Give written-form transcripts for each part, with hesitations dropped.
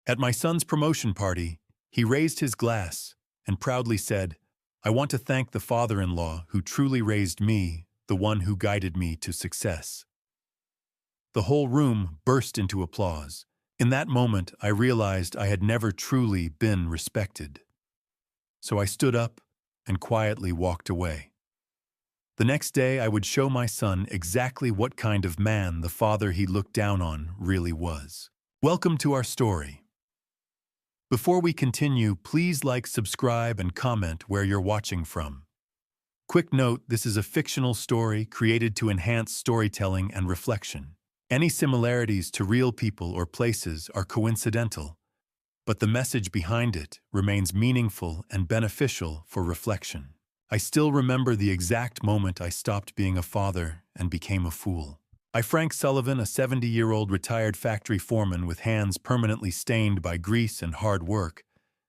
At my son's promotion party, he raised his glass and proudly said, "I want to thank the father-in-law who truly raised me, the one who guided me to success." The whole room burst into applause. In that moment, I realized I had never truly been respected. So I stood up and quietly walked away. The next day, I would show my son exactly what kind of man the father he looked down on really was. Welcome to our story. Before we continue, please like, subscribe, and comment where you're watching from. Quick note, this is a fictional story created to enhance storytelling and reflection. Any similarities to real people or places are coincidental, but the message behind it remains meaningful and beneficial for reflection. I still remember the exact moment I stopped being a father and became a fool. Frank Sullivan, a 70-year-old retired factory foreman with hands permanently stained by grease and hard work,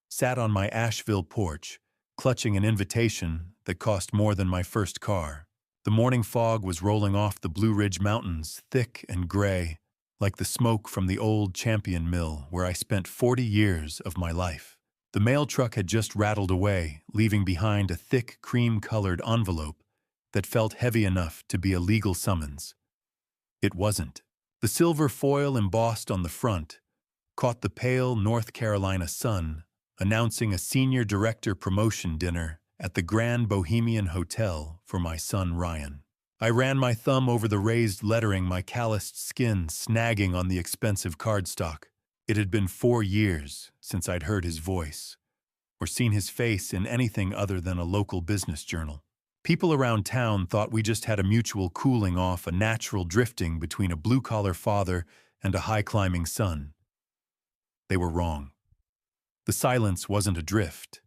sat on my Asheville porch, clutching an invitation that cost more than my first car. The morning fog was rolling off the Blue Ridge Mountains, thick and gray, like the smoke from the old Champion Mill where I spent 40 years of my life. The mail truck had just rattled away, leaving behind a thick, cream-colored envelope that felt heavy enough to be a legal summons. It wasn't. The silver foil embossed on the front caught the pale North Carolina sun, announcing a senior director promotion dinner at the Grand Bohemian Hotel for my son Ryan. I ran my thumb over the raised lettering, my calloused skin snagging on the expensive cardstock. It had been 4 years since I'd heard his voice or seen his face in anything other than a local business journal. People around town thought we just had a mutual cooling off, a natural drifting between a blue-collar father and a high-climbing son. They were wrong. The silence wasn't a drift.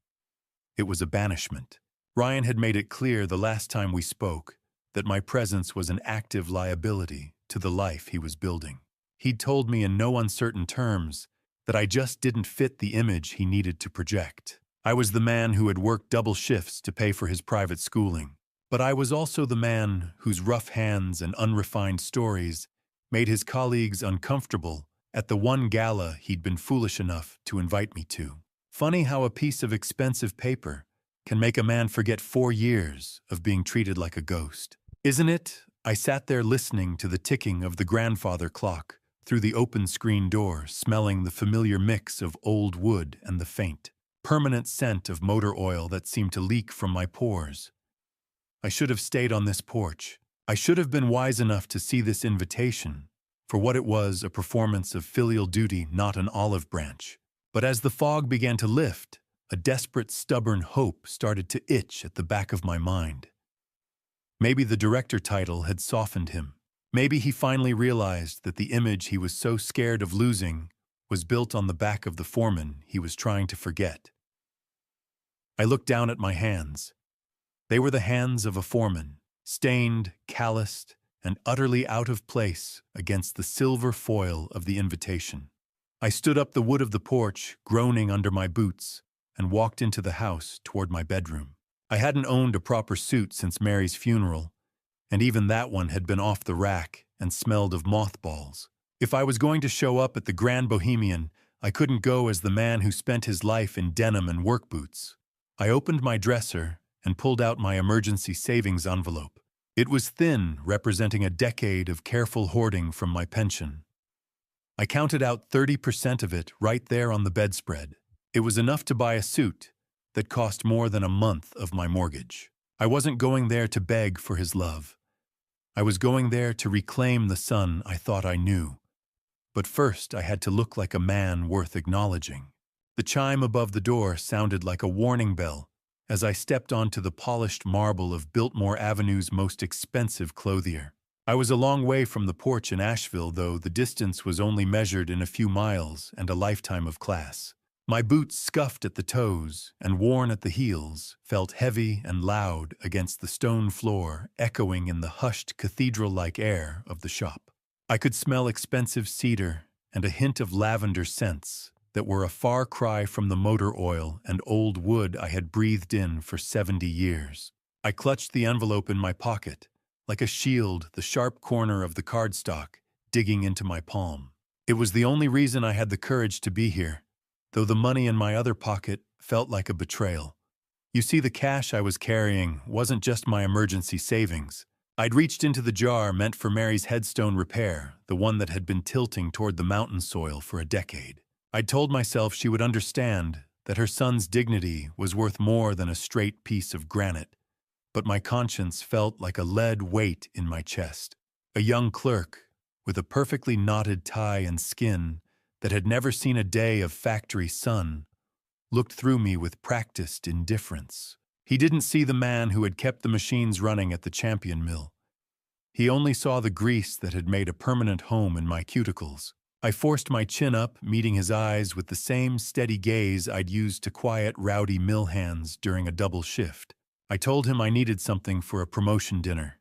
It was a banishment. Ryan had made it clear the last time we spoke that my presence was an active liability to the life he was building. He'd told me in no uncertain terms that I just didn't fit the image he needed to project. I was the man who had worked double shifts to pay for his private schooling, but I was also the man whose rough hands and unrefined stories made his colleagues uncomfortable at the one gala he'd been foolish enough to invite me to. Funny how a piece of expensive paper can make a man forget 4 years of being treated like a ghost. Isn't it? I sat there listening to the ticking of the grandfather clock through the open screen door, smelling the familiar mix of old wood and the faint, permanent scent of motor oil that seemed to leak from my pores. I should have stayed on this porch. I should have been wise enough to see this invitation for what it was, a performance of filial duty, not an olive branch. But as the fog began to lift, a desperate, stubborn hope started to itch at the back of my mind. Maybe the director title had softened him. Maybe he finally realized that the image he was so scared of losing was built on the back of the foreman he was trying to forget. I looked down at my hands. They were the hands of a foreman, stained, calloused, and utterly out of place against the silver foil of the invitation. I stood up the wood of the porch, groaning under my boots, and walked into the house toward my bedroom. I hadn't owned a proper suit since Mary's funeral, and even that one had been off the rack and smelled of mothballs. If I was going to show up at the Grand Bohemian, I couldn't go as the man who spent his life in denim and work boots. I opened my dresser and pulled out my emergency savings envelope. It was thin, representing a decade of careful hoarding from my pension. I counted out 30% of it right there on the bedspread. It was enough to buy a suit that cost more than a month of my mortgage. I wasn't going there to beg for his love. I was going there to reclaim the son I thought I knew. But first, I had to look like a man worth acknowledging. The chime above the door sounded like a warning bell as I stepped onto the polished marble of Biltmore Avenue's most expensive clothier. I was a long way from the porch in Asheville, though the distance was only measured in a few miles and a lifetime of class. My boots, scuffed at the toes and worn at the heels, felt heavy and loud against the stone floor, echoing in the hushed cathedral-like air of the shop. I could smell expensive cedar and a hint of lavender scents that were a far cry from the motor oil and old wood I had breathed in for 70 years. I clutched the envelope in my pocket, like a shield, the sharp corner of the cardstock digging into my palm. It was the only reason I had the courage to be here, though the money in my other pocket felt like a betrayal. You see, the cash I was carrying wasn't just my emergency savings. I'd reached into the jar meant for Mary's headstone repair, the one that had been tilting toward the mountain soil for a decade. I'd told myself she would understand that her son's dignity was worth more than a straight piece of granite, but my conscience felt like a lead weight in my chest. A young clerk, with a perfectly knotted tie and skin that had never seen a day of factory sun, looked through me with practiced indifference. He didn't see the man who had kept the machines running at the Champion Mill. He only saw the grease that had made a permanent home in my cuticles. I forced my chin up, meeting his eyes with the same steady gaze I'd used to quiet rowdy mill hands during a double shift. I told him I needed something for a promotion dinner,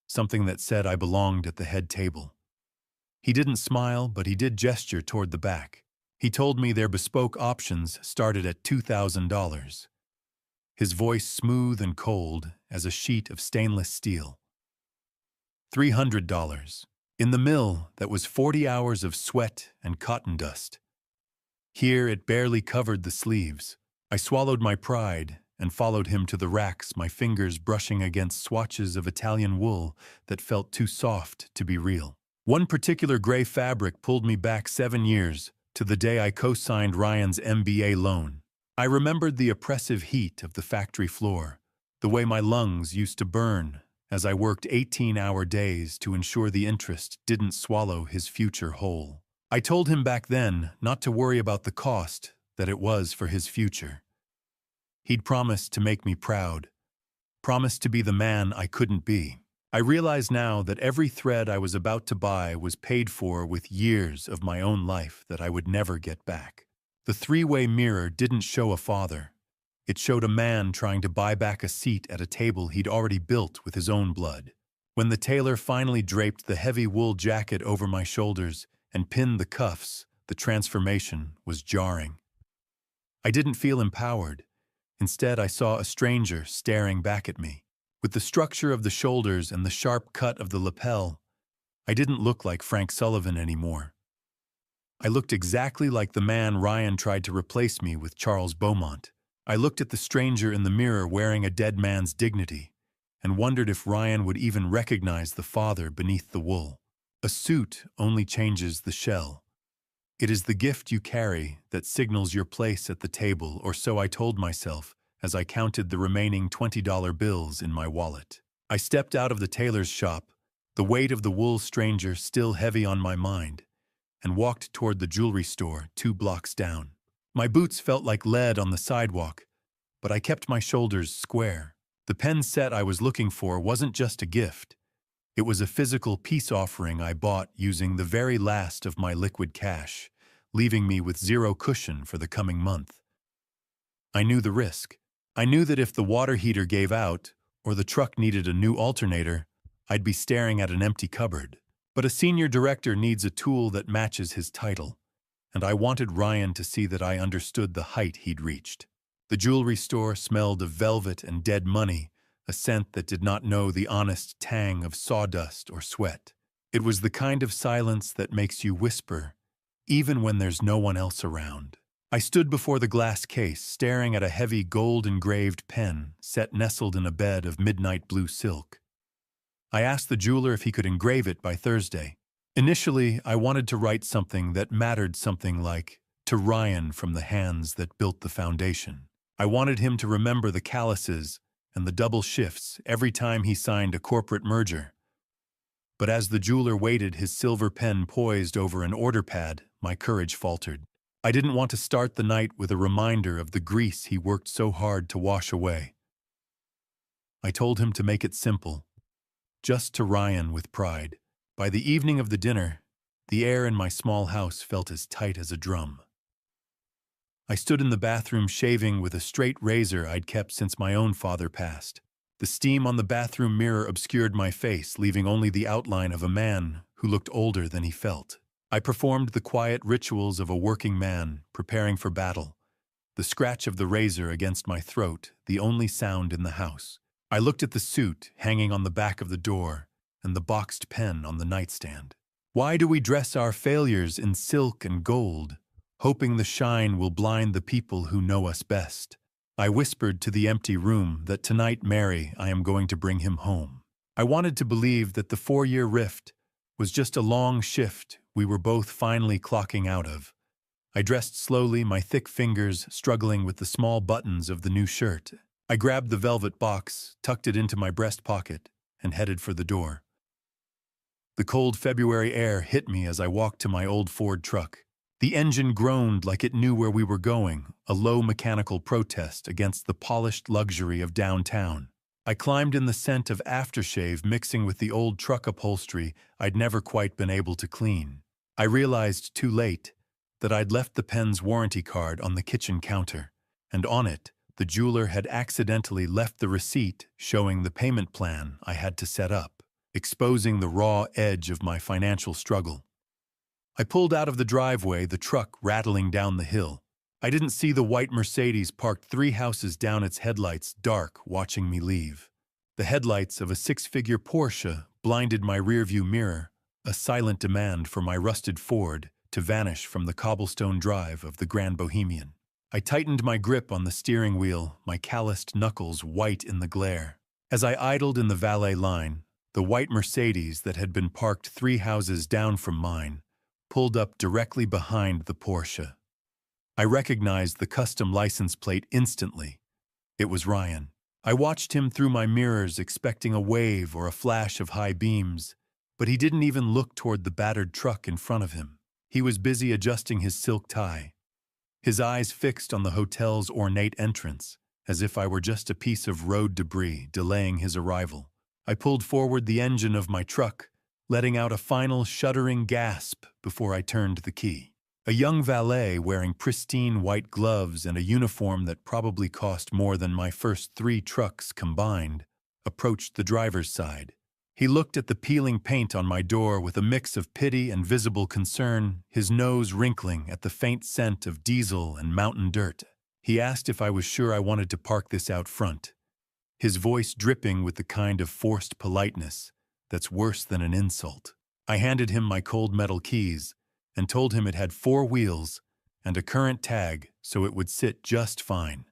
something that said I belonged at the head table. He didn't smile, but he did gesture toward the back. He told me their bespoke options started at $2,000. His voice smooth and cold as a sheet of stainless steel. $300. In the mill that was 40 hours of sweat and cotton dust. Here it barely covered the sleeves. I swallowed my pride and followed him to the racks, my fingers brushing against swatches of Italian wool that felt too soft to be real. One particular gray fabric pulled me back 7 years, to the day I co-signed Ryan's MBA loan. I remembered the oppressive heat of the factory floor, the way my lungs used to burn as I worked 18-hour days to ensure the interest didn't swallow his future whole. I told him back then not to worry about the cost that it was for his future. He'd promised to make me proud, promised to be the man I couldn't be. I realize now that every thread I was about to buy was paid for with years of my own life that I would never get back. The three-way mirror didn't show a father. It showed a man trying to buy back a seat at a table he'd already built with his own blood. When the tailor finally draped the heavy wool jacket over my shoulders and pinned the cuffs, the transformation was jarring. I didn't feel empowered. Instead, I saw a stranger staring back at me. With the structure of the shoulders and the sharp cut of the lapel, I didn't look like Frank Sullivan anymore. I looked exactly like the man Ryan tried to replace me with, Charles Beaumont. I looked at the stranger in the mirror wearing a dead man's dignity and wondered if Ryan would even recognize the father beneath the wool. A suit only changes the shell. It is the gift you carry that signals your place at the table, or so I told myself as I counted the remaining $20 bills in my wallet. I stepped out of the tailor's shop, the weight of the wool stranger still heavy on my mind, and walked toward the jewelry store 2 blocks down. My boots felt like lead on the sidewalk, but I kept my shoulders square. The pen set I was looking for wasn't just a gift. It was a physical peace offering I bought using the very last of my liquid cash, leaving me with zero cushion for the coming month. I knew the risk. I knew that if the water heater gave out, or the truck needed a new alternator, I'd be staring at an empty cupboard. But a senior director needs a tool that matches his title, and I wanted Ryan to see that I understood the height he'd reached. The jewelry store smelled of velvet and dead money, a scent that did not know the honest tang of sawdust or sweat. It was the kind of silence that makes you whisper, even when there's no one else around. I stood before the glass case, staring at a heavy gold-engraved pen set nestled in a bed of midnight blue silk. I asked the jeweler if he could engrave it by Thursday. Initially, I wanted to write something that mattered, something like, "To Ryan from the hands that built the foundation." I wanted him to remember the calluses and the double shifts every time he signed a corporate merger. But as the jeweler waited, his silver pen poised over an order pad, my courage faltered. I didn't want to start the night with a reminder of the grease he worked so hard to wash away. I told him to make it simple, just to Ryan with pride. By the evening of the dinner, the air in my small house felt as tight as a drum. I stood in the bathroom shaving with a straight razor I'd kept since my own father passed. The steam on the bathroom mirror obscured my face, leaving only the outline of a man who looked older than he felt. I performed the quiet rituals of a working man preparing for battle, the scratch of the razor against my throat, the only sound in the house. I looked at the suit hanging on the back of the door and the boxed pen on the nightstand. Why do we dress our failures in silk and gold, hoping the shine will blind the people who know us best? I whispered to the empty room that tonight, Mary, I am going to bring him home. I wanted to believe that the 4-year rift was just a long shift we were both finally clocking out of. I dressed slowly, my thick fingers struggling with the small buttons of the new shirt. I grabbed the velvet box, tucked it into my breast pocket, and headed for the door. The cold February air hit me as I walked to my old Ford truck. The engine groaned like it knew where we were going, a low mechanical protest against the polished luxury of downtown. I climbed in the scent of aftershave mixing with the old truck upholstery I'd never quite been able to clean. I realized too late that I'd left the pen's warranty card on the kitchen counter, and on it, the jeweler had accidentally left the receipt showing the payment plan I had to set up, exposing the raw edge of my financial struggle. I pulled out of the driveway, the truck rattling down the hill. I didn't see the white Mercedes parked 3 houses down, its headlights dark, watching me leave. The headlights of a 6-figure Porsche blinded my rearview mirror, a silent demand for my rusted Ford to vanish from the cobblestone drive of the Grand Bohemian. I tightened my grip on the steering wheel, my calloused knuckles white in the glare. As I idled in the valet line, the white Mercedes that had been parked 3 houses down from mine pulled up directly behind the Porsche. I recognized the custom license plate instantly. It was Ryan. I watched him through my mirrors, expecting a wave or a flash of high beams, but he didn't even look toward the battered truck in front of him. He was busy adjusting his silk tie, his eyes fixed on the hotel's ornate entrance, as if I were just a piece of road debris delaying his arrival. I pulled forward the engine of my truck, letting out a final shuddering gasp before I turned the key. A young valet wearing pristine white gloves and a uniform that probably cost more than my first 3 trucks combined approached the driver's side. He looked at the peeling paint on my door with a mix of pity and visible concern, his nose wrinkling at the faint scent of diesel and mountain dirt. He asked if I was sure I wanted to park this out front, his voice dripping with the kind of forced politeness that's worse than an insult. I handed him my cold metal keys and told him it had 4 wheels and a current tag, so it would sit just fine.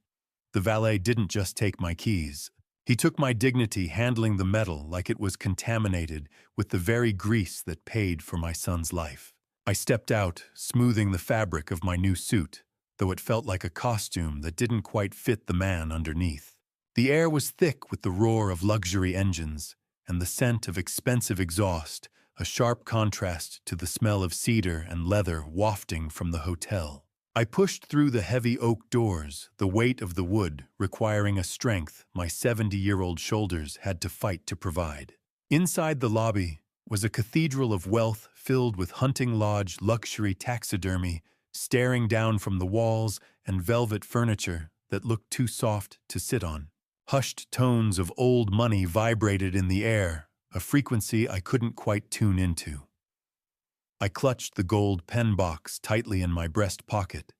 The valet didn't just take my keys. He took my dignity, handling the metal like it was contaminated with the very grease that paid for my son's life. I stepped out, smoothing the fabric of my new suit, though it felt like a costume that didn't quite fit the man underneath. The air was thick with the roar of luxury engines and the scent of expensive exhaust, a sharp contrast to the smell of cedar and leather wafting from the hotel. I pushed through the heavy oak doors, the weight of the wood requiring a strength my 70-year-old shoulders had to fight to provide. Inside the lobby was a cathedral of wealth filled with hunting lodge luxury taxidermy staring down from the walls and velvet furniture that looked too soft to sit on. Hushed tones of old money vibrated in the air, a frequency I couldn't quite tune into. I clutched the gold pen box tightly in my breast pocket,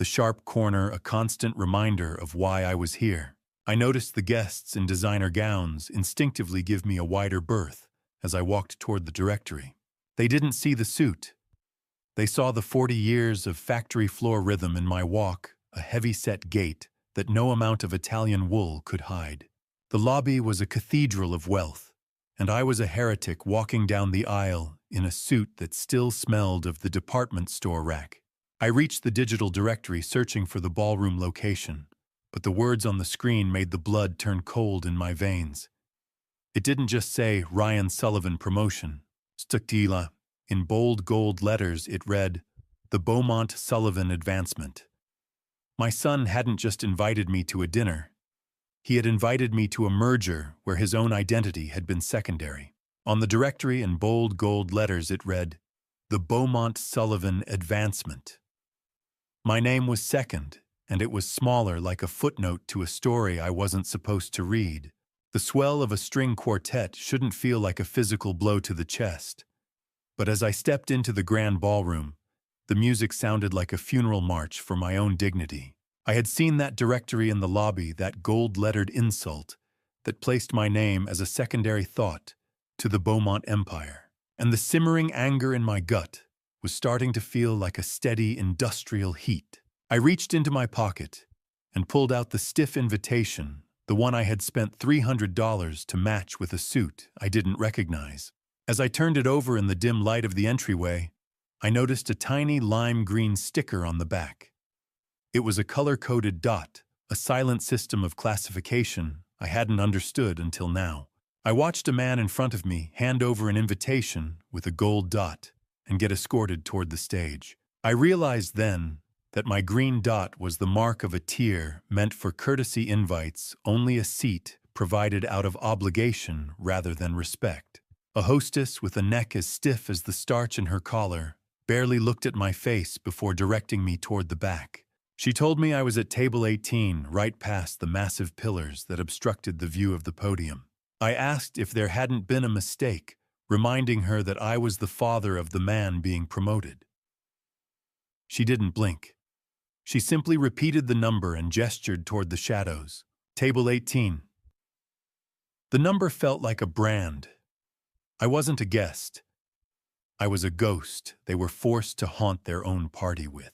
the sharp corner a constant reminder of why I was here. I noticed the guests in designer gowns instinctively give me a wider berth as I walked toward the directory. They didn't see the suit. They saw the 40 years of factory floor rhythm in my walk, a heavy-set gait that no amount of Italian wool could hide. The lobby was a cathedral of wealth, and I was a heretic walking down the aisle in a suit that still smelled of the department store rack. I reached the digital directory searching for the ballroom location, but the words on the screen made the blood turn cold in my veins. It didn't just say Ryan Sullivan Promotion. Secretvoices. In bold gold letters it read, The Beaumont Sullivan Advancement. My son hadn't just invited me to a dinner. He had invited me to a merger where his own identity had been secondary. On the directory in bold gold letters it read, The Beaumont Sullivan Advancement. My name was second, and it was smaller like a footnote to a story I wasn't supposed to read. The swell of a string quartet shouldn't feel like a physical blow to the chest. But as I stepped into the grand ballroom, the music sounded like a funeral march for my own dignity. I had seen that directory in the lobby, that gold-lettered insult that placed my name as a secondary thought to the Beaumont Empire. and the simmering anger in my gut was starting to feel like a steady industrial heat. I reached into my pocket and pulled out the stiff invitation, the one I had spent $300 to match with a suit I didn't recognize. As I turned it over in the dim light of the entryway, I noticed a tiny lime green sticker on the back. It was a color-coded dot, a silent system of classification I hadn't understood until now. I watched a man in front of me hand over an invitation with a gold dot and get escorted toward the stage. I realized then that my green dot was the mark of a tier meant for courtesy invites, only a seat provided out of obligation rather than respect. A hostess with a neck as stiff as the starch in her collar barely looked at my face before directing me toward the back. She told me I was at table 18, right past the massive pillars that obstructed the view of the podium. I asked if there hadn't been a mistake, reminding her that I was the father of the man being promoted. She didn't blink. She simply repeated the number and gestured toward the shadows. Table 18. The number felt like a brand. I wasn't a guest. I was a ghost they were forced to haunt their own party with.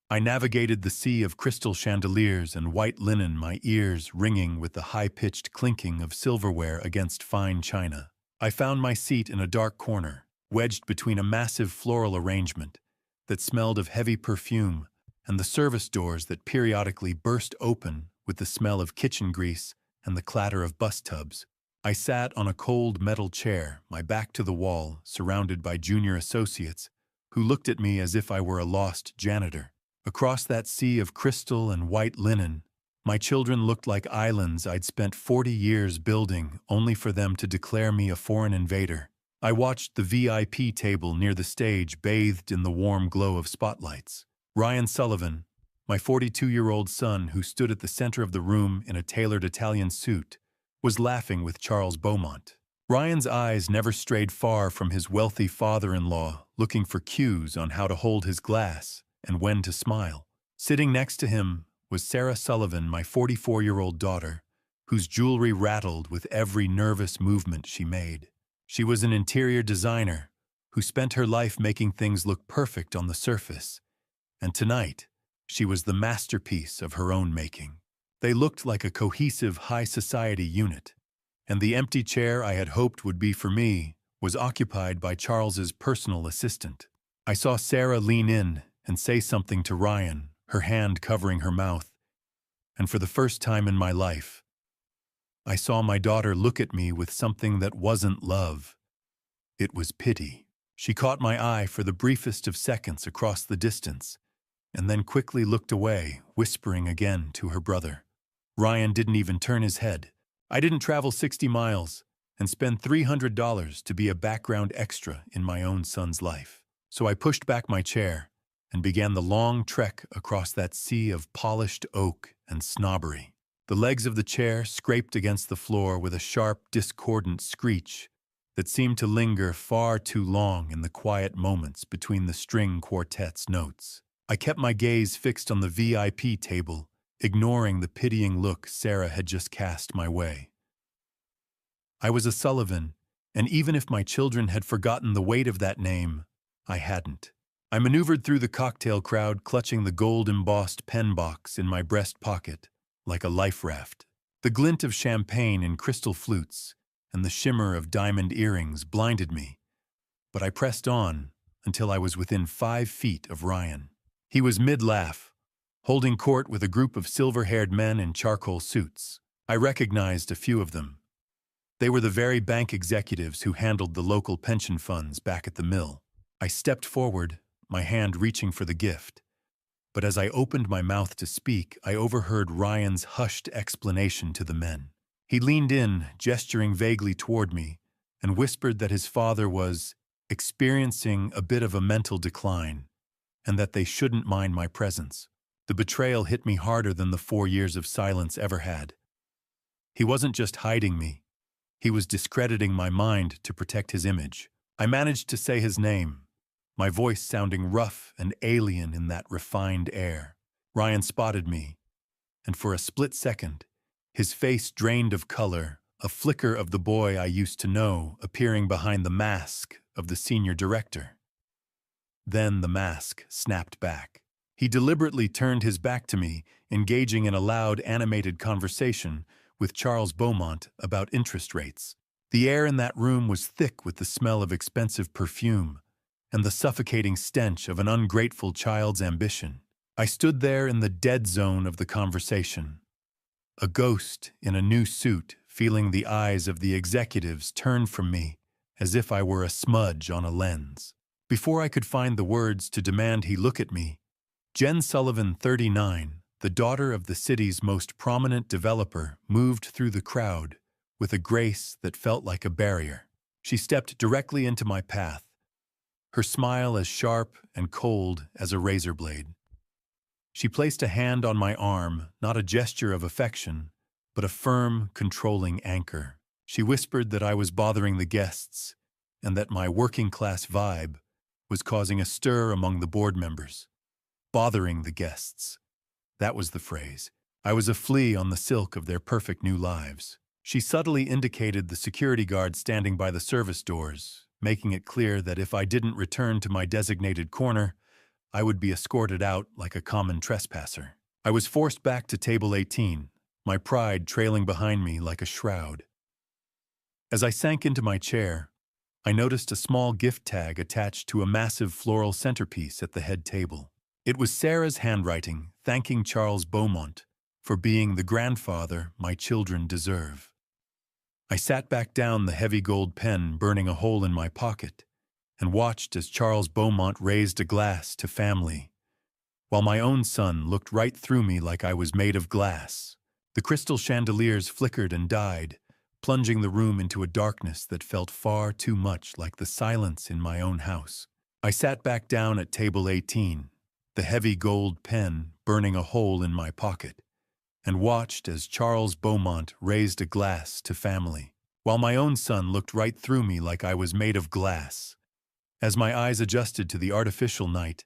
I navigated the sea of crystal chandeliers and white linen, my ears ringing with the high-pitched clinking of silverware against fine china. I found my seat in a dark corner, wedged between a massive floral arrangement that smelled of heavy perfume and the service doors that periodically burst open with the smell of kitchen grease and the clatter of bus tubs. I sat on a cold metal chair, my back to the wall, surrounded by junior associates who looked at me as if I were a lost janitor. Across that sea of crystal and white linen, my children looked like islands I'd spent 40 years building only for them to declare me a foreign invader. I watched the VIP table near the stage bathed in the warm glow of spotlights. Ryan Sullivan, my 42-year-old son who stood at the center of the room in a tailored Italian suit, was laughing with Charles Beaumont. Ryan's eyes never strayed far from his wealthy father-in-law, looking for cues on how to hold his glass and when to smile. Sitting next to him was Sarah Sullivan, my 44-year-old daughter, whose jewelry rattled with every nervous movement she made. She was an interior designer who spent her life making things look perfect on the surface, and tonight she was the masterpiece of her own making. They looked like a cohesive high society unit, and the empty chair I had hoped would be for me was occupied by Charles's personal assistant. I saw Sarah lean in and say something to Ryan, her hand covering her mouth, and for the first time in my life, I saw my daughter look at me with something that wasn't love. It was pity. She caught my eye for the briefest of seconds across the distance, and then quickly looked away, whispering again to her brother. Ryan didn't even turn his head. I didn't travel 60 miles and spend $300 to be a background extra in my own son's life. So I pushed back my chair and began the long trek across that sea of polished oak and snobbery. The legs of the chair scraped against the floor with a sharp, discordant screech that seemed to linger far too long in the quiet moments between the string quartet's notes. I kept my gaze fixed on the VIP table, ignoring the pitying look Sarah had just cast my way. I was a Sullivan, and even if my children had forgotten the weight of that name, I hadn't. I maneuvered through the cocktail crowd, clutching the gold-embossed pen box in my breast pocket like a life raft. The glint of champagne in crystal flutes and the shimmer of diamond earrings blinded me, but I pressed on until I was within 5 feet of Ryan. He was mid-laugh, holding court with a group of silver-haired men in charcoal suits. I recognized a few of them. They were the very bank executives who handled the local pension funds back at the mill. I stepped forward, my hand reaching for the gift. But as I opened my mouth to speak, I overheard Ryan's hushed explanation to the men. He leaned in, gesturing vaguely toward me, and whispered that his father was experiencing a bit of a mental decline, and that they shouldn't mind my presence. The betrayal hit me harder than the 4 years of silence ever had. He wasn't just hiding me. He was discrediting my mind to protect his image. I managed to say his name, my voice sounding rough and alien in that refined air. Ryan spotted me, and for a split second, his face drained of color a flicker of the boy I used to know appearing behind the mask of the senior director. Then the mask snapped back. He deliberately turned his back to me, engaging in a loud, animated conversation with Charles Beaumont about interest rates. The air in that room was thick with the smell of expensive perfume and the suffocating stench of an ungrateful child's ambition. I stood there in the dead zone of the conversation, a ghost in a new suit, feeling the eyes of the executives turn from me as if I were a smudge on a lens. Before I could find the words to demand he look at me, Jen Sullivan, 39, the daughter of the city's most prominent developer, moved through the crowd with a grace that felt like a barrier. She stepped directly into my path, her smile as sharp and cold as a razor blade. She placed a hand on my arm, not a gesture of affection, but a firm, controlling anchor. She whispered that I was bothering the guests and that my working-class vibe was causing a stir among the board members. Bothering the guests. That was the phrase. I was a flea on the silk of their perfect new lives. She subtly indicated the security guard standing by the service doors, making it clear that if I didn't return to my designated corner, I would be escorted out like a common trespasser. I was forced back to table 18, my pride trailing behind me like a shroud. As I sank into my chair, I noticed a small gift tag attached to a massive floral centerpiece at the head table. It was Sarah's handwriting, thanking Charles Beaumont for being the grandfather my children deserve. I sat back down, the heavy gold pen burning a hole in my pocket, and watched as Charles Beaumont raised a glass to family, while my own son looked right through me like I was made of glass. The crystal chandeliers flickered and died, plunging the room into a darkness that felt far too much like the silence in my own house. I sat back down at table 18, the heavy gold pen burning a hole in my pocket, and watched as Charles Beaumont raised a glass to family, while my own son looked right through me like I was made of glass. As my eyes adjusted to the artificial night,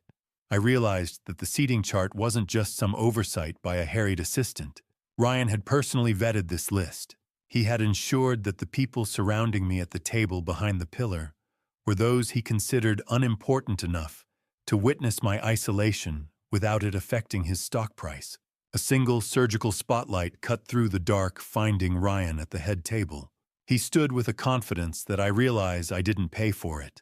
I realized that the seating chart wasn't just some oversight by a harried assistant. Ryan had personally vetted this list. He had ensured that the people surrounding me at the table behind the pillar were those he considered unimportant enough to witness my isolation without it affecting his stock price. A single surgical spotlight cut through the dark, finding Ryan at the head table. He stood with a confidence that I realize I didn't pay for it.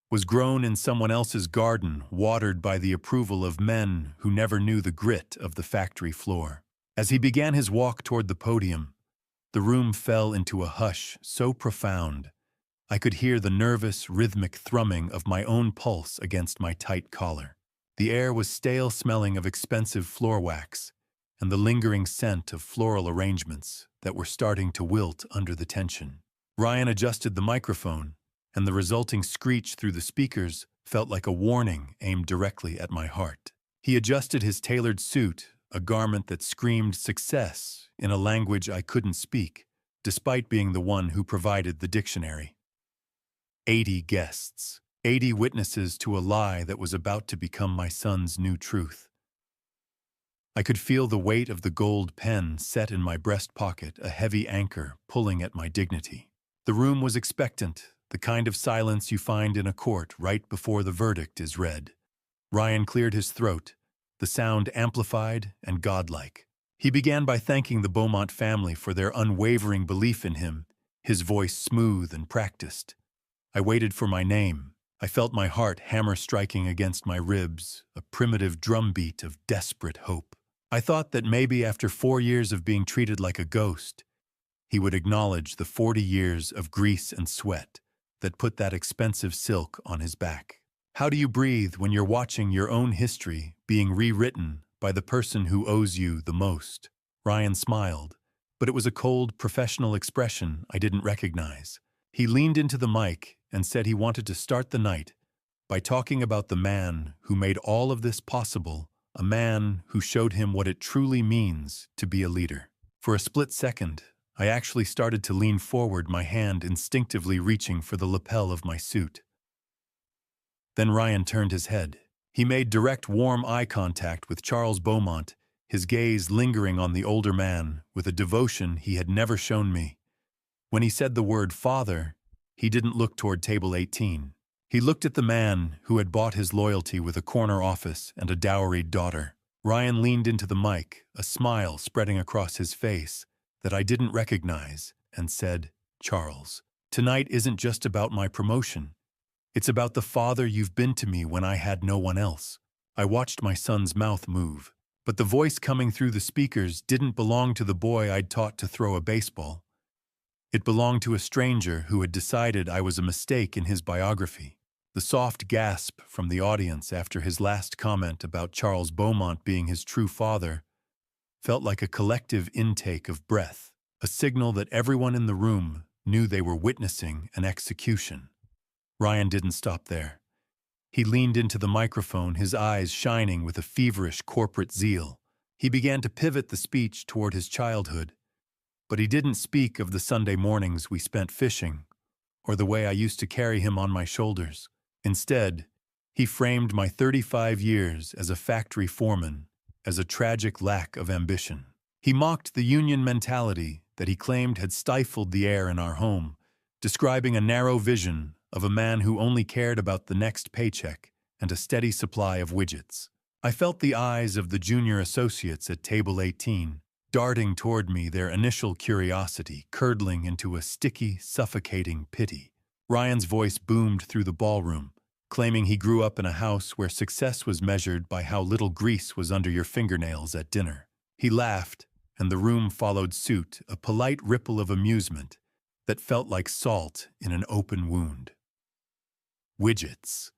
Was grown in someone else's garden, watered by the approval of men who never knew the grit of the factory floor. As he began his walk toward the podium, the room fell into a hush so profound I could hear the nervous, rhythmic thrumming of my own pulse against my tight collar. The air was stale, smelling of expensive floor wax and the lingering scent of floral arrangements that were starting to wilt under the tension. Ryan adjusted the microphone, and the resulting screech through the speakers felt like a warning aimed directly at my heart. He adjusted his tailored suit, a garment that screamed success in a language I couldn't speak, despite being the one who provided the dictionary. 80 guests, 80 witnesses to a lie that was about to become my son's new truth. I could feel the weight of the gold pen set in my breast pocket, a heavy anchor pulling at my dignity. The room was expectant, the kind of silence you find in a court right before the verdict is read. Ryan cleared his throat, the sound amplified and godlike. He began by thanking the Beaumont family for their unwavering belief in him, his voice smooth and practiced. I waited for my name. I felt my heart hammer striking against my ribs, a primitive drumbeat of desperate hope. I thought that maybe after 4 years of being treated like a ghost, he would acknowledge the 40 years of grease and sweat that put that expensive silk on his back. How do you breathe when you're watching your own history being rewritten by the person who owes you the most? Ryan smiled, but it was a cold, professional expression I didn't recognize. He leaned into the mic and said he wanted to start the night by talking about the man who made all of this possible, a man who showed him what it truly means to be a leader. For a split second, I actually started to lean forward, my hand instinctively reaching for the lapel of my suit. Then Ryan turned his head. He made direct, warm eye contact with Charles Beaumont, his gaze lingering on the older man with a devotion he had never shown me. When he said the word father, he didn't look toward table 18. He looked at the man who had bought his loyalty with a corner office and a dowried daughter. Ryan leaned into the mic, a smile spreading across his face that I didn't recognize, and said, "Charles, tonight isn't just about my promotion. It's about the father you've been to me when I had no one else." I watched my son's mouth move, but the voice coming through the speakers didn't belong to the boy I'd taught to throw a baseball. It belonged to a stranger who had decided I was a mistake in his biography. The soft gasp from the audience after his last comment about Charles Beaumont being his true father felt like a collective intake of breath, a signal that everyone in the room knew they were witnessing an execution. Ryan didn't stop there. He leaned into the microphone, his eyes shining with a feverish corporate zeal. He began to pivot the speech toward his childhood, but he didn't speak of the Sunday mornings we spent fishing, or the way I used to carry him on my shoulders. Instead, he framed my 35 years as a factory foreman as a tragic lack of ambition. He mocked the union mentality that he claimed had stifled the air in our home, describing a narrow vision of a man who only cared about the next paycheck and a steady supply of widgets. I felt the eyes of the junior associates at table 18 darting toward me, their initial curiosity curdling into a sticky, suffocating pity. Ryan's voice boomed through the ballroom, claiming he grew up in a house where success was measured by how little grease was under your fingernails at dinner. He laughed, and the room followed suit, a polite ripple of amusement that felt like salt in an open wound. Widgets.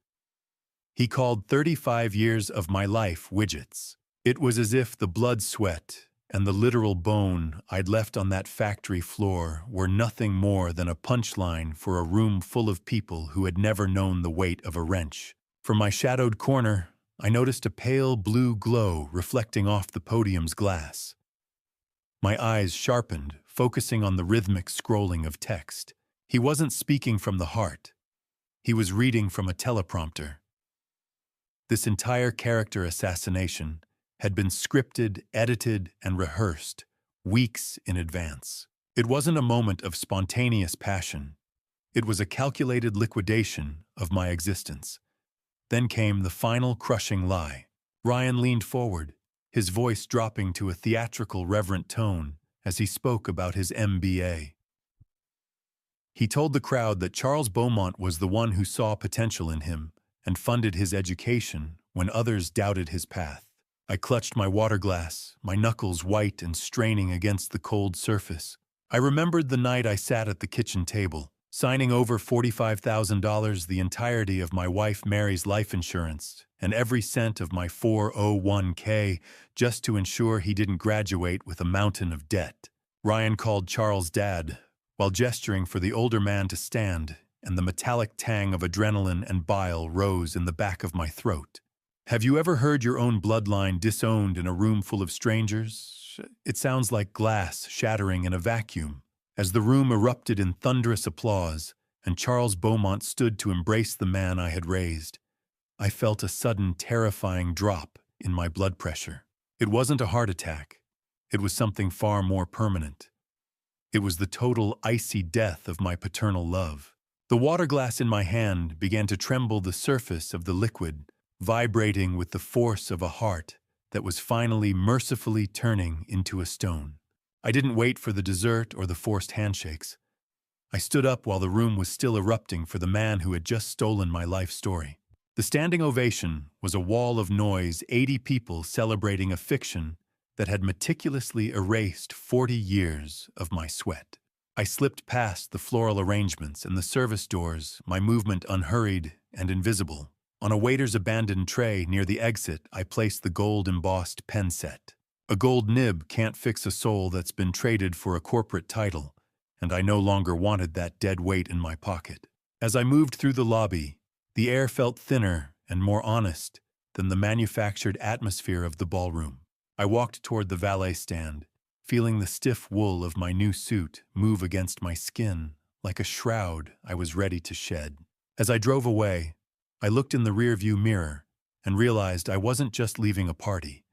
He called 35 years of my life widgets. It was as if the blood, sweat, and the literal bone I'd left on that factory floor were nothing more than a punchline for a room full of people who had never known the weight of a wrench. From my shadowed corner, I noticed a pale blue glow reflecting off the podium's glass. My eyes sharpened, focusing on the rhythmic scrolling of text. He wasn't speaking from the heart. He was reading from a teleprompter. This entire character assassination had been scripted, edited, and rehearsed weeks in advance. It wasn't a moment of spontaneous passion. It was a calculated liquidation of my existence. Then came the final crushing lie. Ryan leaned forward, his voice dropping to a theatrical, reverent tone as he spoke about his MBA. He told the crowd that Charles Beaumont was the one who saw potential in him and funded his education when others doubted his path. I clutched my water glass, my knuckles white and straining against the cold surface. I remembered the night I sat at the kitchen table, signing over $45,000, the entirety of my wife Mary's life insurance, and every cent of my 401k just to ensure he didn't graduate with a mountain of debt. Ryan called Charles Dad, while gesturing for the older man to stand, and the metallic tang of adrenaline and bile rose in the back of my throat. Have you ever heard your own bloodline disowned in a room full of strangers? It sounds like glass shattering in a vacuum. As the room erupted in thunderous applause, and Charles Beaumont stood to embrace the man I had raised, I felt a sudden, terrifying drop in my blood pressure. It wasn't a heart attack. It was something far more permanent. It was the total icy death of my paternal love. The water glass in my hand began to tremble, the surface of the liquid vibrating with the force of a heart that was finally mercifully turning into a stone. I didn't wait for the dessert or the forced handshakes. I stood up while the room was still erupting for the man who had just stolen my life story. The standing ovation was a wall of noise, 80 people celebrating a fiction that had meticulously erased 40 years of my sweat. I slipped past the floral arrangements and the service doors, my movement unhurried and invisible. On a waiter's abandoned tray near the exit, I placed the gold-embossed pen set. A gold nib can't fix a soul that's been traded for a corporate title, and I no longer wanted that dead weight in my pocket. As I moved through the lobby, the air felt thinner and more honest than the manufactured atmosphere of the ballroom. I walked toward the valet stand, feeling the stiff wool of my new suit move against my skin like a shroud I was ready to shed. As I drove away, I looked in the rearview mirror and realized I wasn't just leaving a party.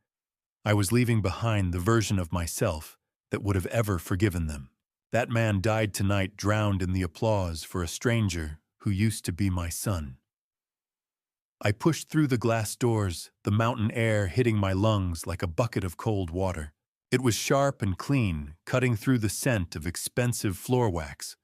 I was leaving behind the version of myself that would have ever forgiven them. That man died tonight drowned in the applause for a stranger who used to be my son. I pushed through the glass doors, the mountain air hitting my lungs like a bucket of cold water. It was sharp and clean, cutting through the scent of expensive floor wax.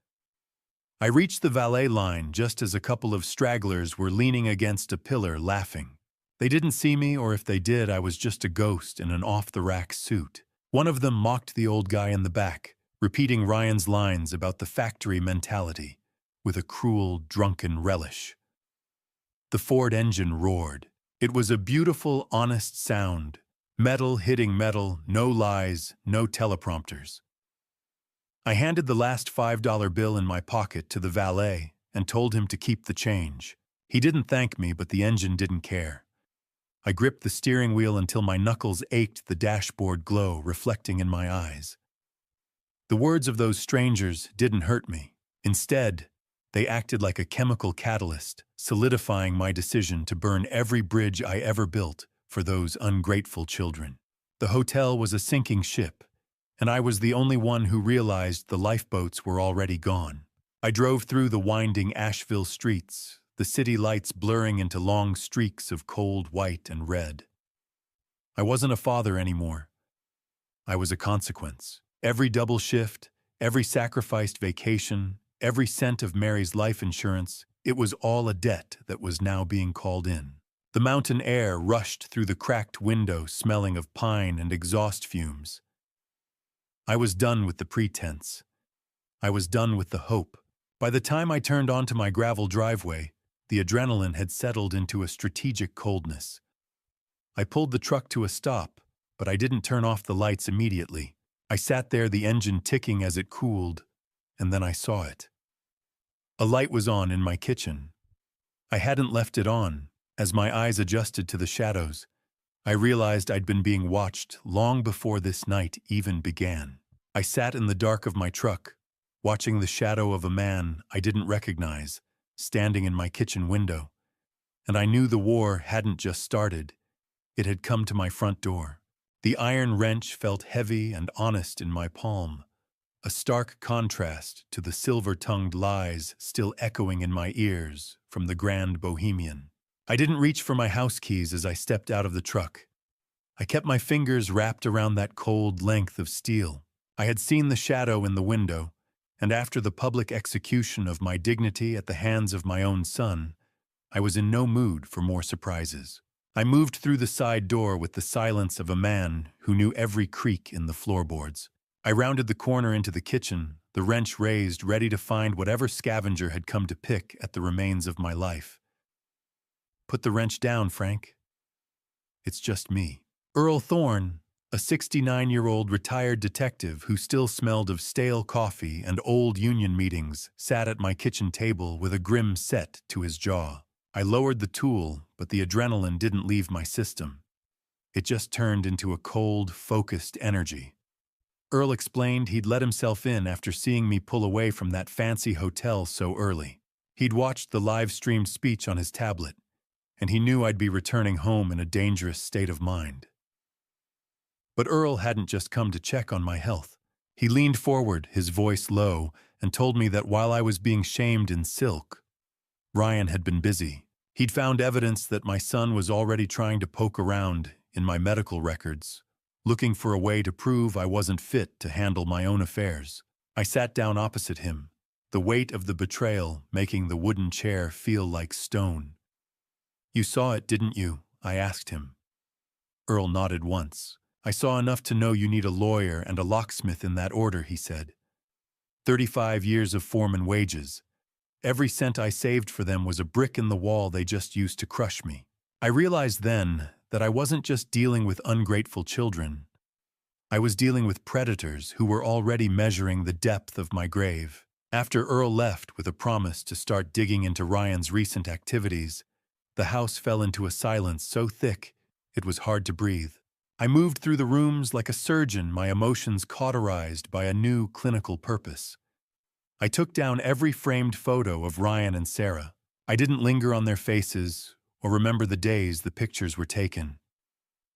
I reached the valet line just as a couple of stragglers were leaning against a pillar laughing. They didn't see me, or if they did, I was just a ghost in an off-the-rack suit. One of them mocked the old guy in the back, repeating Ryan's lines about the factory mentality, with a cruel, drunken relish. The Ford engine roared. It was a beautiful, honest sound. Metal hitting metal, no lies, no teleprompters. I handed the last $5 bill in my pocket to the valet and told him to keep the change. He didn't thank me, but the engine didn't care. I gripped the steering wheel until my knuckles ached, the dashboard glow reflecting in my eyes. The words of those strangers didn't hurt me. Instead, they acted like a chemical catalyst, solidifying my decision to burn every bridge I ever built for those ungrateful children. The hotel was a sinking ship, and I was the only one who realized the lifeboats were already gone. I drove through the winding Asheville streets, the city lights blurring into long streaks of cold white and red. I wasn't a father anymore. I was a consequence. Every double shift, every sacrificed vacation, every cent of Mary's life insurance, it was all a debt that was now being called in. The mountain air rushed through the cracked window, smelling of pine and exhaust fumes. I was done with the pretense. I was done with the hope. By the time I turned onto my gravel driveway, the adrenaline had settled into a strategic coldness. I pulled the truck to a stop, but I didn't turn off the lights immediately. I sat there, the engine ticking as it cooled, and then I saw it. A light was on in my kitchen. I hadn't left it on. As my eyes adjusted to the shadows, I realized I'd been being watched long before this night even began. I sat in the dark of my truck, watching the shadow of a man I didn't recognize, standing in my kitchen window. And I knew the war hadn't just started. It had come to my front door. The iron wrench felt heavy and honest in my palm, a stark contrast to the silver-tongued lies still echoing in my ears from the grand bohemian. I didn't reach for my house keys as I stepped out of the truck. I kept my fingers wrapped around that cold length of steel. I had seen the shadow in the window, and after the public execution of my dignity at the hands of my own son, I was in no mood for more surprises. I moved through the side door with the silence of a man who knew every creak in the floorboards. I rounded the corner into the kitchen, the wrench raised, ready to find whatever scavenger had come to pick at the remains of my life. "Put the wrench down, Frank. It's just me." Earl Thorne, a 69-year-old retired detective who still smelled of stale coffee and old union meetings, sat at my kitchen table with a grim set to his jaw. I lowered the tool, but the adrenaline didn't leave my system. It just turned into a cold, focused energy. Earl explained he'd let himself in after seeing me pull away from that fancy hotel so early. He'd watched the live-streamed speech on his tablet, and he knew I'd be returning home in a dangerous state of mind. But Earl hadn't just come to check on my health. He leaned forward, his voice low, and told me that while I was being shamed in silk, Ryan had been busy. He'd found evidence that my son was already trying to poke around in my medical records, looking for a way to prove I wasn't fit to handle my own affairs. I sat down opposite him, the weight of the betrayal making the wooden chair feel like stone. "You saw it, didn't you?" I asked him. Earl nodded once. "I saw enough to know you need a lawyer and a locksmith in that order," he said. 35 years of foreman wages. Every cent I saved for them was a brick in the wall they just used to crush me. I realized then that I wasn't just dealing with ungrateful children. I was dealing with predators who were already measuring the depth of my grave. After Earl left with a promise to start digging into Ryan's recent activities, the house fell into a silence so thick it was hard to breathe. I moved through the rooms like a surgeon, my emotions cauterized by a new clinical purpose. I took down every framed photo of Ryan and Sarah. I didn't linger on their faces or remember the days the pictures were taken.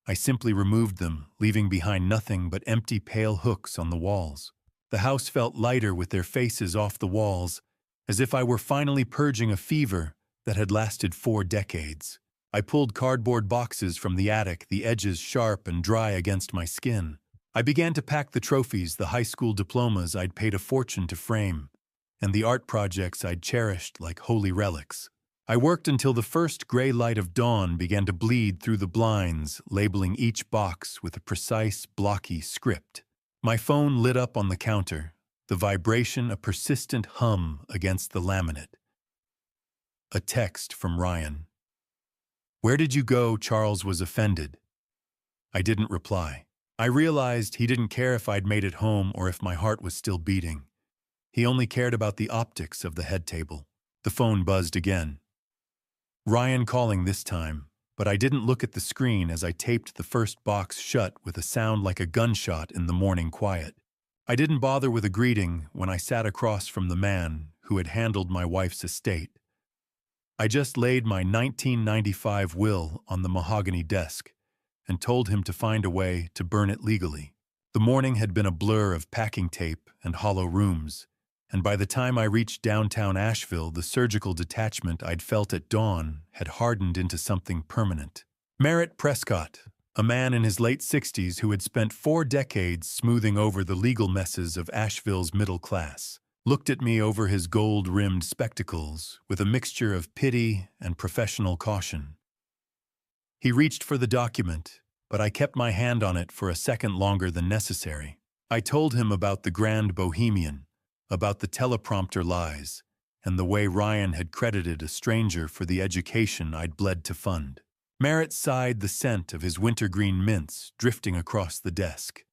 I simply removed them, leaving behind nothing but empty pale hooks on the walls. The house felt lighter with their faces off the walls, as if I were finally purging a fever that had lasted 4 decades. I pulled cardboard boxes from the attic, the edges sharp and dry against my skin. I began to pack the trophies, the high school diplomas I'd paid a fortune to frame, and the art projects I'd cherished like holy relics. I worked until the first gray light of dawn began to bleed through the blinds, labeling each box with a precise, blocky script. My phone lit up on the counter, the vibration a persistent hum against the laminate. A text from Ryan. "Where did you go?" Charles was offended. I didn't reply. I realized he didn't care if I'd made it home or if my heart was still beating. He only cared about the optics of the head table. The phone buzzed again. Ryan calling this time, but I didn't look at the screen as I taped the first box shut with a sound like a gunshot in the morning quiet. I didn't bother with a greeting when I sat across from the man who had handled my wife's estate. I just laid my 1995 will on the mahogany desk and told him to find a way to burn it legally. The morning had been a blur of packing tape and hollow rooms, and by the time I reached downtown Asheville, the surgical detachment I'd felt at dawn had hardened into something permanent. Merritt Prescott, a man in his late 60s who had spent 4 decades smoothing over the legal messes of Asheville's middle class, looked at me over his gold-rimmed spectacles with a mixture of pity and professional caution. He reached for the document, but I kept my hand on it for a second longer than necessary. I told him about the Grand Bohemian, about the teleprompter lies, and the way Ryan had credited a stranger for the education I'd bled to fund. Merritt sighed, the scent of his wintergreen mints drifting across the desk.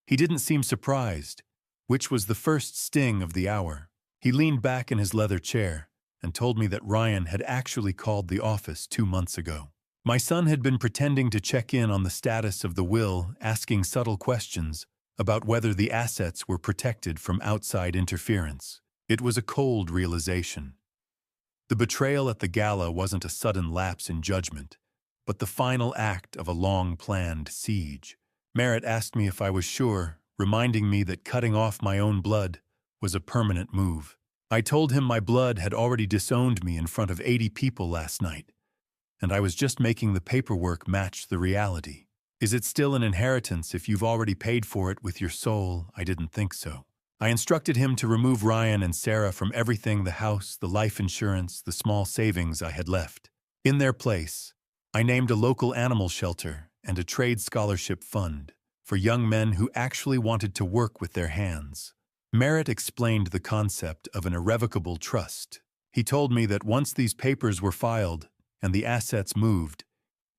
He didn't seem surprised, which was the first sting of the hour. He leaned back in his leather chair and told me that Ryan had actually called the office 2 months ago. My son had been pretending to check in on the status of the will, asking subtle questions about whether the assets were protected from outside interference. It was a cold realization. The betrayal at the gala wasn't a sudden lapse in judgment, but the final act of a long-planned siege. Merritt asked me if I was sure, reminding me that cutting off my own blood was a permanent move. I told him my blood had already disowned me in front of 80 people last night, and I was just making the paperwork match the reality. Is it still an inheritance if you've already paid for it with your soul? I didn't think so. I instructed him to remove Ryan and Sarah from everything: the house, the life insurance, the small savings I had left. In their place, I named a local animal shelter and a trade scholarship fund for young men who actually wanted to work with their hands. Merritt explained the concept of an irrevocable trust. He told me that once these papers were filed and the assets moved,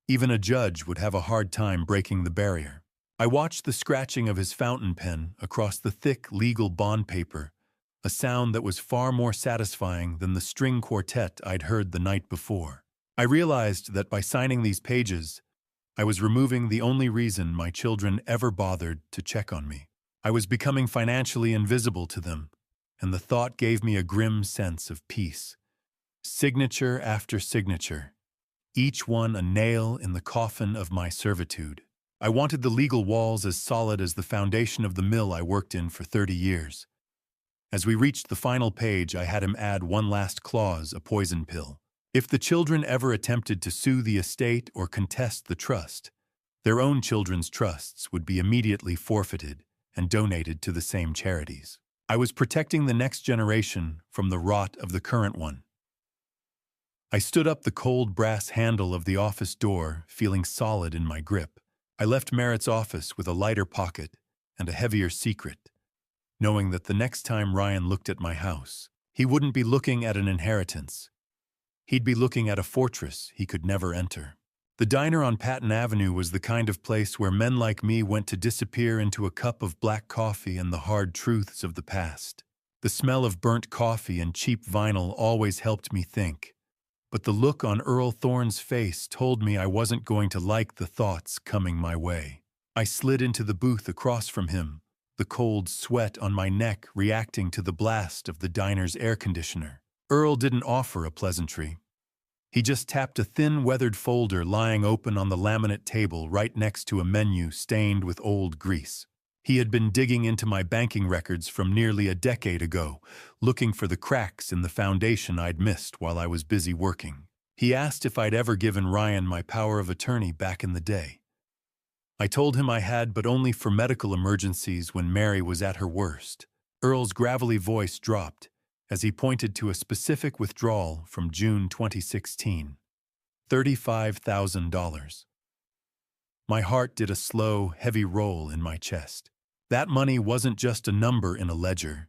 even a judge would have a hard time breaking the barrier. I watched the scratching of his fountain pen across the thick legal bond paper, a sound that was far more satisfying than the string quartet I'd heard the night before. I realized that by signing these pages, I was removing the only reason my children ever bothered to check on me. I was becoming financially invisible to them, and the thought gave me a grim sense of peace. Signature after signature, each one a nail in the coffin of my servitude. I wanted the legal walls as solid as the foundation of the mill I worked in for 30 years. As we reached the final page, I had him add one last clause, a poison pill. If the children ever attempted to sue the estate or contest the trust, their own children's trusts would be immediately forfeited and donated to the same charities. I was protecting the next generation from the rot of the current one. I stood up the cold brass handle of the office door, feeling solid in my grip. I left Merritt's office with a lighter pocket and a heavier secret, knowing that the next time Ryan looked at my house, he wouldn't be looking at an inheritance. He'd be looking at a fortress he could never enter. The diner on Patton Avenue was the kind of place where men like me went to disappear into a cup of black coffee and the hard truths of the past. The smell of burnt coffee and cheap vinyl always helped me think, but the look on Earl Thorne's face told me I wasn't going to like the thoughts coming my way. I slid into the booth across from him, the cold sweat on my neck reacting to the blast of the diner's air conditioner. Earl didn't offer a pleasantry. He just tapped a thin, weathered folder lying open on the laminate table right next to a menu stained with old grease. He had been digging into my banking records from nearly a decade ago, looking for the cracks in the foundation I'd missed while I was busy working. He asked if I'd ever given Ryan my power of attorney back in the day. I told him I had, but only for medical emergencies when Mary was at her worst. Earl's gravelly voice dropped as he pointed to a specific withdrawal from June 2016. $35,000. My heart did a slow, heavy roll in my chest. That money wasn't just a number in a ledger.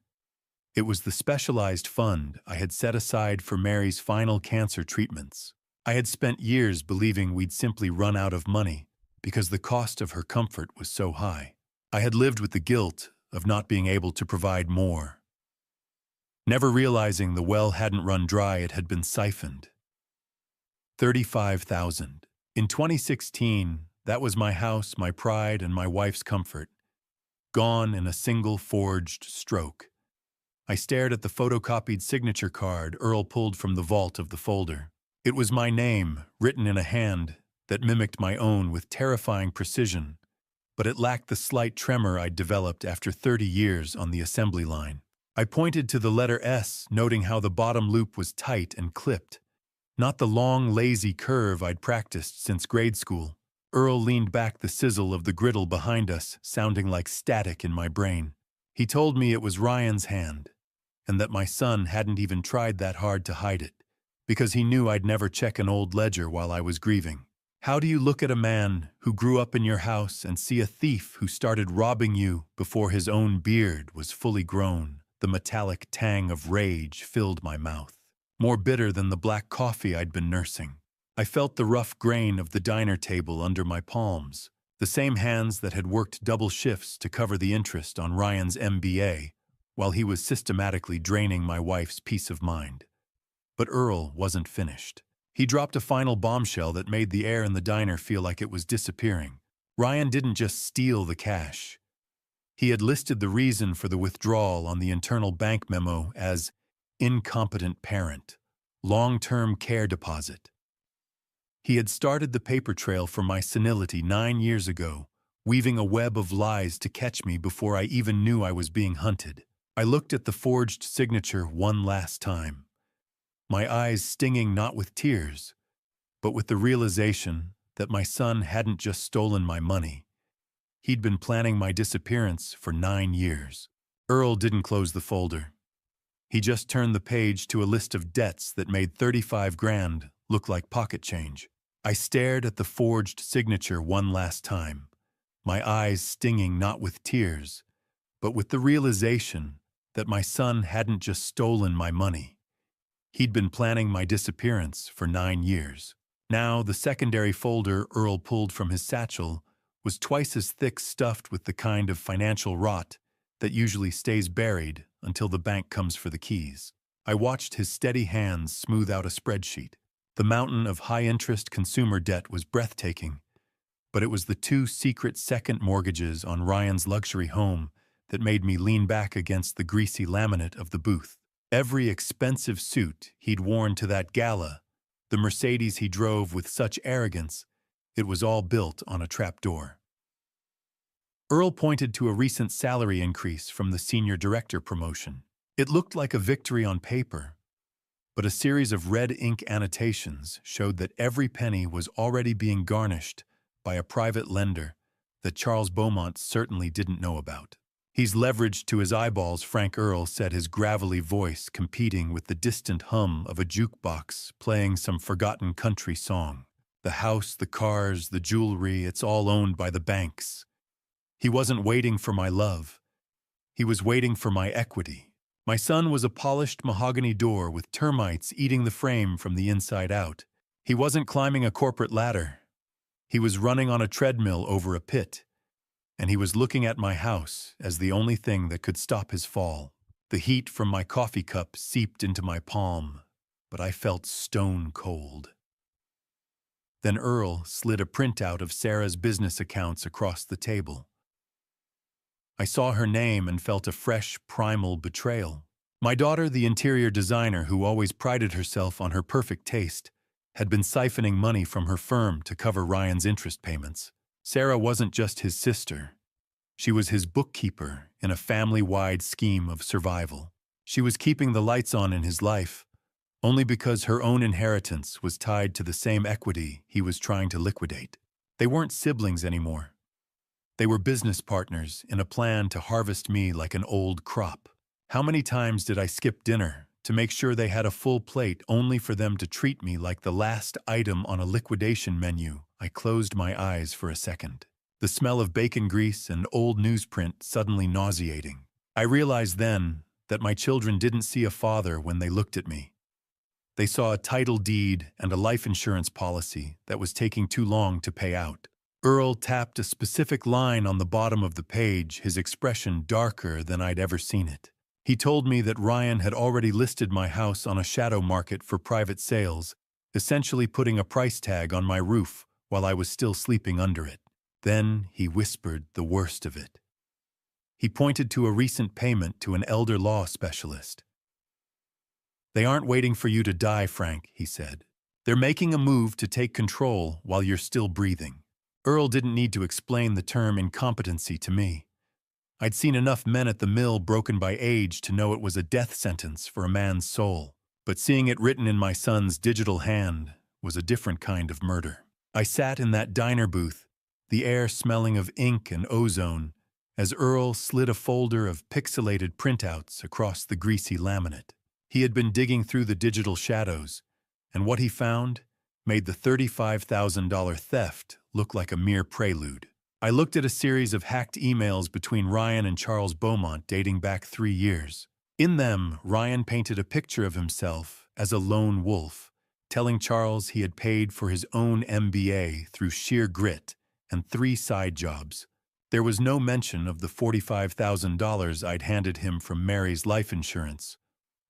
It was the specialized fund I had set aside for Mary's final cancer treatments. I had spent years believing we'd simply run out of money because the cost of her comfort was so high. I had lived with the guilt of not being able to provide more, never realizing the well hadn't run dry, it had been siphoned. $35,000. In 2016, that was my house, my pride, and my wife's comfort, gone in a single forged stroke. I stared at the photocopied signature card Earl pulled from the vault of the folder. It was my name, written in a hand that mimicked my own with terrifying precision, but it lacked the slight tremor I'd developed after 30 years on the assembly line. I pointed to the letter S, noting how the bottom loop was tight and clipped, not the long, lazy curve I'd practiced since grade school. Earl leaned back, the sizzle of the griddle behind us sounding like static in my brain. He told me it was Ryan's hand, and that my son hadn't even tried that hard to hide it, because he knew I'd never check an old ledger while I was grieving. How do you look at a man who grew up in your house and see a thief who started robbing you before his own beard was fully grown? The metallic tang of rage filled my mouth, more bitter than the black coffee I'd been nursing. I felt the rough grain of the diner table under my palms, the same hands that had worked double shifts to cover the interest on Ryan's MBA, while he was systematically draining my wife's peace of mind. But Earl wasn't finished. He dropped a final bombshell that made the air in the diner feel like it was disappearing. Ryan didn't just steal the cash. He had listed the reason for the withdrawal on the internal bank memo as incompetent parent, long-term care deposit. He had started the paper trail for my senility 9 years ago, weaving a web of lies to catch me before I even knew I was being hunted. I looked at the forged signature one last time, my eyes stinging not with tears, but with the realization that my son hadn't just stolen my money. He'd been planning my disappearance for 9 years. Earl didn't close the folder. He just turned the page to a list of debts that made 35 grand look like pocket change. I stared at the forged signature one last time, my eyes stinging not with tears, but with the realization that my son hadn't just stolen my money. He'd been planning my disappearance for 9 years. Now, the secondary folder Earl pulled from his satchel was twice as thick, stuffed with the kind of financial rot that usually stays buried until the bank comes for the keys. I watched his steady hands smooth out a spreadsheet. The mountain of high-interest consumer debt was breathtaking, but it was the 2 secret second mortgages on Ryan's luxury home that made me lean back against the greasy laminate of the booth. Every expensive suit he'd worn to that gala, the Mercedes he drove with such arrogance, it was all built on a trapdoor. Earl pointed to a recent salary increase from the senior director promotion. It looked like a victory on paper, but a series of red ink annotations showed that every penny was already being garnished by a private lender that Charles Beaumont certainly didn't know about. He's leveraged to his eyeballs, Frank Earl said, his gravelly voice competing with the distant hum of a jukebox playing some forgotten country song. The house, the cars, the jewelry, it's all owned by the banks. He wasn't waiting for my love. He was waiting for my equity. My son was a polished mahogany door with termites eating the frame from the inside out. He wasn't climbing a corporate ladder. He was running on a treadmill over a pit, and he was looking at my house as the only thing that could stop his fall. The heat from my coffee cup seeped into my palm, but I felt stone cold. Then Earl slid a printout of Sarah's business accounts across the table. I saw her name and felt a fresh, primal betrayal. My daughter, the interior designer who always prided herself on her perfect taste, had been siphoning money from her firm to cover Ryan's interest payments. Sarah wasn't just his sister. She was his bookkeeper in a family-wide scheme of survival. She was keeping the lights on in his life, only because her own inheritance was tied to the same equity he was trying to liquidate. They weren't siblings anymore. They were business partners in a plan to harvest me like an old crop. How many times did I skip dinner to make sure they had a full plate only for them to treat me like the last item on a liquidation menu? I closed my eyes for a second. The smell of bacon grease and old newsprint suddenly nauseating. I realized then that my children didn't see a father when they looked at me. They saw a title deed and a life insurance policy that was taking too long to pay out. Earl tapped a specific line on the bottom of the page, his expression darker than I'd ever seen it. He told me that Ryan had already listed my house on a shadow market for private sales, essentially putting a price tag on my roof while I was still sleeping under it. Then he whispered the worst of it. He pointed to a recent payment to an elder law specialist. "They aren't waiting for you to die, Frank," he said. "They're making a move to take control while you're still breathing." Earl didn't need to explain the term incompetency to me. I'd seen enough men at the mill broken by age to know it was a death sentence for a man's soul, but seeing it written in my son's digital hand was a different kind of murder. I sat in that diner booth, the air smelling of ink and ozone, as Earl slid a folder of pixelated printouts across the greasy laminate. He had been digging through the digital shadows, and what he found made the $35,000 theft look like a mere prelude. I looked at a series of hacked emails between Ryan and Charles Beaumont dating back 3 years. In them, Ryan painted a picture of himself as a lone wolf, telling Charles he had paid for his own MBA through sheer grit and 3 side jobs. There was no mention of the $45,000 I'd handed him from Mary's life insurance,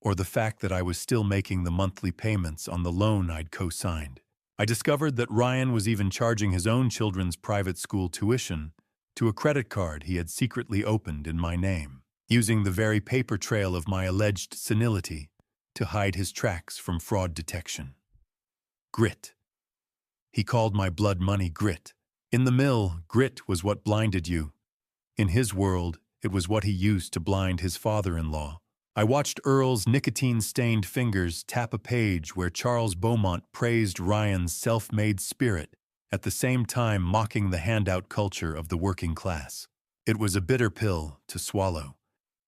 or the fact that I was still making the monthly payments on the loan I'd co-signed. I discovered that Ryan was even charging his own children's private school tuition to a credit card he had secretly opened in my name, using the very paper trail of my alleged senility to hide his tracks from fraud detection. Grit. He called my blood money grit. In the mill, grit was what blinded you. In his world, it was what he used to blind his father-in-law. I watched Earl's nicotine-stained fingers tap a page where Charles Beaumont praised Ryan's self-made spirit, at the same time mocking the handout culture of the working class. It was a bitter pill to swallow,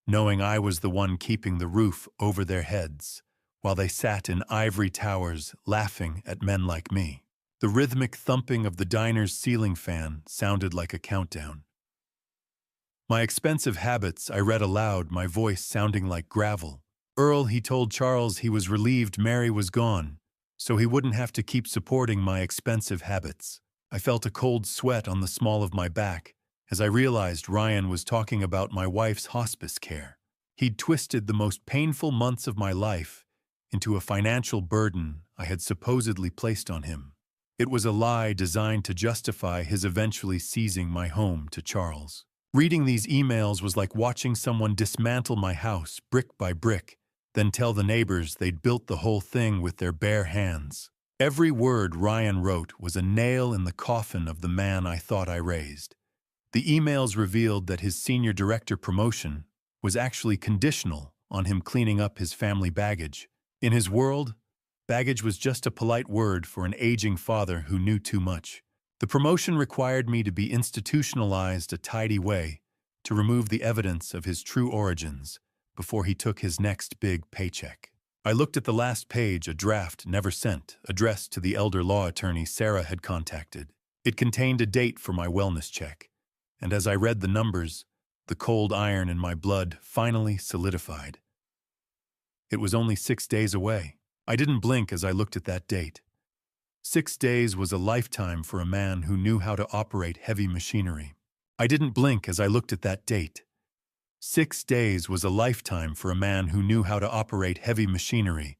knowing I was the one keeping the roof over their heads, while they sat in ivory towers laughing at men like me. The rhythmic thumping of the diner's ceiling fan sounded like a countdown. My expensive habits, I read aloud, my voice sounding like gravel. Earl, he told Charles he was relieved Mary was gone, so he wouldn't have to keep supporting my expensive habits. I felt a cold sweat on the small of my back as I realized Ryan was talking about my wife's hospice care. He'd twisted the most painful months of my life into a financial burden I had supposedly placed on him. It was a lie designed to justify his eventually seizing my home to Charles. Reading these emails was like watching someone dismantle my house brick by brick, then tell the neighbors they'd built the whole thing with their bare hands. Every word Ryan wrote was a nail in the coffin of the man I thought I raised. The emails revealed that his senior director promotion was actually conditional on him cleaning up his family baggage. In his world, baggage was just a polite word for an aging father who knew too much. The promotion required me to be institutionalized a tidy way to remove the evidence of his true origins before he took his next big paycheck. I looked at the last page, a draft never sent, addressed to the elder law attorney Sarah had contacted. It contained a date for my wellness check, and as I read the numbers, the cold iron in my blood finally solidified. It was only 6 days away. I didn't blink as I looked at that date. 6 days was a lifetime for a man who knew how to operate heavy machinery. I didn't blink as I looked at that date. 6 days was a lifetime for a man who knew how to operate heavy machinery,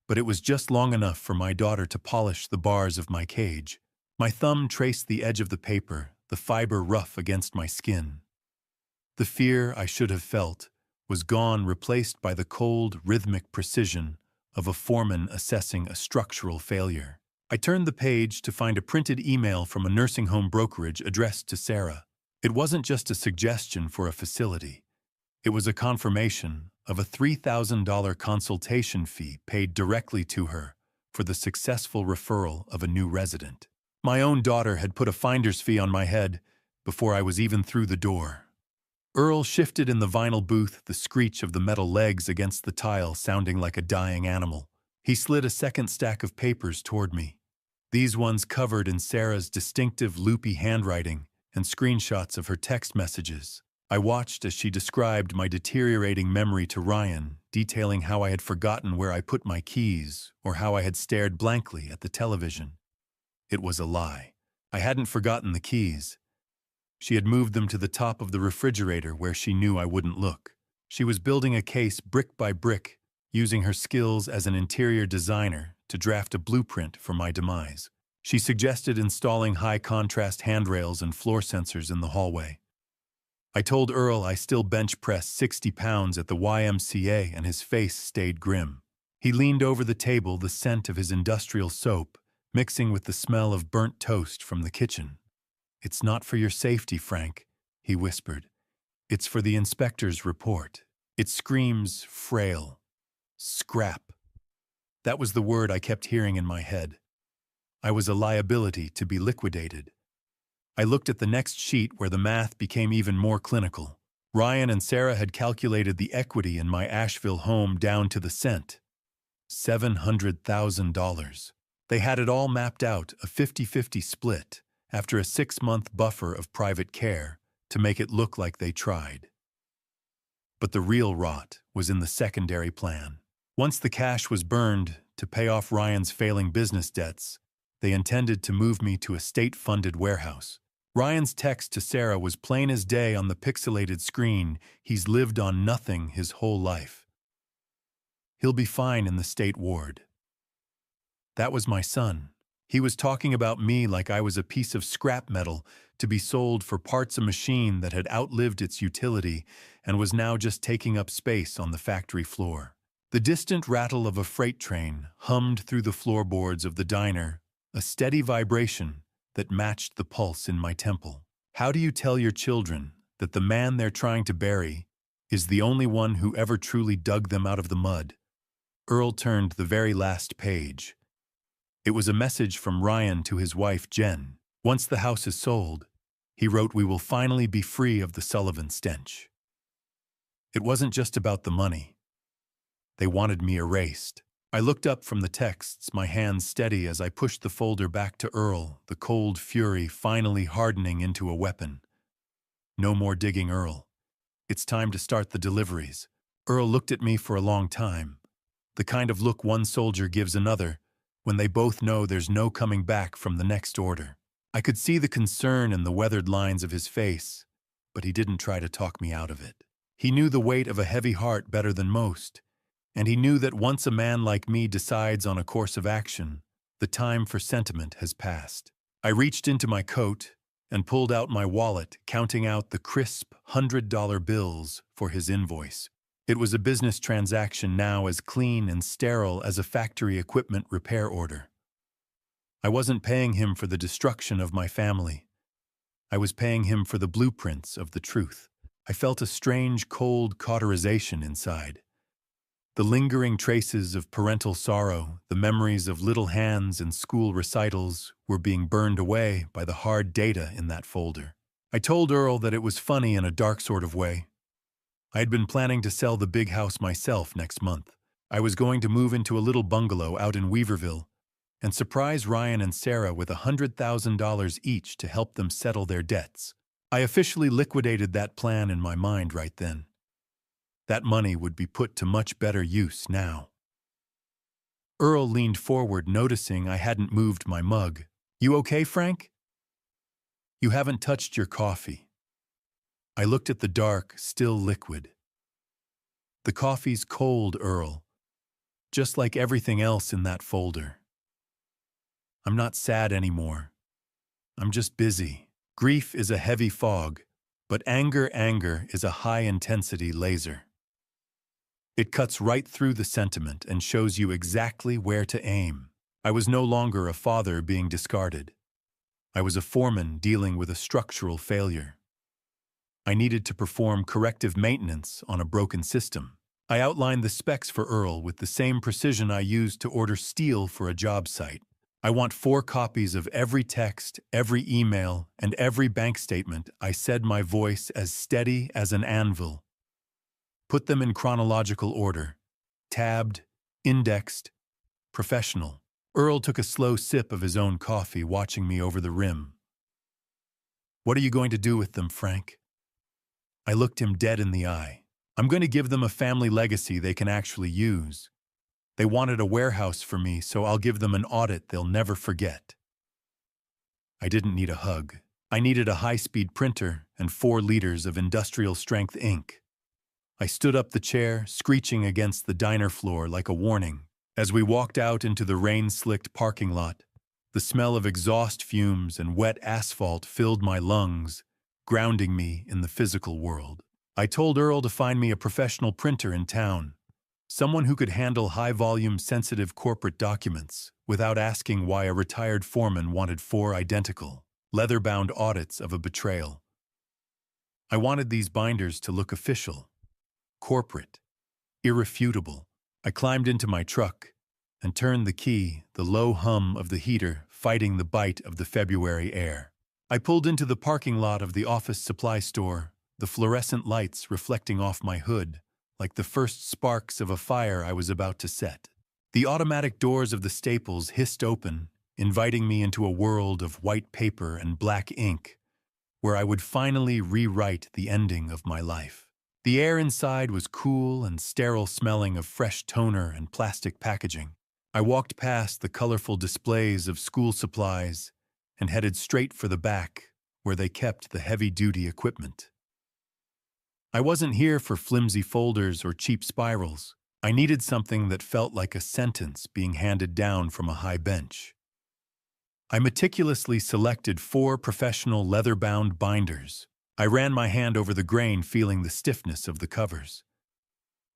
but it was just long enough for my daughter to polish the bars of my cage. My thumb traced the edge of the paper, the fiber rough against my skin. The fear I should have felt was gone, replaced by the cold, rhythmic precision of a foreman assessing a structural failure. I turned the page to find a printed email from a nursing home brokerage addressed to Sarah. It wasn't just a suggestion for a facility. It was a confirmation of a $3,000 consultation fee paid directly to her for the successful referral of a new resident. My own daughter had put a finder's fee on my head before I was even through the door. Earl shifted in the vinyl booth, the screech of the metal legs against the tile sounding like a dying animal. He slid a second stack of papers toward me, these ones covered in Sarah's distinctive loopy handwriting and screenshots of her text messages. I watched as she described my deteriorating memory to Ryan, detailing how I had forgotten where I put my keys or how I had stared blankly at the television. It was a lie. I hadn't forgotten the keys. She had moved them to the top of the refrigerator where she knew I wouldn't look. She was building a case brick by brick, using her skills as an interior designer to draft a blueprint for my demise. She suggested installing high-contrast handrails and floor sensors in the hallway. I told Earl I still bench pressed 60 pounds at the YMCA, and his face stayed grim. He leaned over the table, the scent of his industrial soap mixing with the smell of burnt toast from the kitchen. "It's not for your safety, Frank," he whispered. "It's for the inspector's report. It screams frail. Scrap." That was the word I kept hearing in my head. I was a liability to be liquidated. I looked at the next sheet where the math became even more clinical. Ryan and Sarah had calculated the equity in my Asheville home down to the cent. $700,000. They had it all mapped out, a 50-50 split, after a 6-month buffer of private care to make it look like they tried. But the real rot was in the secondary plan. Once the cash was burned to pay off Ryan's failing business debts, they intended to move me to a state-funded warehouse. Ryan's text to Sarah was plain as day on the pixelated screen. He's lived on nothing his whole life. He'll be fine in the state ward. That was my son. He was talking about me like I was a piece of scrap metal to be sold for parts a machine that had outlived its utility and was now just taking up space on the factory floor. The distant rattle of a freight train hummed through the floorboards of the diner, a steady vibration that matched the pulse in my temple. How do you tell your children that the man they're trying to bury is the only one who ever truly dug them out of the mud? Earl turned the very last page. It was a message from Ryan to his wife, Jen. "Once the house is sold," he wrote, "we will finally be free of the Sullivan stench." It wasn't just about the money. They wanted me erased. I looked up from the texts, my hands steady as I pushed the folder back to Earl, the cold fury finally hardening into a weapon. No more digging, Earl. It's time to start the deliveries. Earl looked at me for a long time, the kind of look one soldier gives another when they both know there's no coming back from the next order. I could see the concern in the weathered lines of his face, but he didn't try to talk me out of it. He knew the weight of a heavy heart better than most, and he knew that once a man like me decides on a course of action, the time for sentiment has passed. I reached into my coat and pulled out my wallet, counting out the crisp $100 bills for his invoice. It was a business transaction now as clean and sterile as a factory equipment repair order. I wasn't paying him for the destruction of my family. I was paying him for the blueprints of the truth. I felt a strange, cold cauterization inside. The lingering traces of parental sorrow, the memories of little hands and school recitals were being burned away by the hard data in that folder. I told Earl that it was funny in a dark sort of way. I had been planning to sell the big house myself next month. I was going to move into a little bungalow out in Weaverville and surprise Ryan and Sarah with $100,000 each to help them settle their debts. I officially liquidated that plan in my mind right then. That money would be put to much better use now. Earl leaned forward, noticing I hadn't moved my mug. "You okay, Frank? You haven't touched your coffee." I looked at the dark, still liquid. "The coffee's cold, Earl, just like everything else in that folder. I'm not sad anymore. I'm just busy. Grief is a heavy fog, but anger is a high-intensity laser. It cuts right through the sentiment and shows you exactly where to aim." I was no longer a father being discarded. I was a foreman dealing with a structural failure. I needed to perform corrective maintenance on a broken system. I outlined the specs for Earl with the same precision I used to order steel for a job site. I want 4 copies of every text, every email, and every bank statement, I said, my voice as steady as an anvil. Put them in chronological order. Tabbed, indexed, professional. Earl took a slow sip of his own coffee, watching me over the rim. What are you going to do with them, Frank? I looked him dead in the eye. I'm going to give them a family legacy they can actually use. They wanted a warehouse for me, so I'll give them an audit they'll never forget. I didn't need a hug. I needed a high-speed printer and 4 liters of industrial-strength ink. I stood up the chair, screeching against the diner floor like a warning. As we walked out into the rain-slicked parking lot, the smell of exhaust fumes and wet asphalt filled my lungs, grounding me in the physical world. I told Earl to find me a professional printer in town, someone who could handle high-volume, sensitive corporate documents without asking why a retired foreman wanted 4 identical, leather-bound audits of a betrayal. I wanted these binders to look official, corporate, irrefutable. I climbed into my truck and turned the key, the low hum of the heater fighting the bite of the February air. I pulled into the parking lot of the office supply store, the fluorescent lights reflecting off my hood like the first sparks of a fire I was about to set. The automatic doors of the Staples hissed open, inviting me into a world of white paper and black ink, where I would finally rewrite the ending of my life. The air inside was cool and sterile, smelling of fresh toner and plastic packaging. I walked past the colorful displays of school supplies and headed straight for the back, where they kept the heavy-duty equipment. I wasn't here for flimsy folders or cheap spirals. I needed something that felt like a sentence being handed down from a high bench. I meticulously selected 4 professional leather-bound binders. I ran my hand over the grain, feeling the stiffness of the covers.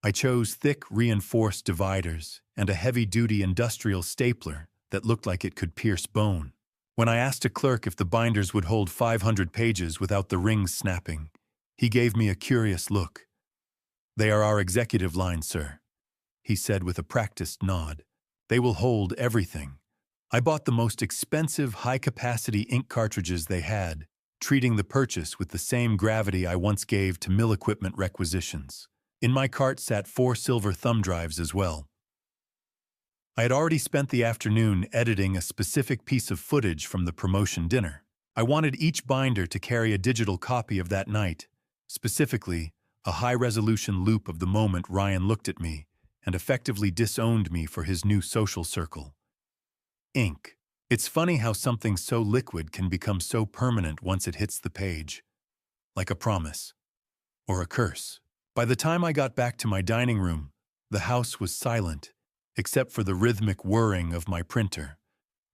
I chose thick, reinforced dividers and a heavy-duty industrial stapler that looked like it could pierce bone. When I asked a clerk if the binders would hold 500 pages without the rings snapping, he gave me a curious look. "They are our executive line, sir," he said with a practiced nod. "They will hold everything." I bought the most expensive, high-capacity ink cartridges they had, treating the purchase with the same gravity I once gave to mill equipment requisitions. In my cart sat 4 silver thumb drives as well. I had already spent the afternoon editing a specific piece of footage from the promotion dinner. I wanted each binder to carry a digital copy of that night, specifically a high-resolution loop of the moment Ryan looked at me and effectively disowned me for his new social circle. Ink. It's funny how something so liquid can become so permanent once it hits the page, like a promise or a curse. By the time I got back to my dining room, the house was silent, except for the rhythmic whirring of my printer.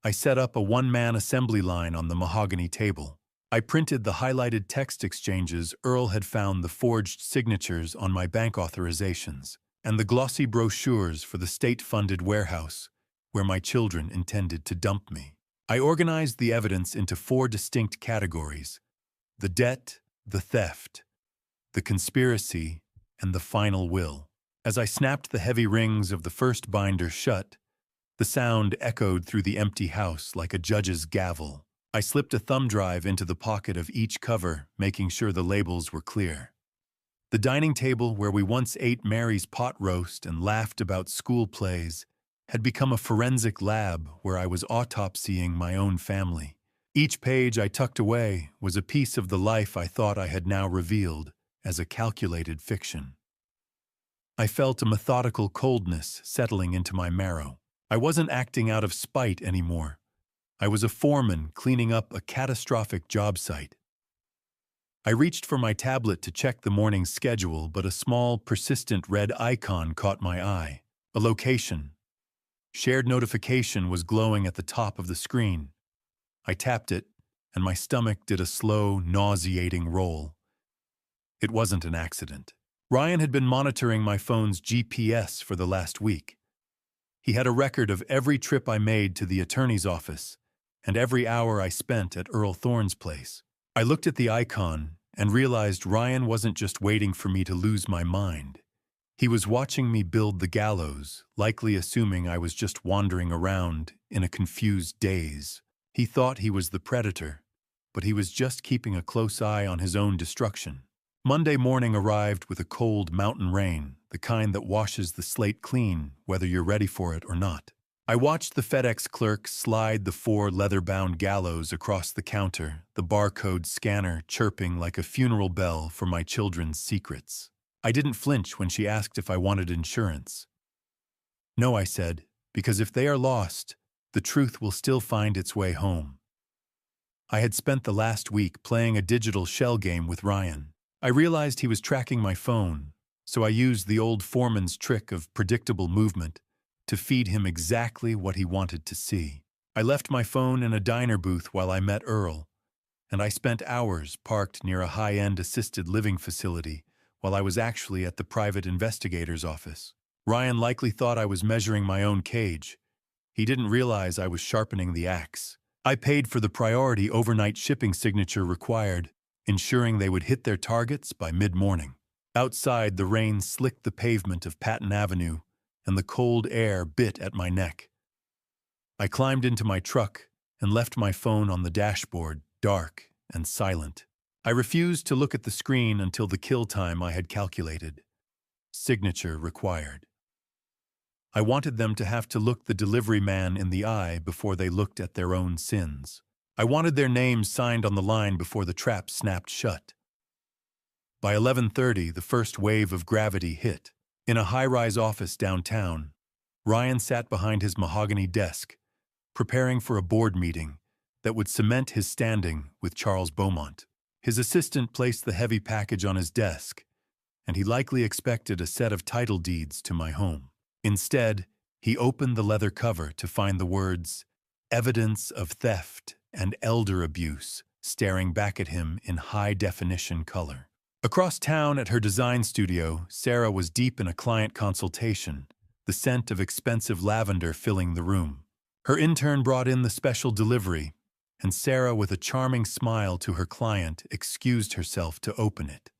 I set up a one-man assembly line on the mahogany table. I printed the highlighted text exchanges Earl had found, the forged signatures on my bank authorizations, and the glossy brochures for the state-funded warehouse where my children intended to dump me. I organized the evidence into 4 distinct categories: the debt, the theft, the conspiracy, and the final will. As I snapped the heavy rings of the first binder shut, the sound echoed through the empty house like a judge's gavel. I slipped a thumb drive into the pocket of each cover, making sure the labels were clear. The dining table where we once ate Mary's pot roast and laughed about school plays had become a forensic lab where I was autopsying my own family. Each page I tucked away was a piece of the life I thought I had now revealed as a calculated fiction. I felt a methodical coldness settling into my marrow. I wasn't acting out of spite anymore. I was a foreman cleaning up a catastrophic job site. I reached for my tablet to check the morning's schedule, but a small, persistent red icon caught my eye. A location. Shared notification was glowing at the top of the screen. I tapped it, and my stomach did a slow, nauseating roll. It wasn't an accident. Ryan had been monitoring my phone's GPS for the last week. He had a record of every trip I made to the attorney's office and every hour I spent at Earl Thorne's place. I looked at the icon, and realized Ryan wasn't just waiting for me to lose my mind. He was watching me build the gallows, likely assuming I was just wandering around in a confused daze. He thought he was the predator, but he was just keeping a close eye on his own destruction. Monday morning arrived with a cold mountain rain, the kind that washes the slate clean, whether you're ready for it or not. I watched the FedEx clerk slide the 4 leather-bound gallows across the counter, the barcode scanner chirping like a funeral bell for my children's secrets. I didn't flinch when she asked if I wanted insurance. No, I said, because if they are lost, the truth will still find its way home. I had spent the last week playing a digital shell game with Ryan. I realized he was tracking my phone, so I used the old foreman's trick of predictable movement to feed him exactly what he wanted to see. I left my phone in a diner booth while I met Earl, and I spent hours parked near a high-end assisted living facility while I was actually at the private investigator's office. Ryan likely thought I was measuring my own cage. He didn't realize I was sharpening the axe. I paid for the priority overnight shipping signature required, ensuring they would hit their targets by mid-morning. Outside, the rain slicked the pavement of Patton Avenue, and the cold air bit at my neck. I climbed into my truck and left my phone on the dashboard, dark and silent. I refused to look at the screen until the kill time I had calculated. Signature required. I wanted them to have to look the delivery man in the eye before they looked at their own sins. I wanted their names signed on the line before the trap snapped shut. By 11:30, the first wave of gravity hit. In a high-rise office downtown, Ryan sat behind his mahogany desk, preparing for a board meeting that would cement his standing with Charles Beaumont. His assistant placed the heavy package on his desk, and he likely expected a set of title deeds to my home. Instead, he opened the leather cover to find the words, "Evidence of theft and elder abuse," staring back at him in high-definition color. Across town at her design studio, Sarah was deep in a client consultation, the scent of expensive lavender filling the room. Her intern brought in the special delivery, and Sarah, with a charming smile to her client, excused herself to open it.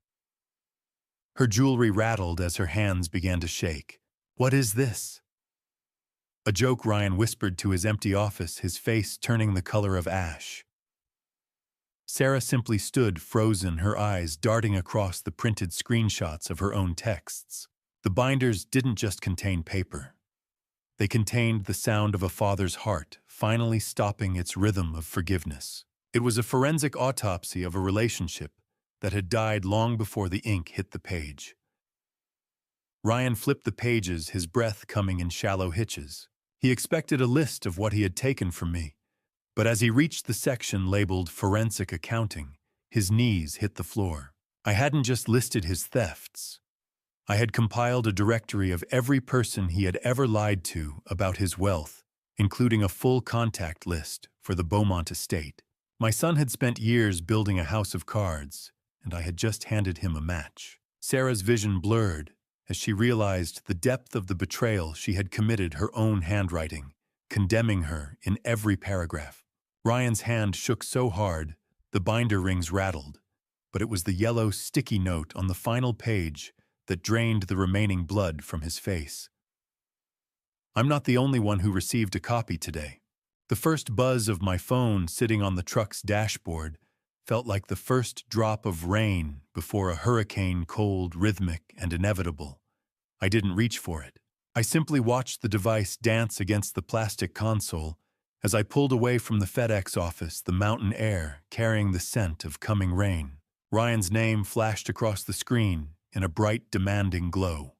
Her jewelry rattled as her hands began to shake. "What is this?" A joke, Ryan whispered to his empty office, his face turning the color of ash. Sarah simply stood frozen, her eyes darting across the printed screenshots of her own texts. The binders didn't just contain paper. They contained the sound of a father's heart, finally stopping its rhythm of forgiveness. It was a forensic autopsy of a relationship that had died long before the ink hit the page. Ryan flipped the pages, his breath coming in shallow hitches. He expected a list of what he had taken from me, but as he reached the section labeled Forensic Accounting, his knees hit the floor. I hadn't just listed his thefts. I had compiled a directory of every person he had ever lied to about his wealth, including a full contact list for the Beaumont estate. My son had spent years building a house of cards, and I had just handed him a match. Sarah's vision blurred as she realized the depth of the betrayal she had committed, her own handwriting, condemning her in every paragraph. Ryan's hand shook so hard, the binder rings rattled, but it was the yellow, sticky note on the final page that drained the remaining blood from his face. I'm not the only one who received a copy today. The first buzz of my phone sitting on the truck's dashboard felt like the first drop of rain before a hurricane, cold, rhythmic, and inevitable. I didn't reach for it. I simply watched the device dance against the plastic console as I pulled away from the FedEx office, the mountain air carrying the scent of coming rain. Ryan's name flashed across the screen in a bright, demanding glow.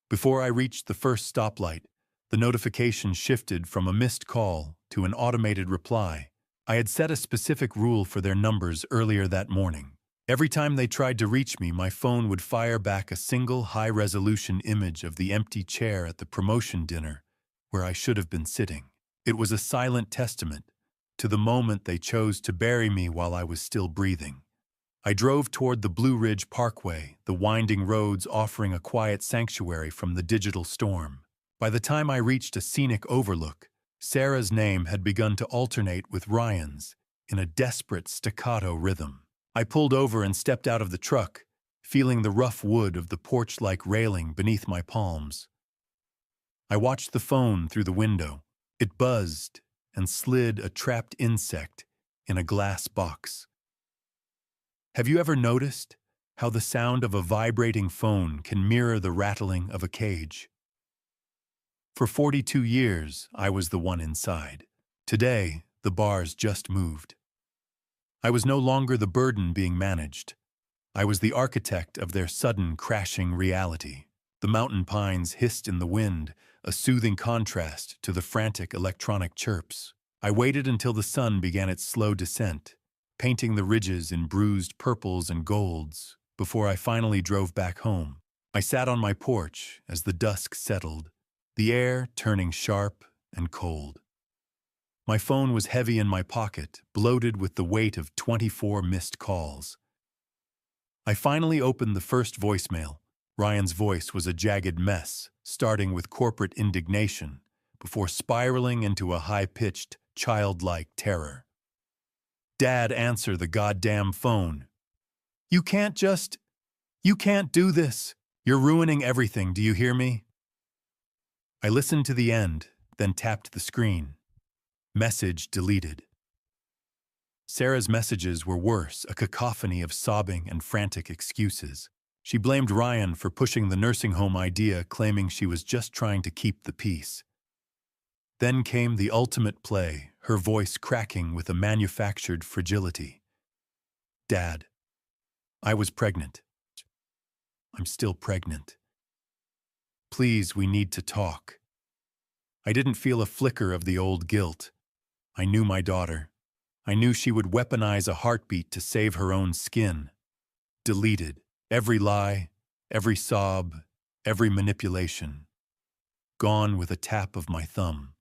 Before I reached the first stoplight, the notification shifted from a missed call to an automated reply. I had set a specific rule for their numbers earlier that morning. Every time they tried to reach me, my phone would fire back a single high-resolution image of the empty chair at the promotion dinner where I should have been sitting. It was a silent testament to the moment they chose to bury me while I was still breathing. I drove toward the Blue Ridge Parkway, the winding roads offering a quiet sanctuary from the digital storm. By the time I reached a scenic overlook, Sarah's name had begun to alternate with Ryan's in a desperate staccato rhythm. I pulled over and stepped out of the truck, feeling the rough wood of the porch-like railing beneath my palms. I watched the phone through the window. It buzzed and slid a trapped insect in a glass box. Have you ever noticed how the sound of a vibrating phone can mirror the rattling of a cage? For 42 years, I was the one inside. Today, the bars just moved. I was no longer the burden being managed. I was the architect of their sudden crashing reality. The mountain pines hissed in the wind, a soothing contrast to the frantic electronic chirps. I waited until the sun began its slow descent, painting the ridges in bruised purples and golds, before I finally drove back home. I sat on my porch as the dusk settled, the air turning sharp and cold. My phone was heavy in my pocket, bloated with the weight of 24 missed calls. I finally opened the first voicemail. Ryan's voice was a jagged mess, starting with corporate indignation, before spiraling into a high-pitched, childlike terror. "Dad, answer the goddamn phone. You can't do this. You're ruining everything, do you hear me?" I listened to the end, then tapped the screen. Message deleted. Sarah's messages were worse, a cacophony of sobbing and frantic excuses. She blamed Ryan for pushing the nursing home idea, claiming she was just trying to keep the peace. Then came the ultimate play, her voice cracking with a manufactured fragility. "Dad, I was pregnant. I'm still pregnant. Please, we need to talk." I didn't feel a flicker of the old guilt. I knew my daughter. I knew she would weaponize a heartbeat to save her own skin. Deleted. Every lie, every sob, every manipulation. Gone with a tap of my thumb.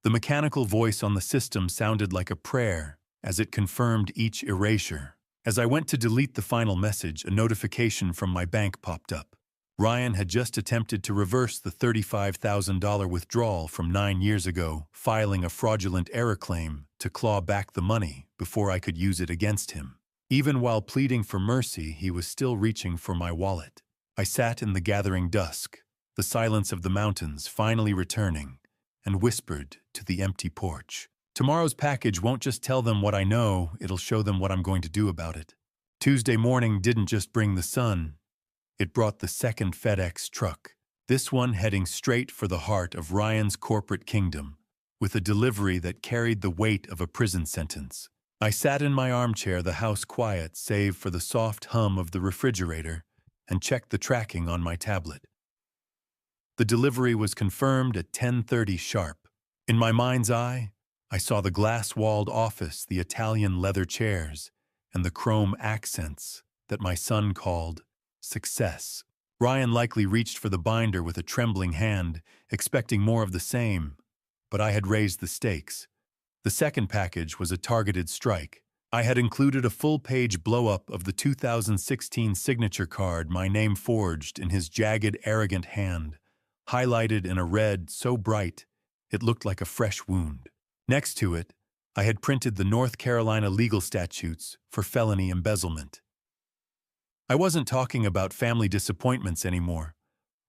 The mechanical voice on the system sounded like a prayer as it confirmed each erasure. As I went to delete the final message, a notification from my bank popped up. Ryan had just attempted to reverse the $35,000 withdrawal from 9 years ago, filing a fraudulent error claim to claw back the money before I could use it against him. Even while pleading for mercy, he was still reaching for my wallet. I sat in the gathering dusk, the silence of the mountains finally returning, and whispered to the empty porch. Tomorrow's package won't just tell them what I know, it'll show them what I'm going to do about it. Tuesday morning didn't just bring the sun. It brought the second FedEx truck, this one heading straight for the heart of Ryan's corporate kingdom, with a delivery that carried the weight of a prison sentence. I sat in my armchair, the house quiet save for the soft hum of the refrigerator, and checked the tracking on my tablet. The delivery was confirmed at 10:30 sharp. In my mind's eye, I saw the glass-walled office, the Italian leather chairs, and the chrome accents that my son called success. Ryan likely reached for the binder with a trembling hand, expecting more of the same, but I had raised the stakes. The second package was a targeted strike. I had included a full-page blow-up of the 2016 signature card, my name forged in his jagged, arrogant hand, highlighted in a red so bright it looked like a fresh wound. Next to it, I had printed the North Carolina legal statutes for felony embezzlement. I wasn't talking about family disappointments anymore.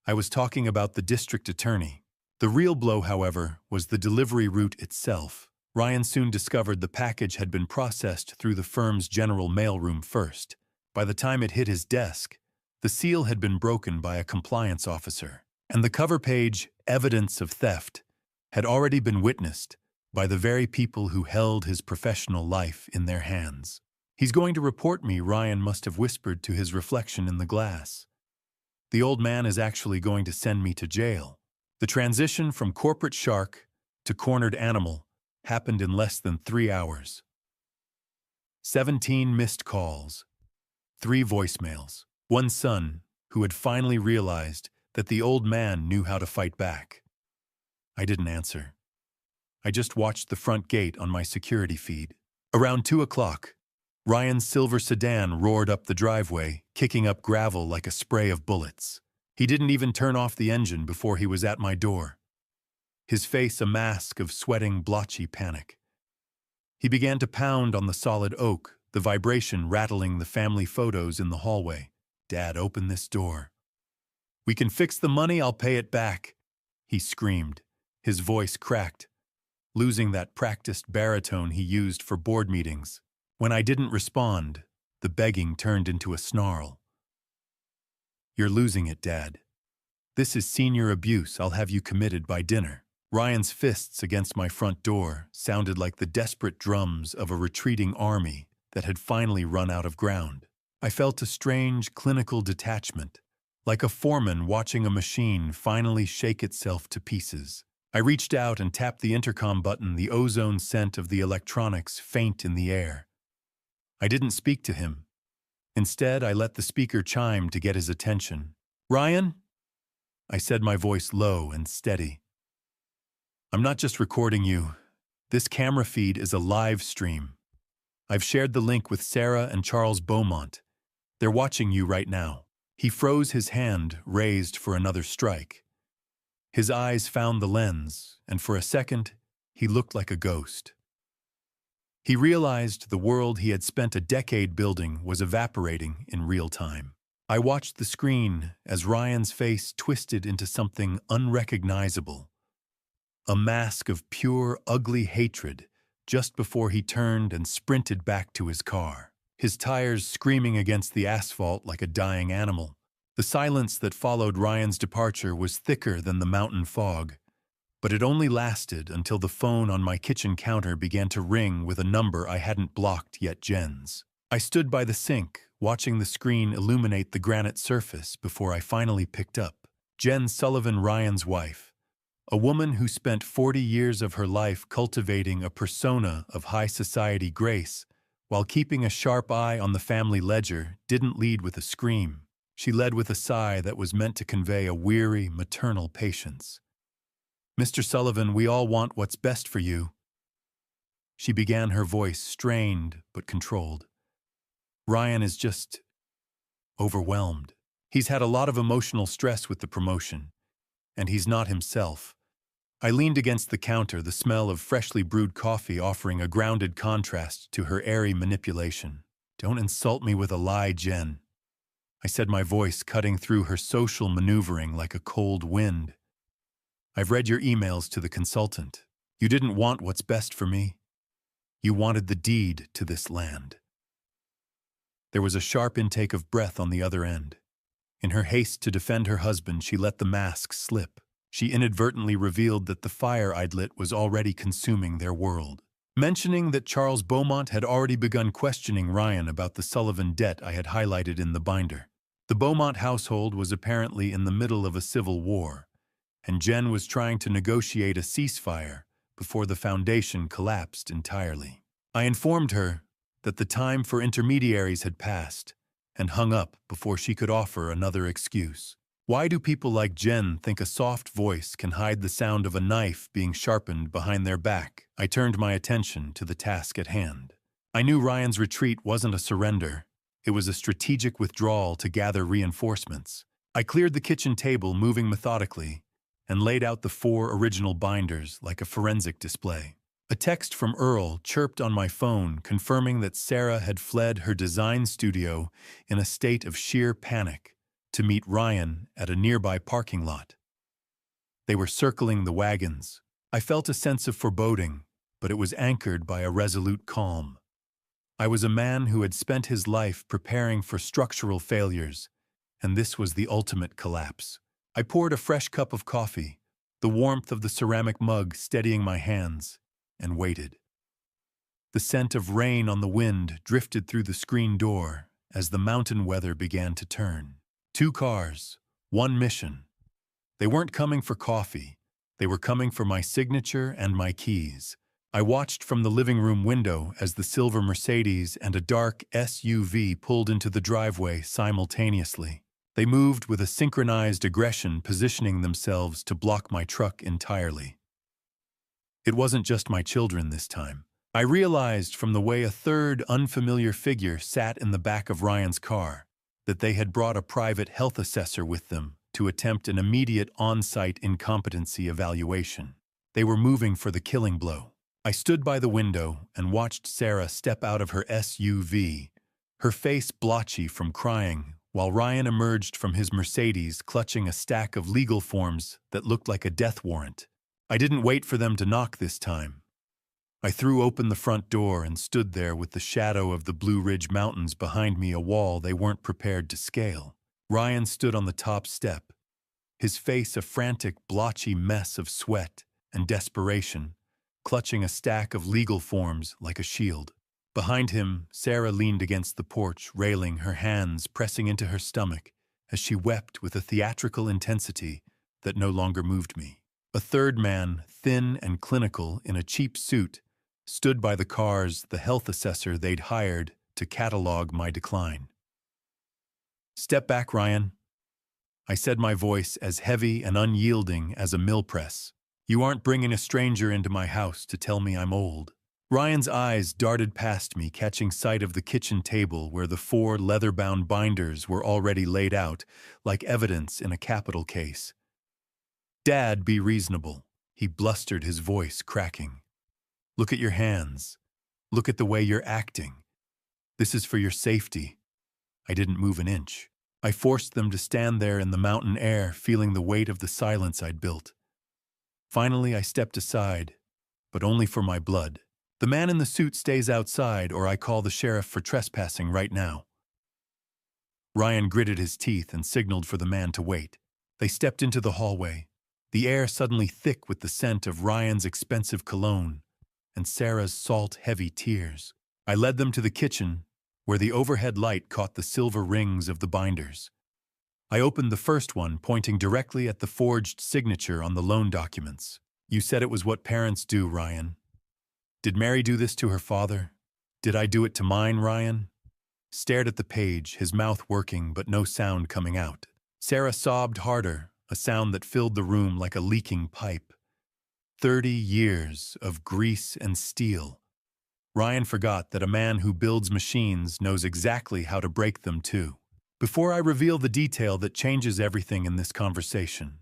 I was talking about the district attorney. The real blow, however, was the delivery route itself. Ryan soon discovered the package had been processed through the firm's general mailroom first. By the time it hit his desk, the seal had been broken by a compliance officer, and the cover page, "Evidence of Theft," had already been witnessed by the very people who held his professional life in their hands. "He's going to report me," Ryan must have whispered to his reflection in the glass. "The old man is actually going to send me to jail." The transition from corporate shark to cornered animal happened in less than 3 hours. 17 missed calls, 3 voicemails, one son who had finally realized that the old man knew how to fight back. I didn't answer. I just watched the front gate on my security feed. Around 2 o'clock, Ryan's silver sedan roared up the driveway, kicking up gravel like a spray of bullets. He didn't even turn off the engine before he was at my door, his face a mask of sweating, blotchy panic. He began to pound on the solid oak, the vibration rattling the family photos in the hallway. "Dad, open this door." "We can fix the money, I'll pay it back," he screamed, his voice cracked, losing that practiced baritone he used for board meetings. When I didn't respond, the begging turned into a snarl. "You're losing it, Dad. This is senior abuse. I'll have you committed by dinner." Ryan's fists against my front door sounded like the desperate drums of a retreating army that had finally run out of ground. I felt a strange clinical detachment, like a foreman watching a machine finally shake itself to pieces. I reached out and tapped the intercom button, the ozone scent of the electronics faint in the air. I didn't speak to him. Instead, I let the speaker chime to get his attention. "Ryan?" I said, my voice low and steady. "I'm not just recording you. This camera feed is a live stream. I've shared the link with Sarah and Charles Beaumont. They're watching you right now." He froze, his hand raised for another strike. His eyes found the lens, and for a second, he looked like a ghost. He realized the world he had spent a decade building was evaporating in real time. I watched the screen as Ryan's face twisted into something unrecognizable, a mask of pure, ugly hatred, just before he turned and sprinted back to his car, his tires screaming against the asphalt like a dying animal. The silence that followed Ryan's departure was thicker than the mountain fog, but it only lasted until the phone on my kitchen counter began to ring with a number I hadn't blocked yet. Jen's. I stood by the sink, watching the screen illuminate the granite surface before I finally picked up. Jen Sullivan, Ryan's wife, a woman who spent 40 years of her life cultivating a persona of high society grace while keeping a sharp eye on the family ledger, didn't lead with a scream. She led with a sigh that was meant to convey a weary, maternal patience. "Mr. Sullivan, we all want what's best for you." She began, her voice strained but controlled. "Ryan is just overwhelmed. He's had a lot of emotional stress with the promotion, and he's not himself." I leaned against the counter, the smell of freshly brewed coffee offering a grounded contrast to her airy manipulation. "Don't insult me with a lie, Jen," I said, my voice cutting through her social maneuvering like a cold wind. "I've read your emails to the consultant. You didn't want what's best for me. You wanted the deed to this land." There was a sharp intake of breath on the other end. In her haste to defend her husband, she let the mask slip. She inadvertently revealed that the fire I'd lit was already consuming their world. Mentioning that Charles Beaumont had already begun questioning Ryan about the Sullivan debt I had highlighted in the binder. The Beaumont household was apparently in the middle of a civil war, and Jen was trying to negotiate a ceasefire before the foundation collapsed entirely. I informed her that the time for intermediaries had passed and hung up before she could offer another excuse. Why do people like Jen think a soft voice can hide the sound of a knife being sharpened behind their back? I turned my attention to the task at hand. I knew Ryan's retreat wasn't a surrender. It was a strategic withdrawal to gather reinforcements. I cleared the kitchen table, moving methodically, and laid out the 4 original binders like a forensic display. A text from Earl chirped on my phone, confirming that Sarah had fled her design studio in a state of sheer panic to meet Ryan at a nearby parking lot. They were circling the wagons. I felt a sense of foreboding, but it was anchored by a resolute calm. I was a man who had spent his life preparing for structural failures, and this was the ultimate collapse. I poured a fresh cup of coffee, the warmth of the ceramic mug steadying my hands, and waited. The scent of rain on the wind drifted through the screen door as the mountain weather began to turn. 2 cars, 1 mission. They weren't coming for coffee. They were coming for my signature and my keys. I watched from the living room window as the silver Mercedes and a dark SUV pulled into the driveway simultaneously. They moved with a synchronized aggression, positioning themselves to block my truck entirely. It wasn't just my children this time. I realized from the way a third unfamiliar figure sat in the back of Ryan's car that they had brought a private health assessor with them to attempt an immediate on-site incompetency evaluation. They were moving for the killing blow. I stood by the window and watched Sarah step out of her SUV, her face blotchy from crying, while Ryan emerged from his Mercedes clutching a stack of legal forms that looked like a death warrant. I didn't wait for them to knock this time. I threw open the front door and stood there with the shadow of the Blue Ridge Mountains behind me, a wall they weren't prepared to scale. Ryan stood on the top step, his face a frantic, blotchy mess of sweat and desperation, clutching a stack of legal forms like a shield. Behind him, Sarah leaned against the porch railing, her hands pressing into her stomach as she wept with a theatrical intensity that no longer moved me. A third man, thin and clinical in a cheap suit, stood by the cars the health assessor they'd hired to catalog my decline. "Step back, Ryan," I said, my voice as heavy and unyielding as a mill press. "You aren't bringing a stranger into my house to tell me I'm old." Ryan's eyes darted past me, catching sight of the kitchen table where the 4 leather-bound binders were already laid out, like evidence in a capital case. "Dad, be reasonable," he blustered, his voice cracking. "Look at your hands. Look at the way you're acting. This is for your safety." I didn't move an inch. I forced them to stand there in the mountain air, feeling the weight of the silence I'd built. Finally, I stepped aside, but only for my blood. "The man in the suit stays outside, or I call the sheriff for trespassing right now." Ryan gritted his teeth and signaled for the man to wait. They stepped into the hallway, the air suddenly thick with the scent of Ryan's expensive cologne and Sarah's salt-heavy tears. I led them to the kitchen, where the overhead light caught the silver rings of the binders. I opened the first one, pointing directly at the forged signature on the loan documents. "You said it was what parents do, Ryan. Did Mary do this to her father? Did I do it to mine?" Ryan stared at the page, his mouth working but no sound coming out. Sarah sobbed harder, a sound that filled the room like a leaking pipe. 30 years of grease and steel. Ryan forgot that a man who builds machines knows exactly how to break them too. "Before I reveal the detail that changes everything in this conversation,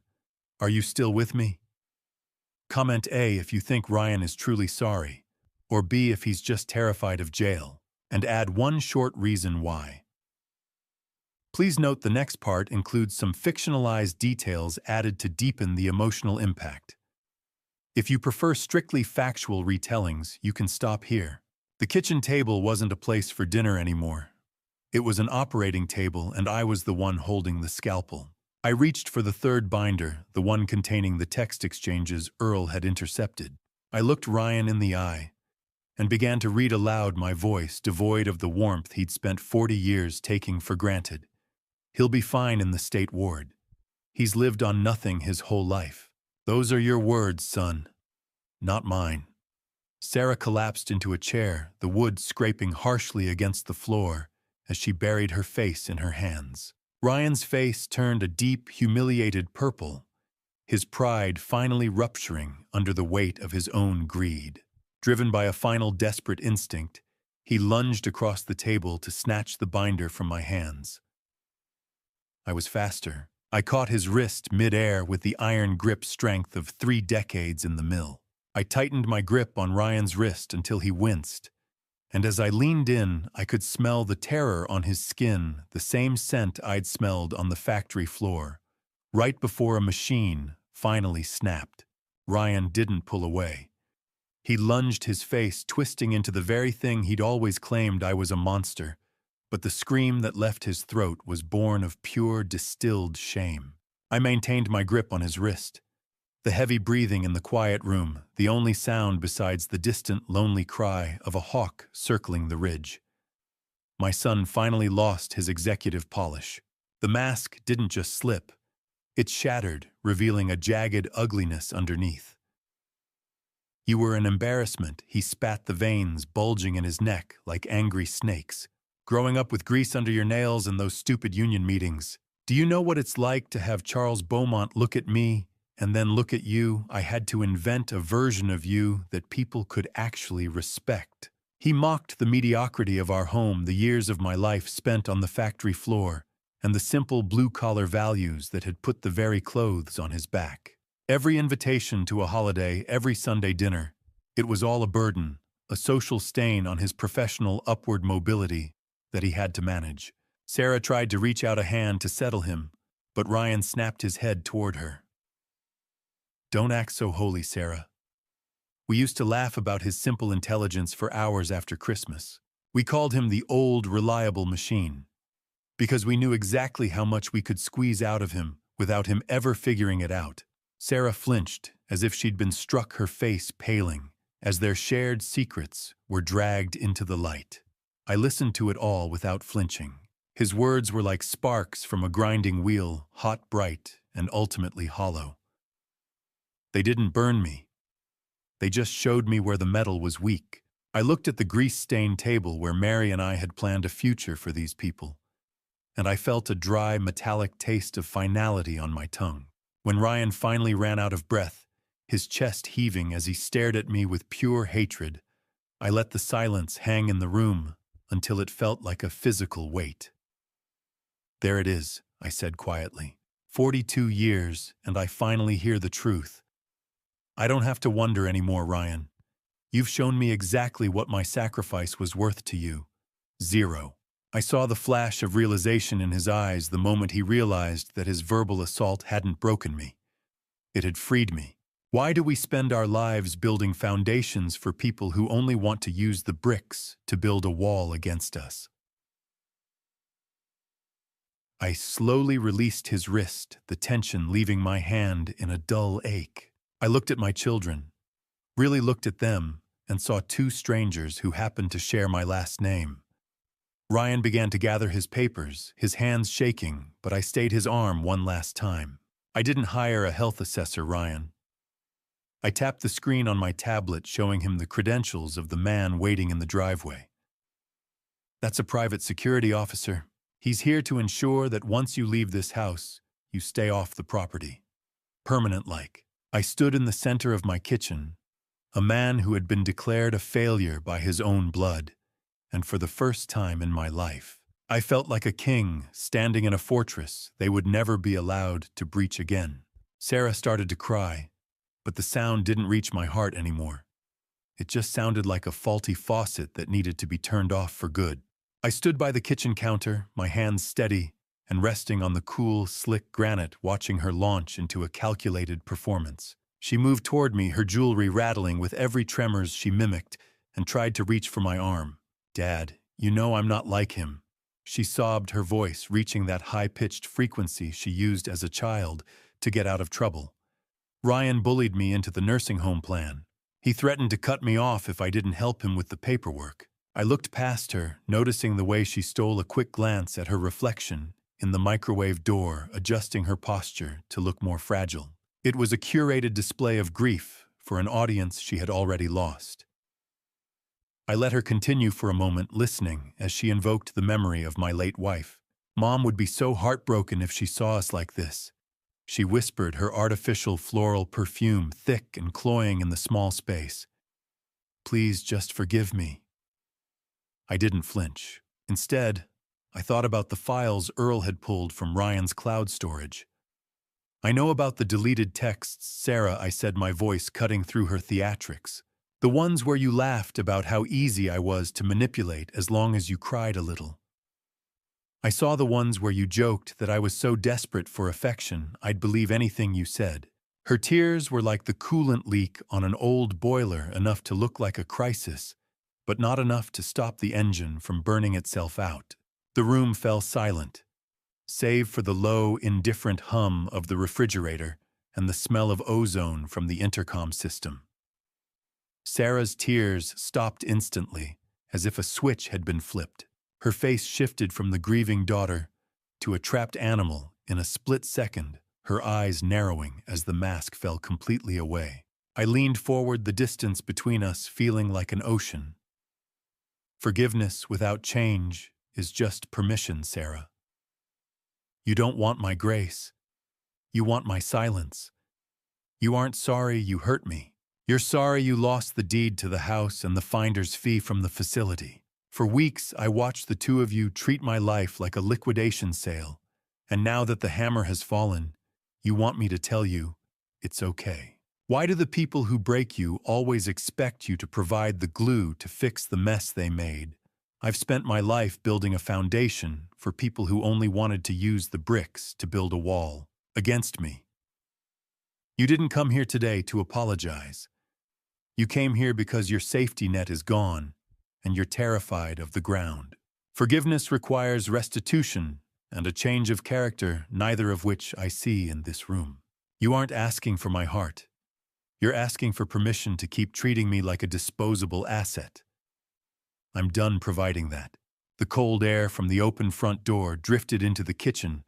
are you still with me? Comment A if you think Ryan is truly sorry, or B if he's just terrified of jail, and add one short reason why." Please note the next part includes some fictionalized details added to deepen the emotional impact. If you prefer strictly factual retellings, you can stop here. The kitchen table wasn't a place for dinner anymore. It was an operating table, and I was the one holding the scalpel. I reached for the third binder, the one containing the text exchanges Earl had intercepted. I looked Ryan in the eye and began to read aloud, my voice devoid of the warmth he'd spent 40 years taking for granted. "He'll be fine in the state ward. He's lived on nothing his whole life. Those are your words, son, not mine." Sarah collapsed into a chair, the wood scraping harshly against the floor as she buried her face in her hands. Ryan's face turned a deep, humiliated purple, his pride finally rupturing under the weight of his own greed. Driven by a final desperate instinct, he lunged across the table to snatch the binder from my hands. I was faster. I caught his wrist mid-air with the iron grip strength of 3 decades in the mill. I tightened my grip on Ryan's wrist until he winced, and as I leaned in, I could smell the terror on his skin, the same scent I'd smelled on the factory floor, right before a machine finally snapped. Ryan didn't pull away. He lunged, his face twisting into the very thing he'd always claimed I was, a monster, but the scream that left his throat was born of pure, distilled shame. I maintained my grip on his wrist. The heavy breathing in the quiet room, the only sound besides the distant, lonely cry of a hawk circling the ridge. My son finally lost his executive polish. The mask didn't just slip. It shattered, revealing a jagged ugliness underneath. "You were an embarrassment," he spat, the veins bulging in his neck like angry snakes. "Growing up with grease under your nails and those stupid union meetings. Do you know what it's like to have Charles Beaumont look at me and then look at you? I had to invent a version of you that people could actually respect." He mocked the mediocrity of our home, the years of my life spent on the factory floor, and the simple blue-collar values that had put the very clothes on his back. Every invitation to a holiday, every Sunday dinner, It was all a burden, a social stain on his professional upward mobility that he had to manage. Sarah tried to reach out a hand to settle him, but Ryan snapped his head toward her. "Don't act so holy, Sarah." We used to laugh about his simple intelligence for hours after Christmas. We called him the old, reliable machine, because we knew exactly how much we could squeeze out of him without him ever figuring it out. Sarah flinched, as if she'd been struck, her face paling, as their shared secrets were dragged into the light. I listened to it all without flinching. His words were like sparks from a grinding wheel, hot, bright, and ultimately hollow. They didn't burn me. They just showed me where the metal was weak. I looked at the grease-stained table where Mary and I had planned a future for these people, and I felt a dry, metallic taste of finality on my tongue. When Ryan finally ran out of breath, his chest heaving as he stared at me with pure hatred, I let the silence hang in the room until it felt like a physical weight. "There it is," I said quietly. 42 years, and I finally hear the truth. I don't have to wonder anymore, Ryan. You've shown me exactly what my sacrifice was worth to you. 0. I saw the flash of realization in his eyes the moment he realized that his verbal assault hadn't broken me. It had freed me. Why do we spend our lives building foundations for people who only want to use the bricks to build a wall against us? I slowly released his wrist, the tension leaving my hand in a dull ache. I looked at my children, really looked at them, and saw 2 strangers who happened to share my last name. Ryan began to gather his papers, his hands shaking, but I stayed his arm one last time. I didn't hire a health assessor, Ryan. I tapped the screen on my tablet, showing him the credentials of the man waiting in the driveway. "That's a private security officer. He's here to ensure that once you leave this house, you stay off the property. Permanent-like." I stood in the center of my kitchen, a man who had been declared a failure by his own blood, and for the first time in my life, I felt like a king standing in a fortress they would never be allowed to breach again. Sarah started to cry, but the sound didn't reach my heart anymore. It just sounded like a faulty faucet that needed to be turned off for good. I stood by the kitchen counter, my hands steady and resting on the cool, slick granite, watching her launch into a calculated performance. She moved toward me, her jewelry rattling with every tremors she mimicked, and tried to reach for my arm. "Dad, you know I'm not like him." She sobbed, her voice reaching that high-pitched frequency she used as a child to get out of trouble. "Ryan bullied me into the nursing home plan. He threatened to cut me off if I didn't help him with the paperwork." I looked past her, noticing the way she stole a quick glance at her reflection in the microwave door, adjusting her posture to look more fragile. It was a curated display of grief for an audience she had already lost. I let her continue for a moment, listening as she invoked the memory of my late wife. "Mom would be so heartbroken if she saw us like this." She whispered, her artificial floral perfume thick and cloying in the small space. "Please just forgive me." I didn't flinch. Instead, I thought about the files Earl had pulled from Ryan's cloud storage. "I know about the deleted texts, Sarah," I said, my voice cutting through her theatrics. "The ones where you laughed about how easy I was to manipulate as long as you cried a little. I saw the ones where you joked that I was so desperate for affection I'd believe anything you said." Her tears were like the coolant leak on an old boiler, enough to look like a crisis, but not enough to stop the engine from burning itself out. The room fell silent, save for the low, indifferent hum of the refrigerator and the smell of ozone from the intercom system. Sarah's tears stopped instantly, as if a switch had been flipped. Her face shifted from the grieving daughter to a trapped animal in a split second, her eyes narrowing as the mask fell completely away. I leaned forward, the distance between us feeling like an ocean. "Forgiveness without change is just permission, Sarah. You don't want my grace. You want my silence. You aren't sorry you hurt me. You're sorry you lost the deed to the house and the finder's fee from the facility. For weeks, I watched the 2 of you treat my life like a liquidation sale, and now that the hammer has fallen, you want me to tell you it's okay." Why do the people who break you always expect you to provide the glue to fix the mess they made? I've spent my life building a foundation for people who only wanted to use the bricks to build a wall against me. You didn't come here today to apologize. You came here because your safety net is gone and you're terrified of the ground. Forgiveness requires restitution and a change of character, neither of which I see in this room. You aren't asking for my heart. You're asking for permission to keep treating me like a disposable asset. I'm done providing that. The cold air from the open front door drifted into the kitchen,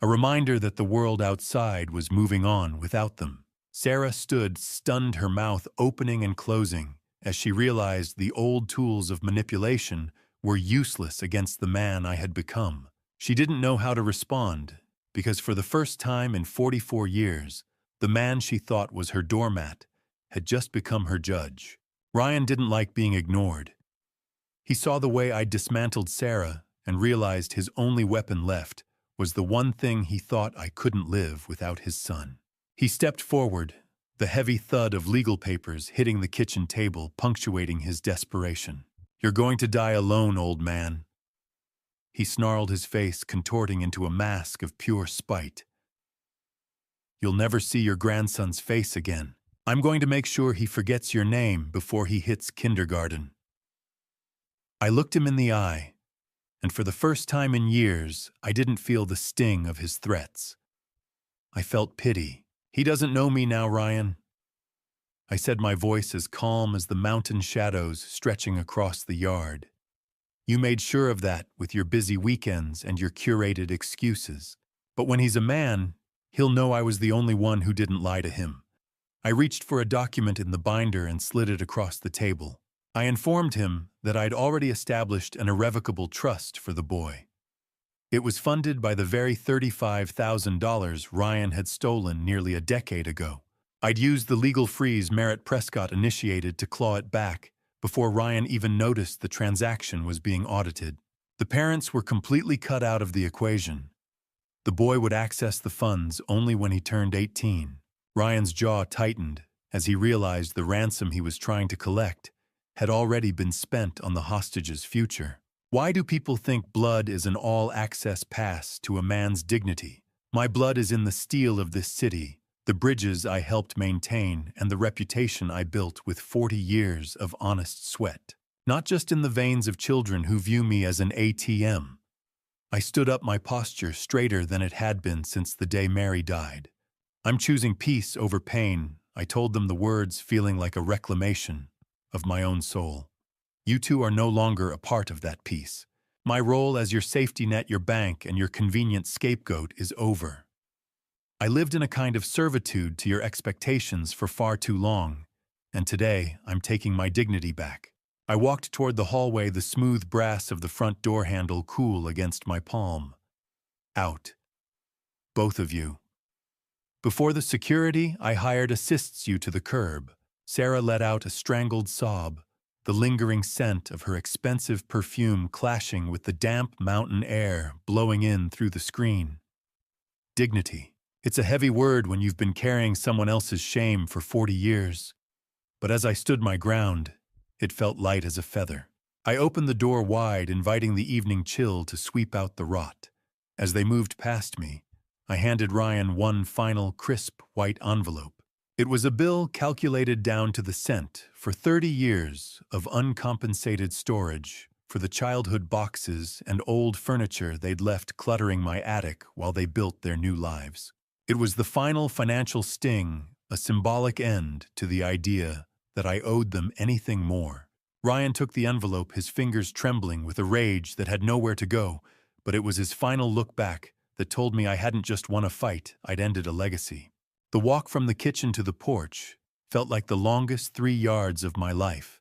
a reminder that the world outside was moving on without them. Sarah stood, stunned, her mouth opening and closing, as she realized the old tools of manipulation were useless against the man I had become. She didn't know how to respond, because for the first time in 44 years, the man she thought was her doormat had just become her judge. Ryan didn't like being ignored. He saw the way I dismantled Sarah and realized his only weapon left was the one thing he thought I couldn't live without his son. He stepped forward, the heavy thud of legal papers hitting the kitchen table punctuating his desperation. "You're going to die alone, old man." He snarled, his face contorting into a mask of pure spite. "You'll never see your grandson's face again. I'm going to make sure he forgets your name before he hits kindergarten." I looked him in the eye, and for the first time in years, I didn't feel the sting of his threats. I felt pity. "He doesn't know me now, Ryan." I said, my voice as calm as the mountain shadows stretching across the yard. "You made sure of that with your busy weekends and your curated excuses. But when he's a man, he'll know I was the only one who didn't lie to him." I reached for a document in the binder and slid it across the table. I informed him that I'd already established an irrevocable trust for the boy. It was funded by the very $35,000 Ryan had stolen nearly a decade ago. I'd used the legal freeze Merritt Prescott initiated to claw it back before Ryan even noticed the transaction was being audited. The parents were completely cut out of the equation. The boy would access the funds only when he turned 18. Ryan's jaw tightened as he realized the ransom he was trying to collect had already been spent on the hostage's future. Why do people think blood is an all-access pass to a man's dignity? My blood is in the steel of this city, the bridges I helped maintain, and the reputation I built with 40 years of honest sweat. Not just in the veins of children who view me as an ATM. I stood up, my posture straighter than it had been since the day Mary died. "I'm choosing peace over pain," I told them, the words feeling like a reclamation of my own soul. "You two are no longer a part of that peace. My role as your safety net, your bank, and your convenient scapegoat is over. I lived in a kind of servitude to your expectations for far too long, and today I'm taking my dignity back." I walked toward the hallway, the smooth brass of the front door handle cool against my palm. "Out. Both of you. Before the security I hired assists you to the curb." Sarah let out a strangled sob, the lingering scent of her expensive perfume clashing with the damp mountain air blowing in through the screen. Dignity. It's a heavy word when you've been carrying someone else's shame for 40 years. But as I stood my ground, it felt light as a feather. I opened the door wide, inviting the evening chill to sweep out the rot. As they moved past me, I handed Ryan one final crisp white envelope. It was a bill calculated down to the cent for 30 years of uncompensated storage for the childhood boxes and old furniture they'd left cluttering my attic while they built their new lives. It was the final financial sting, a symbolic end to the idea that I owed them anything more. Ryan took the envelope, his fingers trembling with a rage that had nowhere to go, but it was his final look back that told me I hadn't just won a fight, I'd ended a legacy. The walk from the kitchen to the porch felt like the longest 3 yards of my life.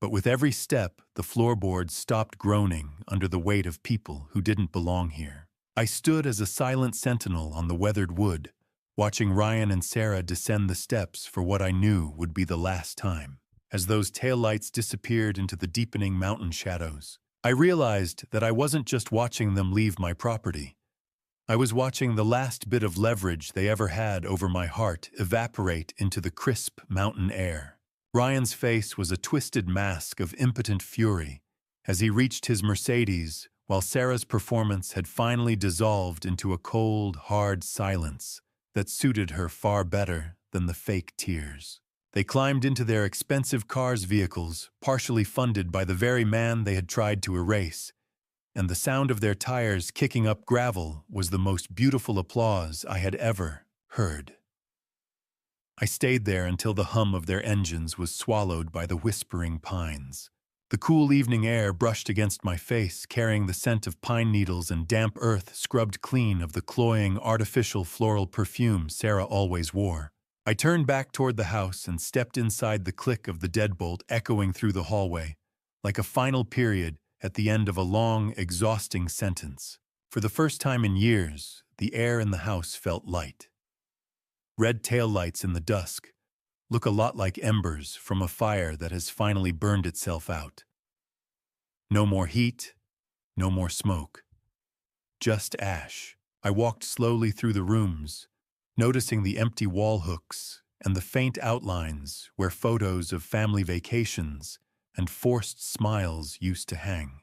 But with every step, the floorboards stopped groaning under the weight of people who didn't belong here. I stood as a silent sentinel on the weathered wood, watching Ryan and Sarah descend the steps for what I knew would be the last time. As those taillights disappeared into the deepening mountain shadows, I realized that I wasn't just watching them leave my property. I was watching the last bit of leverage they ever had over my heart evaporate into the crisp mountain air. Ryan's face was a twisted mask of impotent fury as he reached his Mercedes, while Sarah's performance had finally dissolved into a cold, hard silence that suited her far better than the fake tears. They climbed into their expensive car's vehicles, partially funded by the very man they had tried to erase, and the sound of their tires kicking up gravel was the most beautiful applause I had ever heard. I stayed there until the hum of their engines was swallowed by the whispering pines. The cool evening air brushed against my face, carrying the scent of pine needles and damp earth scrubbed clean of the cloying, artificial floral perfume Sarah always wore. I turned back toward the house and stepped inside, the click of the deadbolt echoing through the hallway, like a final period at the end of a long, exhausting sentence. For the first time in years, the air in the house felt light. Red taillights in the dusk look a lot like embers from a fire that has finally burned itself out. No more heat, no more smoke. Just ash. I walked slowly through the rooms, noticing the empty wall hooks and the faint outlines where photos of family vacations and forced smiles used to hang.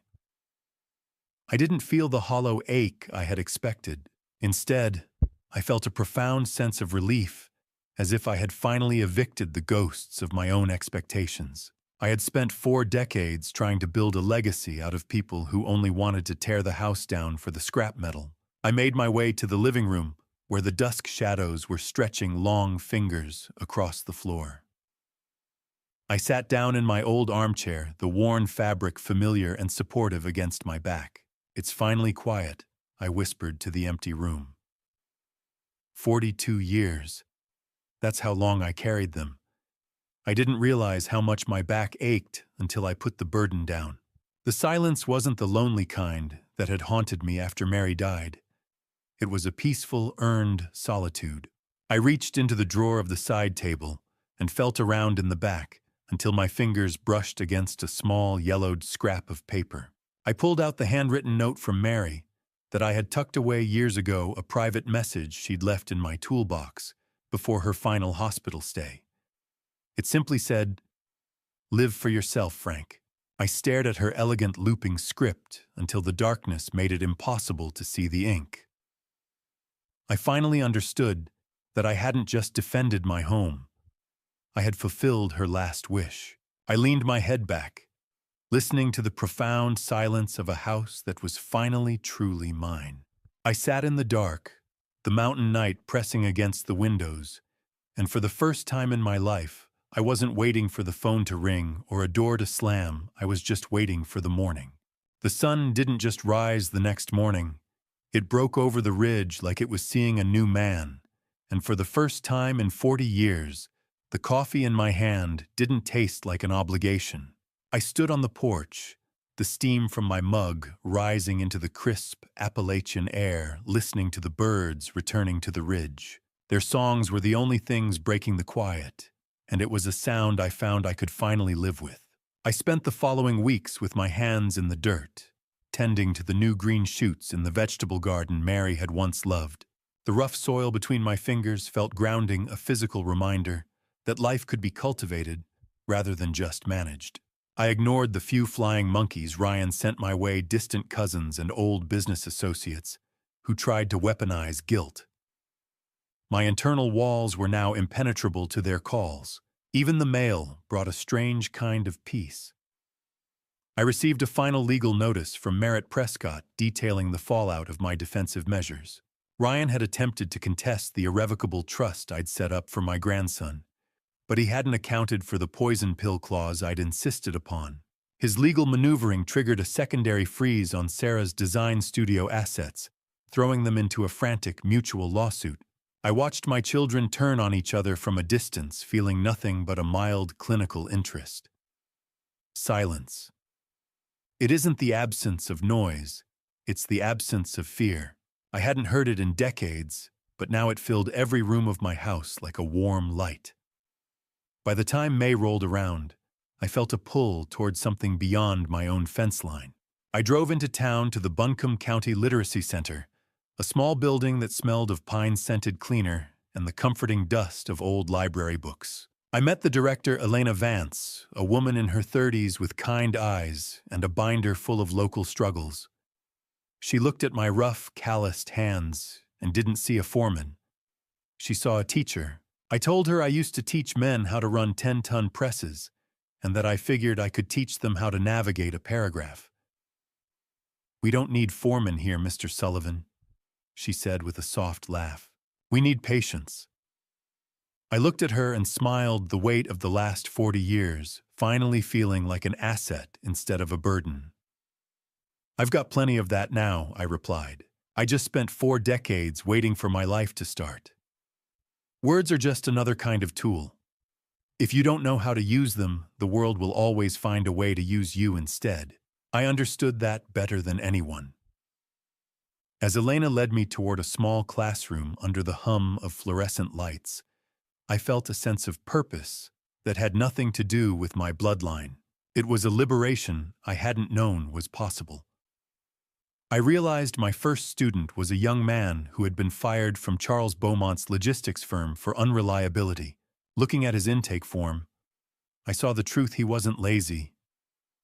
I didn't feel the hollow ache I had expected. Instead, I felt a profound sense of relief, as if I had finally evicted the ghosts of my own expectations. I had spent 4 decades trying to build a legacy out of people who only wanted to tear the house down for the scrap metal. I made my way to the living room, where the dusk shadows were stretching long fingers across the floor. I sat down in my old armchair, the worn fabric familiar and supportive against my back. "It's finally quiet," I whispered to the empty room. 42 years. That's how long I carried them. I didn't realize how much my back ached until I put the burden down. The silence wasn't the lonely kind that had haunted me after Mary died. It was a peaceful, earned solitude. I reached into the drawer of the side table and felt around in the back until my fingers brushed against a small, yellowed scrap of paper. I pulled out the handwritten note from Mary that I had tucked away years ago, a private message she'd left in my toolbox before her final hospital stay. It simply said, "Live for yourself, Frank." I stared at her elegant looping script until the darkness made it impossible to see the ink. I finally understood that I hadn't just defended my home. I had fulfilled her last wish. I leaned my head back, listening to the profound silence of a house that was finally truly mine. I sat in the dark, the mountain night pressing against the windows, and for the first time in my life, I wasn't waiting for the phone to ring or a door to slam. I was just waiting for the morning. The sun didn't just rise the next morning. It broke over the ridge like it was seeing a new man, and for the first time in 40 years, the coffee in my hand didn't taste like an obligation. I stood on the porch, the steam from my mug rising into the crisp Appalachian air, listening to the birds returning to the ridge. Their songs were the only things breaking the quiet, and it was a sound I found I could finally live with. I spent the following weeks with my hands in the dirt, tending to the new green shoots in the vegetable garden Mary had once loved. The rough soil between my fingers felt grounding, a physical reminder that life could be cultivated rather than just managed. I ignored the few flying monkeys Ryan sent my way, distant cousins and old business associates who tried to weaponize guilt. My internal walls were now impenetrable to their calls. Even the mail brought a strange kind of peace. I received a final legal notice from Merritt Prescott detailing the fallout of my defensive measures. Ryan had attempted to contest the irrevocable trust I'd set up for my grandson, but he hadn't accounted for the poison pill clause I'd insisted upon. His legal maneuvering triggered a secondary freeze on Sarah's design studio assets, throwing them into a frantic mutual lawsuit. I watched my children turn on each other from a distance, feeling nothing but a mild clinical interest. Silence. It isn't the absence of noise, it's the absence of fear. I hadn't heard it in decades, but now it filled every room of my house like a warm light. By the time May rolled around, I felt a pull toward something beyond my own fence line. I drove into town to the Buncombe County Literacy Center, a small building that smelled of pine-scented cleaner and the comforting dust of old library books. I met the director, Elena Vance, a woman in her 30s with kind eyes and a binder full of local struggles. She looked at my rough, calloused hands and didn't see a foreman. She saw a teacher. I told her I used to teach men how to run 10-ton presses, and that I figured I could teach them how to navigate a paragraph. "We don't need foremen here, Mr. Sullivan," she said with a soft laugh. "We need patience." I looked at her and smiled, the weight of the last 40 years, finally feeling like an asset instead of a burden. "I've got plenty of that now," I replied. "I just spent 4 decades waiting for my life to start." Words are just another kind of tool. If you don't know how to use them, the world will always find a way to use you instead. I understood that better than anyone. As Elena led me toward a small classroom under the hum of fluorescent lights, I felt a sense of purpose that had nothing to do with my bloodline. It was a liberation I hadn't known was possible. I realized my first student was a young man who had been fired from Charles Beaumont's logistics firm for unreliability. Looking at his intake form, I saw the truth: he wasn't lazy.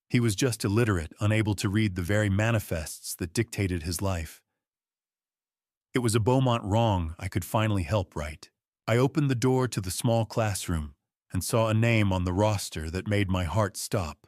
He was just illiterate, unable to read the very manifests that dictated his life. It was a Beaumont wrong I could finally help right. I opened the door to the small classroom and saw a name on the roster that made my heart stop.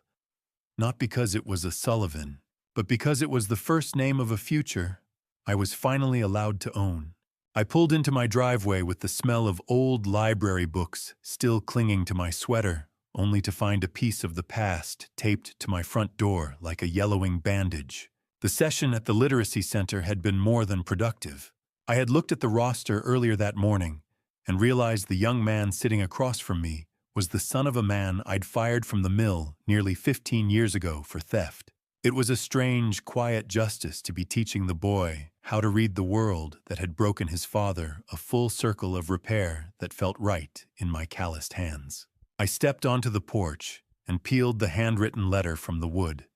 Not because it was a Sullivan, but because it was the first name of a future I was finally allowed to own. I pulled into my driveway with the smell of old library books still clinging to my sweater, only to find a piece of the past taped to my front door like a yellowing bandage. The session at the Literacy Center had been more than productive. I had looked at the roster earlier that morning and realized the young man sitting across from me was the son of a man I'd fired from the mill nearly 15 years ago for theft. It was a strange, quiet justice to be teaching the boy how to read the world that had broken his father, a full circle of repair that felt right in my calloused hands. I stepped onto the porch and peeled the handwritten letter from the wood.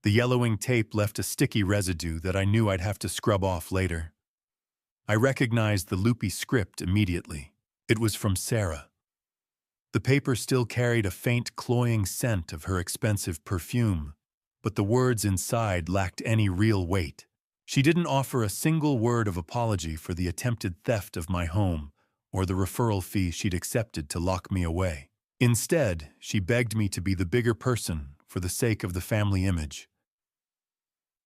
The yellowing tape left a sticky residue that I knew I'd have to scrub off later. I recognized the loopy script immediately. It was from Sarah. The paper still carried a faint, cloying scent of her expensive perfume, but the words inside lacked any real weight. She didn't offer a single word of apology for the attempted theft of my home or the referral fee she'd accepted to lock me away. Instead, she begged me to be the bigger person for the sake of the family image.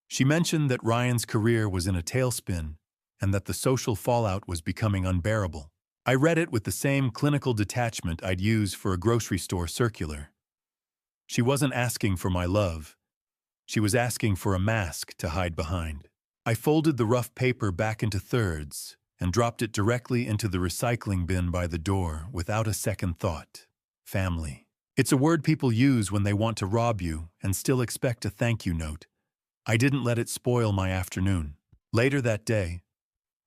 She mentioned that Ryan's career was in a tailspin and that the social fallout was becoming unbearable. I read it with the same clinical detachment I'd use for a grocery store circular. She wasn't asking for my love. She was asking for a mask to hide behind. I folded the rough paper back into thirds and dropped it directly into the recycling bin by the door without a second thought. Family. It's a word people use when they want to rob you and still expect a thank you note. I didn't let it spoil my afternoon. Later that day,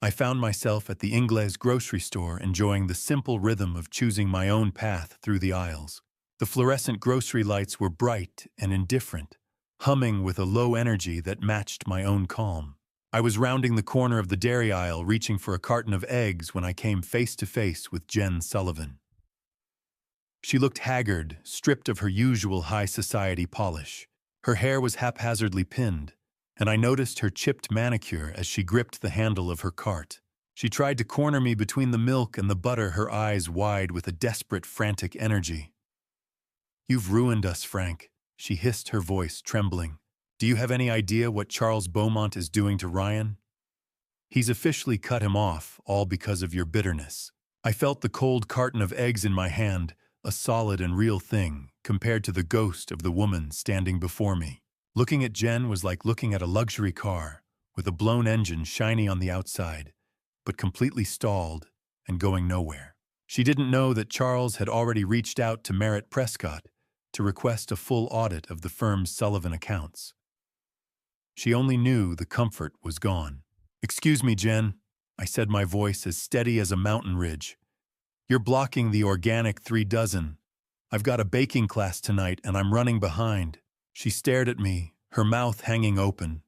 I found myself at the Ingles grocery store enjoying the simple rhythm of choosing my own path through the aisles. The fluorescent grocery lights were bright and indifferent, humming with a low energy that matched my own calm. I was rounding the corner of the dairy aisle reaching for a carton of eggs when I came face to face with Jen Sullivan. She looked haggard, stripped of her usual high society polish. Her hair was haphazardly pinned, and I noticed her chipped manicure as she gripped the handle of her cart. She tried to corner me between the milk and the butter, her eyes wide with a desperate, frantic energy. "You've ruined us, Frank," she hissed, her voice trembling. "Do you have any idea what Charles Beaumont is doing to Ryan? He's officially cut him off, all because of your bitterness." I felt the cold carton of eggs in my hand, a solid and real thing, compared to the ghost of the woman standing before me. Looking at Jen was like looking at a luxury car, with a blown engine shiny on the outside, but completely stalled and going nowhere. She didn't know that Charles had already reached out to Merritt Prescott to request a full audit of the firm's Sullivan accounts. She only knew the comfort was gone. "Excuse me, Jen," I said, my voice as steady as a mountain ridge. "You're blocking the organic 3 dozen. I've got a baking class tonight and I'm running behind." She stared at me, her mouth hanging open,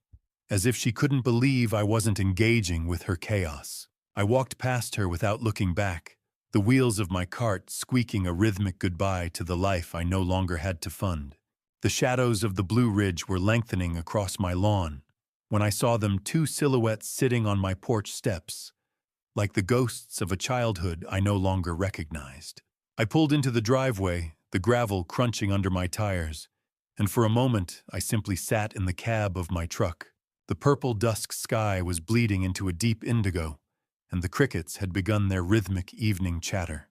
as if she couldn't believe I wasn't engaging with her chaos. I walked past her without looking back, the wheels of my cart squeaking a rhythmic goodbye to the life I no longer had to fund. The shadows of the Blue Ridge were lengthening across my lawn when I saw them, two silhouettes sitting on my porch steps, like the ghosts of a childhood I no longer recognized. I pulled into the driveway, the gravel crunching under my tires, and for a moment I simply sat in the cab of my truck. The purple dusk sky was bleeding into a deep indigo, and the crickets had begun their rhythmic evening chatter.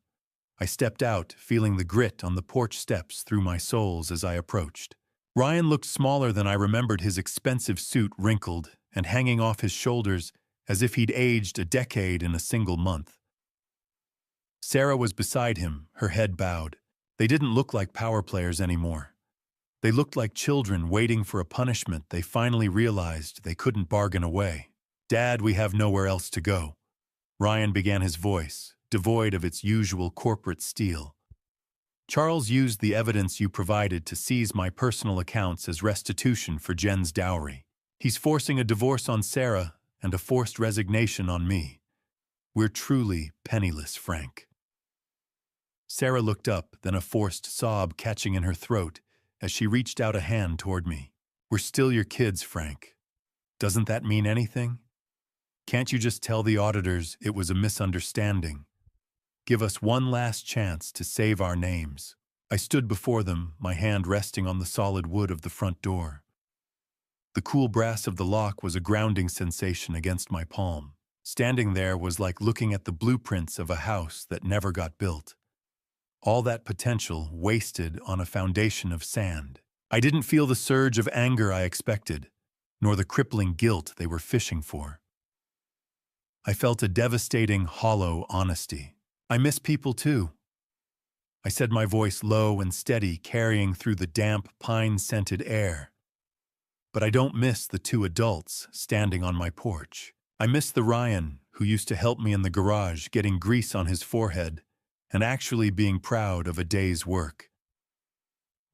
I stepped out, feeling the grit on the porch steps through my soles as I approached. Ryan looked smaller than I remembered, his expensive suit wrinkled and hanging off his shoulders as if he'd aged a decade in a single month. Sarah was beside him, her head bowed. They didn't look like power players anymore. They looked like children waiting for a punishment they finally realized they couldn't bargain away. "Dad, we have nowhere else to go." Ryan began, his voice devoid of its usual corporate steel. "Charles used the evidence you provided to seize my personal accounts as restitution for Jen's dowry. He's forcing a divorce on Sarah and a forced resignation on me. We're truly penniless, Frank." Sarah looked up, then a forced sob catching in her throat as she reached out a hand toward me. "We're still your kids, Frank. Doesn't that mean anything? Can't you just tell the auditors it was a misunderstanding? Give us one last chance to save our names." I stood before them, my hand resting on the solid wood of the front door. The cool brass of the lock was a grounding sensation against my palm. Standing there was like looking at the blueprints of a house that never got built. All that potential wasted on a foundation of sand. I didn't feel the surge of anger I expected, nor the crippling guilt they were fishing for. I felt a devastating, hollow honesty. "I miss people too," I said, my voice low and steady, carrying through the damp, pine-scented air. "But I don't miss the two adults standing on my porch. I miss the Ryan who used to help me in the garage, getting grease on his forehead and actually being proud of a day's work.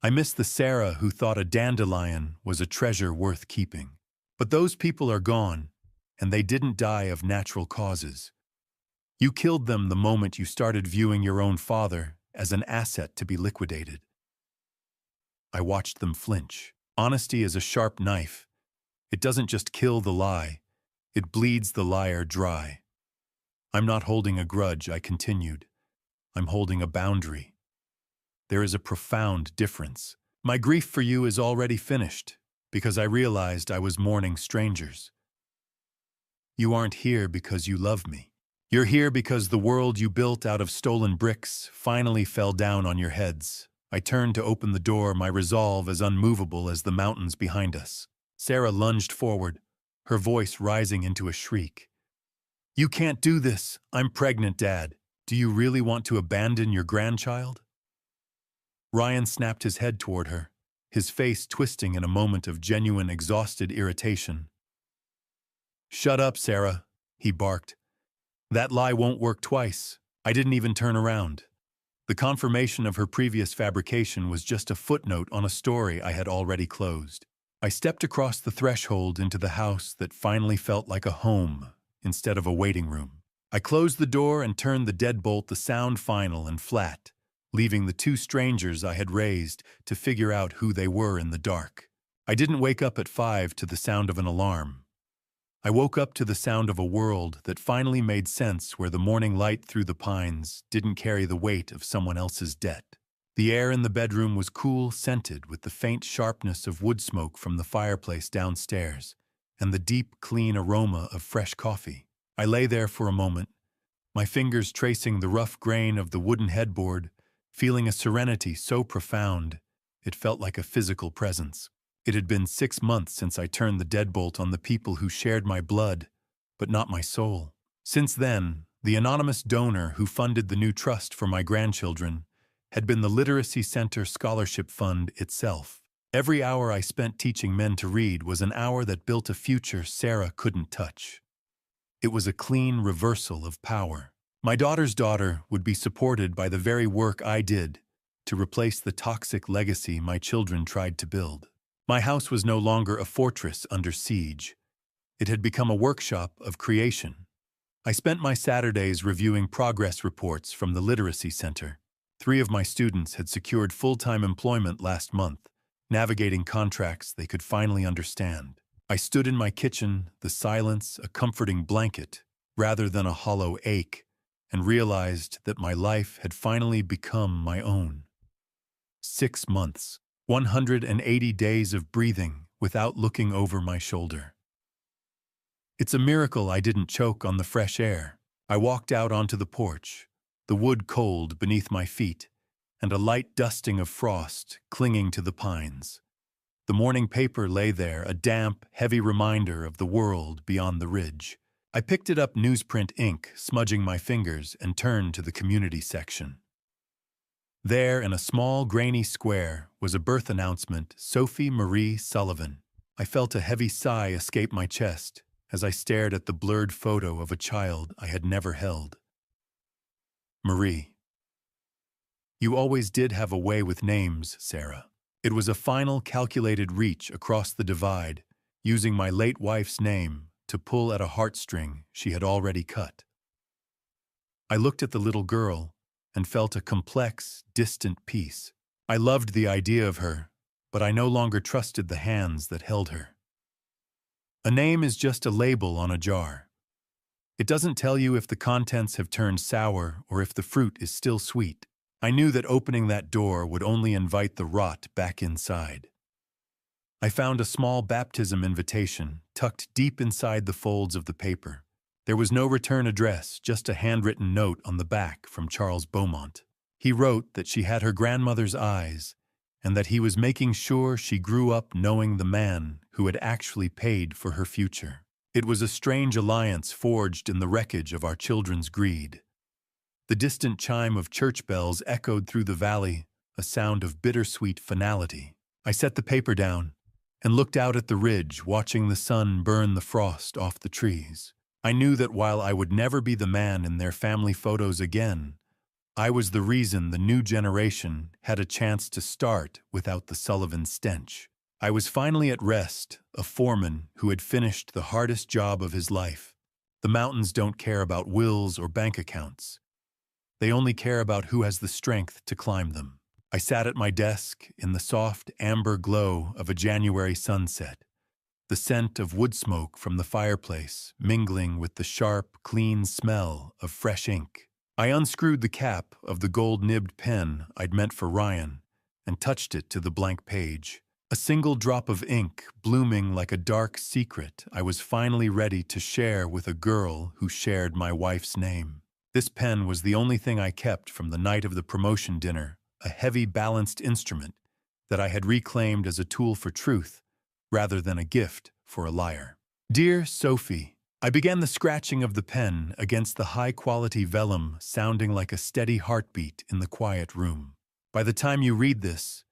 I miss the Sarah who thought a dandelion was a treasure worth keeping. But those people are gone, and they didn't die of natural causes. You killed them the moment you started viewing your own father as an asset to be liquidated." I watched them flinch. Honesty is a sharp knife. It doesn't just kill the lie, it bleeds the liar dry. "I'm not holding a grudge," I continued. "I'm holding a boundary. There is a profound difference. My grief for you is already finished, because I realized I was mourning strangers. You aren't here because you love me. You're here because the world you built out of stolen bricks finally fell down on your heads." I turned to open the door, my resolve as unmovable as the mountains behind us. Sarah lunged forward, her voice rising into a shriek. "You can't do this. I'm pregnant, Dad. Do you really want to abandon your grandchild?" Ryan snapped his head toward her, his face twisting in a moment of genuine exhausted irritation. "Shut up, Sarah," he barked. "That lie won't work twice." I didn't even turn around. The confirmation of her previous fabrication was just a footnote on a story I had already closed. I stepped across the threshold into the house that finally felt like a home instead of a waiting room. I closed the door and turned the deadbolt, the sound final and flat, leaving the two strangers I had raised to figure out who they were in the dark. I didn't wake up at 5 to the sound of an alarm. I woke up to the sound of a world that finally made sense, where the morning light through the pines didn't carry the weight of someone else's debt. The air in the bedroom was cool, scented with the faint sharpness of wood smoke from the fireplace downstairs and the deep, clean aroma of fresh coffee. I lay there for a moment, my fingers tracing the rough grain of the wooden headboard, feeling a serenity so profound it felt like a physical presence. It had been 6 months since I turned the deadbolt on the people who shared my blood, but not my soul. Since then, the anonymous donor who funded the new trust for my grandchildren had been the Literacy Center Scholarship Fund itself. Every hour I spent teaching men to read was an hour that built a future Sarah couldn't touch. It was a clean reversal of power. My daughter's daughter would be supported by the very work I did to replace the toxic legacy my children tried to build. My house was no longer a fortress under siege. It had become a workshop of creation. I spent my Saturdays reviewing progress reports from the Literacy Center. 3 of my students had secured full-time employment last month, navigating contracts they could finally understand. I stood in my kitchen, the silence a comforting blanket, rather than a hollow ache, and realized that my life had finally become my own. 6 months, 180 days of breathing without looking over my shoulder. It's a miracle I didn't choke on the fresh air. I walked out onto the porch, the wood cold beneath my feet, and a light dusting of frost clinging to the pines. The morning paper lay there, a damp, heavy reminder of the world beyond the ridge. I picked it up, newsprint ink smudging my fingers, and turned to the community section. There, in a small, grainy square, was a birth announcement, Sophie Marie Sullivan. I felt a heavy sigh escape my chest as I stared at the blurred photo of a child I had never held. Marie. You always did have a way with names, Sarah. It was a final, calculated reach across the divide, using my late wife's name to pull at a heartstring she had already cut. I looked at the little girl and felt a complex, distant peace. I loved the idea of her, but I no longer trusted the hands that held her. A name is just a label on a jar. It doesn't tell you if the contents have turned sour or if the fruit is still sweet. I knew that opening that door would only invite the rot back inside. I found a small baptism invitation tucked deep inside the folds of the paper. There was no return address, just a handwritten note on the back from Charles Beaumont. He wrote that she had her grandmother's eyes and that he was making sure she grew up knowing the man who had actually paid for her future. It was a strange alliance forged in the wreckage of our children's greed. The distant chime of church bells echoed through the valley, a sound of bittersweet finality. I set the paper down and looked out at the ridge, watching the sun burn the frost off the trees. I knew that while I would never be the man in their family photos again, I was the reason the new generation had a chance to start without the Sullivan stench. I was finally at rest, a foreman who had finished the hardest job of his life. The mountains don't care about wills or bank accounts. They only care about who has the strength to climb them. I sat at my desk in the soft amber glow of a January sunset, the scent of wood smoke from the fireplace mingling with the sharp, clean smell of fresh ink. I unscrewed the cap of the gold-nibbed pen I'd meant for Ryan and touched it to the blank page. A single drop of ink blooming like a dark secret I was finally ready to share with a girl who shared my wife's name. This pen was the only thing I kept from the night of the promotion dinner, a heavy, balanced instrument that I had reclaimed as a tool for truth rather than a gift for a liar. Dear Sophie, I began the scratching of the pen against the high-quality vellum, sounding like a steady heartbeat in the quiet room. By the time you read this,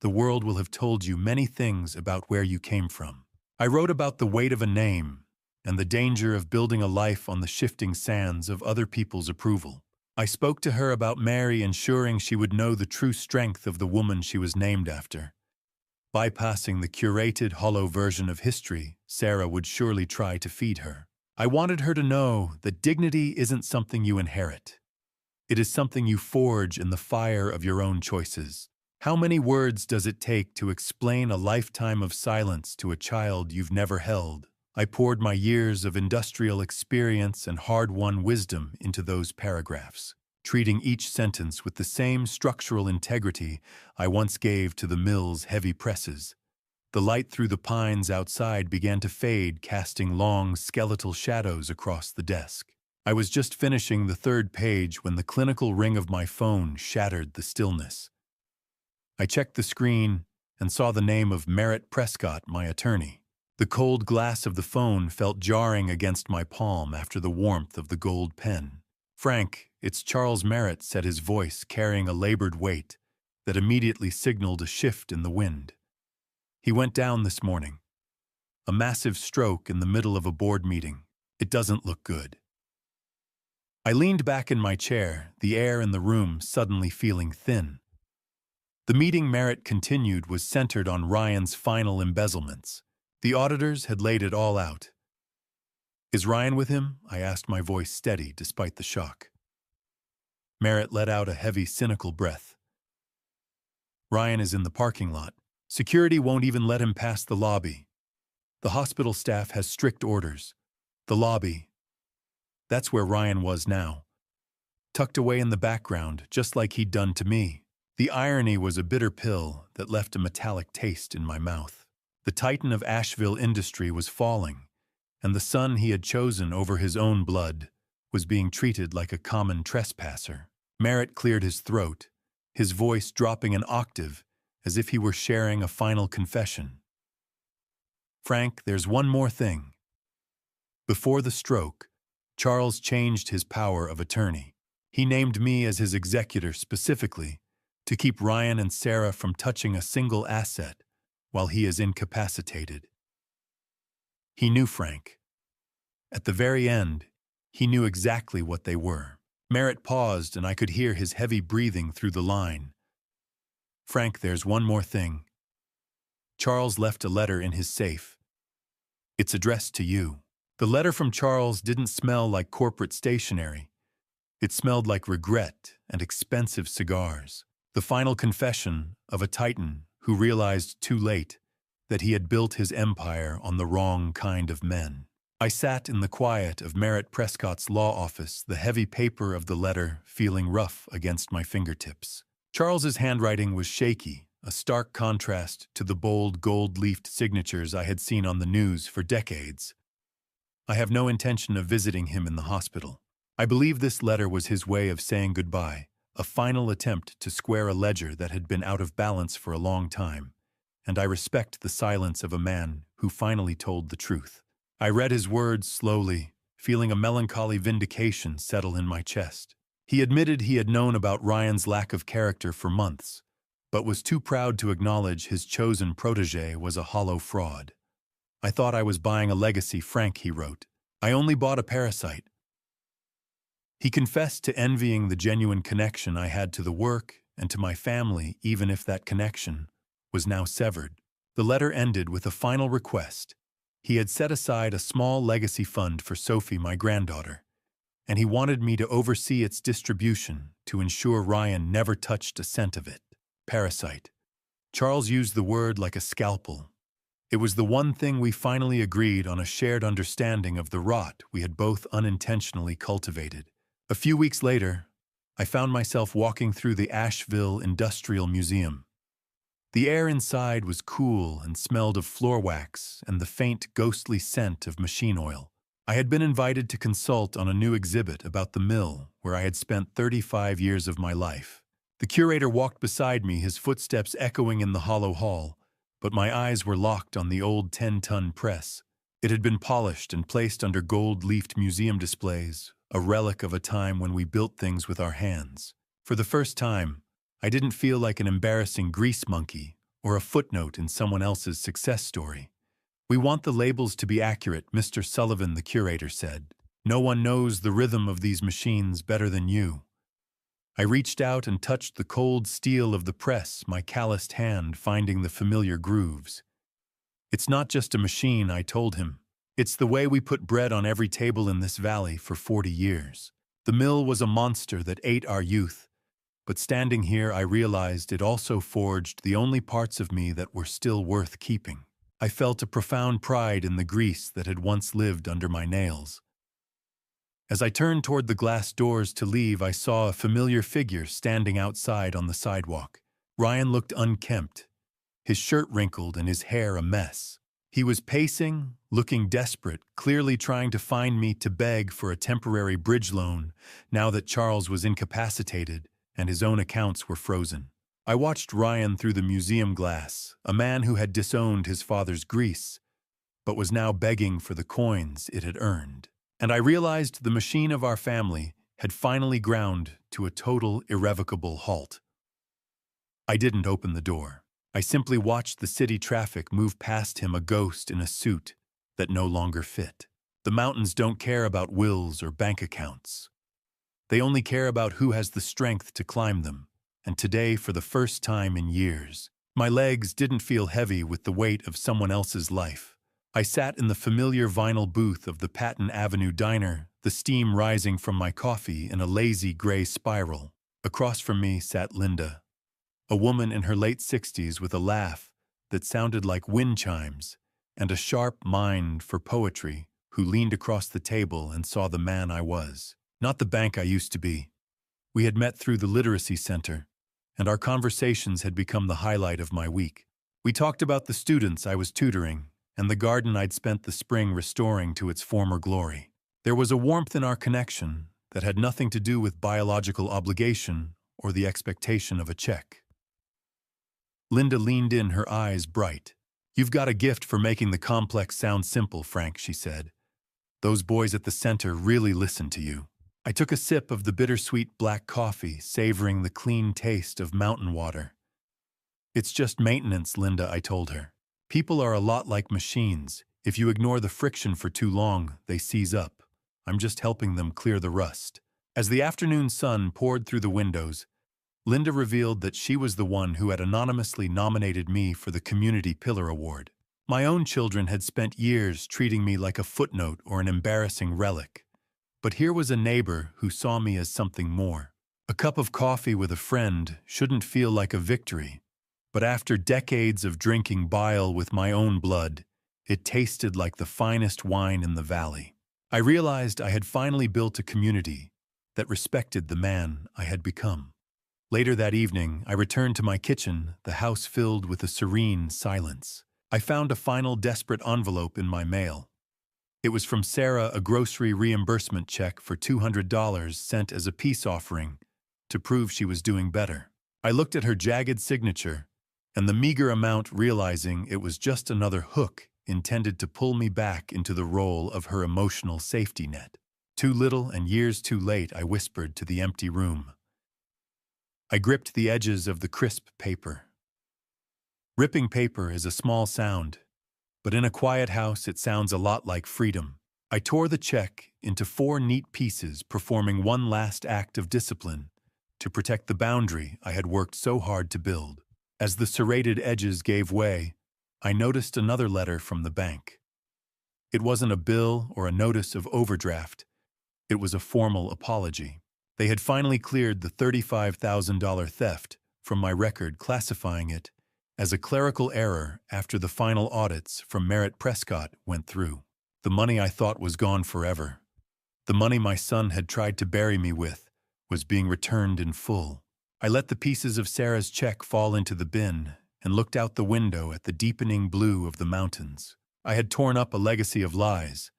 the world will have told you many things about where you came from. I wrote about the weight of a name and the danger of building a life on the shifting sands of other people's approval. I spoke to her about Mary, ensuring she would know the true strength of the woman she was named after. Bypassing the curated, hollow version of history Sarah would surely try to feed her. I wanted her to know that dignity isn't something you inherit. It is something you forge in the fire of your own choices. How many words does it take to explain a lifetime of silence to a child you've never held? I poured my years of industrial experience and hard-won wisdom into those paragraphs, treating each sentence with the same structural integrity I once gave to the mill's heavy presses. The light through the pines outside began to fade, casting long, skeletal shadows across the desk. I was just finishing the 3rd page when the clinical ring of my phone shattered the stillness. I checked the screen and saw the name of Merritt Prescott, my attorney. The cold glass of the phone felt jarring against my palm after the warmth of the gold pen. "Frank, it's Charles Merritt," said his voice, carrying a labored weight that immediately signaled a shift in the wind. "He went down this morning. A massive stroke in the middle of a board meeting. It doesn't look good." I leaned back in my chair, the air in the room suddenly feeling thin. The meeting Merritt continued was centered on Ryan's final embezzlements. The auditors had laid it all out. Is Ryan with him? I asked, my voice steady despite the shock. Merritt let out a heavy, cynical breath. Ryan is in the parking lot. Security won't even let him pass the lobby. The hospital staff has strict orders. The lobby. That's where Ryan was now. Tucked away in the background, just like he'd done to me. The irony was a bitter pill that left a metallic taste in my mouth. The titan of Asheville industry was falling, and the son he had chosen over his own blood was being treated like a common trespasser. Merritt cleared his throat, his voice dropping an octave as if he were sharing a final confession. Frank, there's one more thing. Before the stroke, Charles changed his power of attorney. He named me as his executor specifically to keep Ryan and Sarah from touching a single asset while he is incapacitated. He knew Frank. At the very end, he knew exactly what they were. Merritt paused, and I could hear his heavy breathing through the line. Frank, there's one more thing. Charles left a letter in his safe. It's addressed to you. The letter from Charles didn't smell like corporate stationery. It smelled like regret and expensive cigars. The final confession of a titan who realized too late that he had built his empire on the wrong kind of men. I sat in the quiet of Merritt Prescott's law office, the heavy paper of the letter feeling rough against my fingertips. Charles's handwriting was shaky, a stark contrast to the bold gold-leafed signatures I had seen on the news for decades. I have no intention of visiting him in the hospital. I believe this letter was his way of saying goodbye, a final attempt to square a ledger that had been out of balance for a long time, and I respect the silence of a man who finally told the truth. I read his words slowly, feeling a melancholy vindication settle in my chest. He admitted he had known about Ryan's lack of character for months, but was too proud to acknowledge his chosen protege was a hollow fraud. I thought I was buying a legacy, Frank, he wrote. I only bought a parasite. He confessed to envying the genuine connection I had to the work and to my family, even if that connection was now severed. The letter ended with a final request. He had set aside a small legacy fund for Sophie, my granddaughter, and he wanted me to oversee its distribution to ensure Ryan never touched a cent of it. Parasite. Charles used the word like a scalpel. It was the one thing we finally agreed on, a shared understanding of the rot we had both unintentionally cultivated. A few weeks later, I found myself walking through the Asheville Industrial Museum. The air inside was cool and smelled of floor wax and the faint, ghostly scent of machine oil. I had been invited to consult on a new exhibit about the mill where I had spent 35 years of my life. The curator walked beside me, his footsteps echoing in the hollow hall, but my eyes were locked on the old 10-ton press. It had been polished and placed under gold-leafed museum displays, a relic of a time when we built things with our hands. For the first time, I didn't feel like an embarrassing grease monkey or a footnote in someone else's success story. We want the labels to be accurate, Mr. Sullivan, the curator said. No one knows the rhythm of these machines better than you. I reached out and touched the cold steel of the press, my calloused hand finding the familiar grooves. It's not just a machine, I told him. It's the way we put bread on every table in this valley for 40 years. The mill was a monster that ate our youth, but standing here I realized it also forged the only parts of me that were still worth keeping. I felt a profound pride in the grease that had once lived under my nails. As I turned toward the glass doors to leave, I saw a familiar figure standing outside on the sidewalk. Ryan looked unkempt, his shirt wrinkled and his hair a mess. He was pacing, looking desperate, clearly trying to find me to beg for a temporary bridge loan now that Charles was incapacitated and his own accounts were frozen. I watched Ryan through the museum glass, a man who had disowned his father's grease, but was now begging for the coins it had earned. And I realized the machine of our family had finally ground to a total, irrevocable halt. I didn't open the door. I simply watched the city traffic move past him, a ghost in a suit that no longer fit. The mountains don't care about wills or bank accounts. They only care about who has the strength to climb them. And today, for the first time in years, my legs didn't feel heavy with the weight of someone else's life. I sat in the familiar vinyl booth of the Patton Avenue diner, the steam rising from my coffee in a lazy gray spiral. Across from me sat Linda, a woman in her late 60s with a laugh that sounded like wind chimes and a sharp mind for poetry, who leaned across the table and saw the man I was, not the bank I used to be. We had met through the literacy center, and our conversations had become the highlight of my week. We talked about the students I was tutoring and the garden I'd spent the spring restoring to its former glory. There was a warmth in our connection that had nothing to do with biological obligation or the expectation of a check. Linda leaned in, her eyes bright. "You've got a gift for making the complex sound simple, Frank," she said. "Those boys at the center really listen to you." I took a sip of the bittersweet black coffee, savoring the clean taste of mountain water. "It's just maintenance, Linda," I told her. "People are a lot like machines. If you ignore the friction for too long, they seize up. I'm just helping them clear the rust." As the afternoon sun poured through the windows, Linda revealed that she was the one who had anonymously nominated me for the Community Pillar Award. My own children had spent years treating me like a footnote or an embarrassing relic. But here was a neighbor who saw me as something more. A cup of coffee with a friend shouldn't feel like a victory, but after decades of drinking bile with my own blood, it tasted like the finest wine in the valley. I realized I had finally built a community that respected the man I had become. Later that evening, I returned to my kitchen, the house filled with a serene silence. I found a final desperate envelope in my mail. It was from Sarah, a grocery reimbursement check for $200 sent as a peace offering to prove she was doing better. I looked at her jagged signature and the meager amount, realizing it was just another hook intended to pull me back into the role of her emotional safety net. "Too little and years too late," I whispered to the empty room. I gripped the edges of the crisp paper. Ripping paper is a small sound, but in a quiet house it sounds a lot like freedom. I tore the check into 4 neat pieces, performing one last act of discipline to protect the boundary I had worked so hard to build. As the serrated edges gave way, I noticed another letter from the bank. It wasn't a bill or a notice of overdraft. It was a formal apology. They had finally cleared the $35,000 theft from my record, classifying it as a clerical error after the final audits from Merritt Prescott went through. The money I thought was gone forever, the money my son had tried to bury me with, was being returned in full. I let the pieces of Sarah's check fall into the bin and looked out the window at the deepening blue of the mountains. I had torn up a legacy of lies,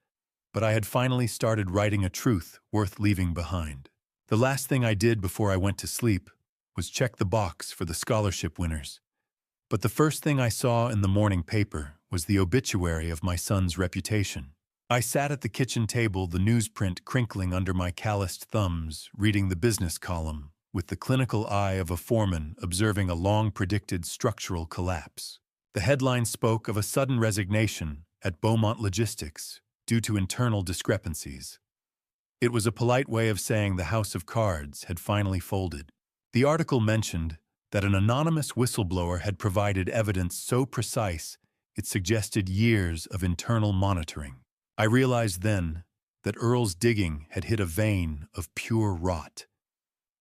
but I had finally started writing a truth worth leaving behind. The last thing I did before I went to sleep was check the box for the scholarship winners. But the first thing I saw in the morning paper was the obituary of my son's reputation. I sat at the kitchen table, the newsprint crinkling under my calloused thumbs, reading the business column with the clinical eye of a foreman observing a long-predicted structural collapse. The headline spoke of a sudden resignation at Beaumont Logistics due to internal discrepancies. It was a polite way of saying the house of cards had finally folded. The article mentioned that an anonymous whistleblower had provided evidence so precise it suggested years of internal monitoring. I realized then that Earl's digging had hit a vein of pure rot.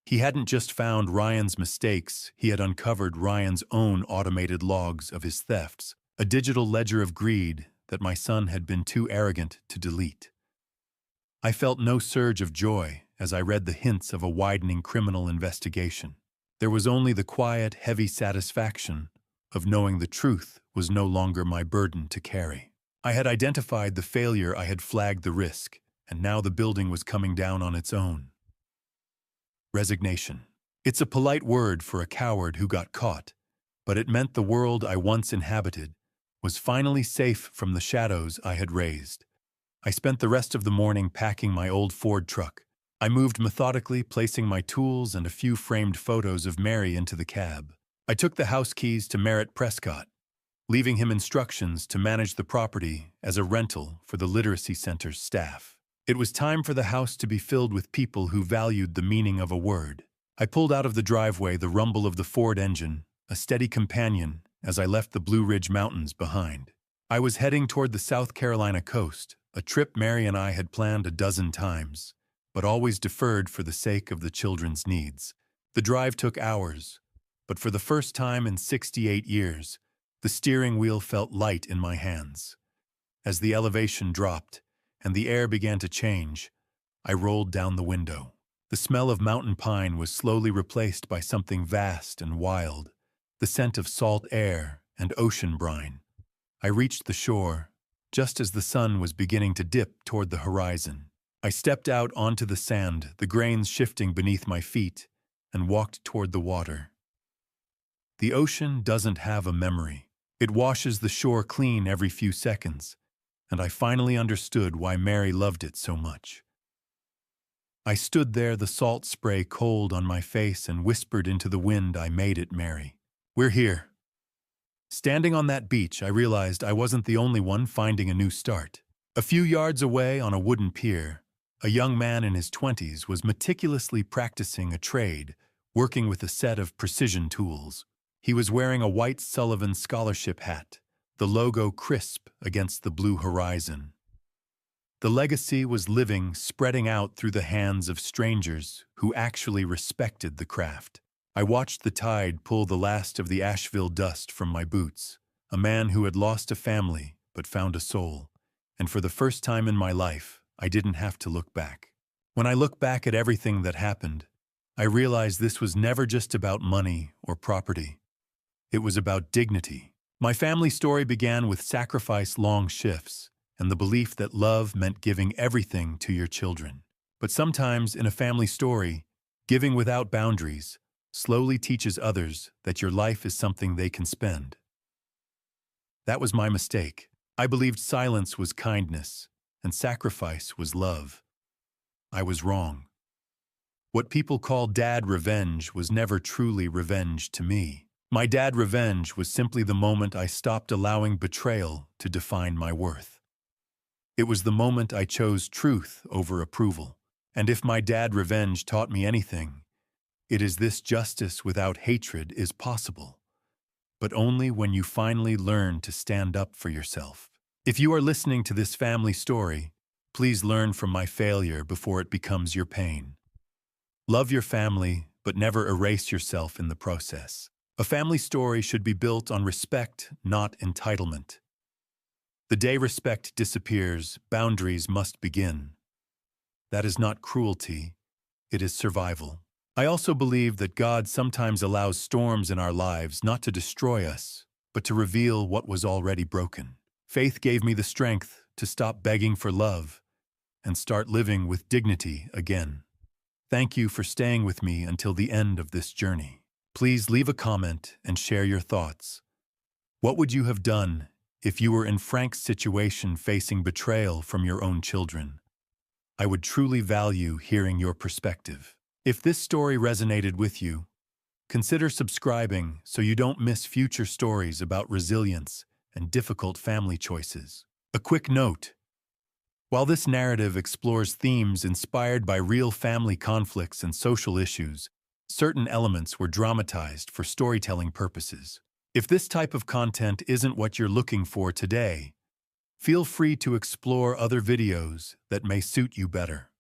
He hadn't just found Ryan's mistakes, he had uncovered Ryan's own automated logs of his thefts, a digital ledger of greed that my son had been too arrogant to delete. I felt no surge of joy as I read the hints of a widening criminal investigation. There was only the quiet, heavy satisfaction of knowing the truth was no longer my burden to carry. I had identified the failure, I had flagged the risk, and now the building was coming down on its own. Resignation. It's a polite word for a coward who got caught, but it meant the world I once inhabited was finally safe from the shadows I had raised. I spent the rest of the morning packing my old Ford truck. I moved methodically, placing my tools and a few framed photos of Mary into the cab. I took the house keys to Merritt Prescott, leaving him instructions to manage the property as a rental for the Literacy Center's staff. It was time for the house to be filled with people who valued the meaning of a word. I pulled out of the driveway, the rumble of the Ford engine, a steady companion as I left the Blue Ridge Mountains behind. I was heading toward the South Carolina coast, a trip Mary and I had planned a dozen times, but always deferred for the sake of the children's needs. The drive took hours, but for the first time in 68 years, the steering wheel felt light in my hands. As the elevation dropped and the air began to change, I rolled down the window. The smell of mountain pine was slowly replaced by something vast and wild, the scent of salt air and ocean brine. I reached the shore, just as the sun was beginning to dip toward the horizon. I stepped out onto the sand, the grains shifting beneath my feet, and walked toward the water. The ocean doesn't have a memory. It washes the shore clean every few seconds, and I finally understood why Mary loved it so much. I stood there, the salt spray cold on my face, and whispered into the wind, "I made it, Mary. We're here." Standing on that beach, I realized I wasn't the only one finding a new start. A few yards away on a wooden pier, a young man in his 20s was meticulously practicing a trade, working with a set of precision tools. He was wearing a white Sullivan Scholarship hat, the logo crisp against the blue horizon. The legacy was living, spreading out through the hands of strangers who actually respected the craft. I watched the tide pull the last of the Asheville dust from my boots, a man who had lost a family but found a soul. And for the first time in my life, I didn't have to look back. When I look back at everything that happened, I realized this was never just about money or property. It was about dignity. My family story began with sacrifice, long shifts, and the belief that love meant giving everything to your children. But sometimes in a family story, giving without boundaries slowly teaches others that your life is something they can spend. That was my mistake. I believed silence was kindness and sacrifice was love. I was wrong. What people call dad revenge was never truly revenge to me. My dad revenge was simply the moment I stopped allowing betrayal to define my worth. It was the moment I chose truth over approval. And if my dad revenge taught me anything, it is this: justice without hatred is possible, but only when you finally learn to stand up for yourself. If you are listening to this family story, please learn from my failure before it becomes your pain. Love your family, but never erase yourself in the process. A family story should be built on respect, not entitlement. The day respect disappears, boundaries must begin. That is not cruelty, it is survival. I also believe that God sometimes allows storms in our lives not to destroy us, but to reveal what was already broken. Faith gave me the strength to stop begging for love and start living with dignity again. Thank you for staying with me until the end of this journey. Please leave a comment and share your thoughts. What would you have done if you were in Frank's situation, facing betrayal from your own children? I would truly value hearing your perspective. If this story resonated with you, consider subscribing so you don't miss future stories about resilience and difficult family choices. A quick note: while this narrative explores themes inspired by real family conflicts and social issues, certain elements were dramatized for storytelling purposes. If this type of content isn't what you're looking for today, feel free to explore other videos that may suit you better.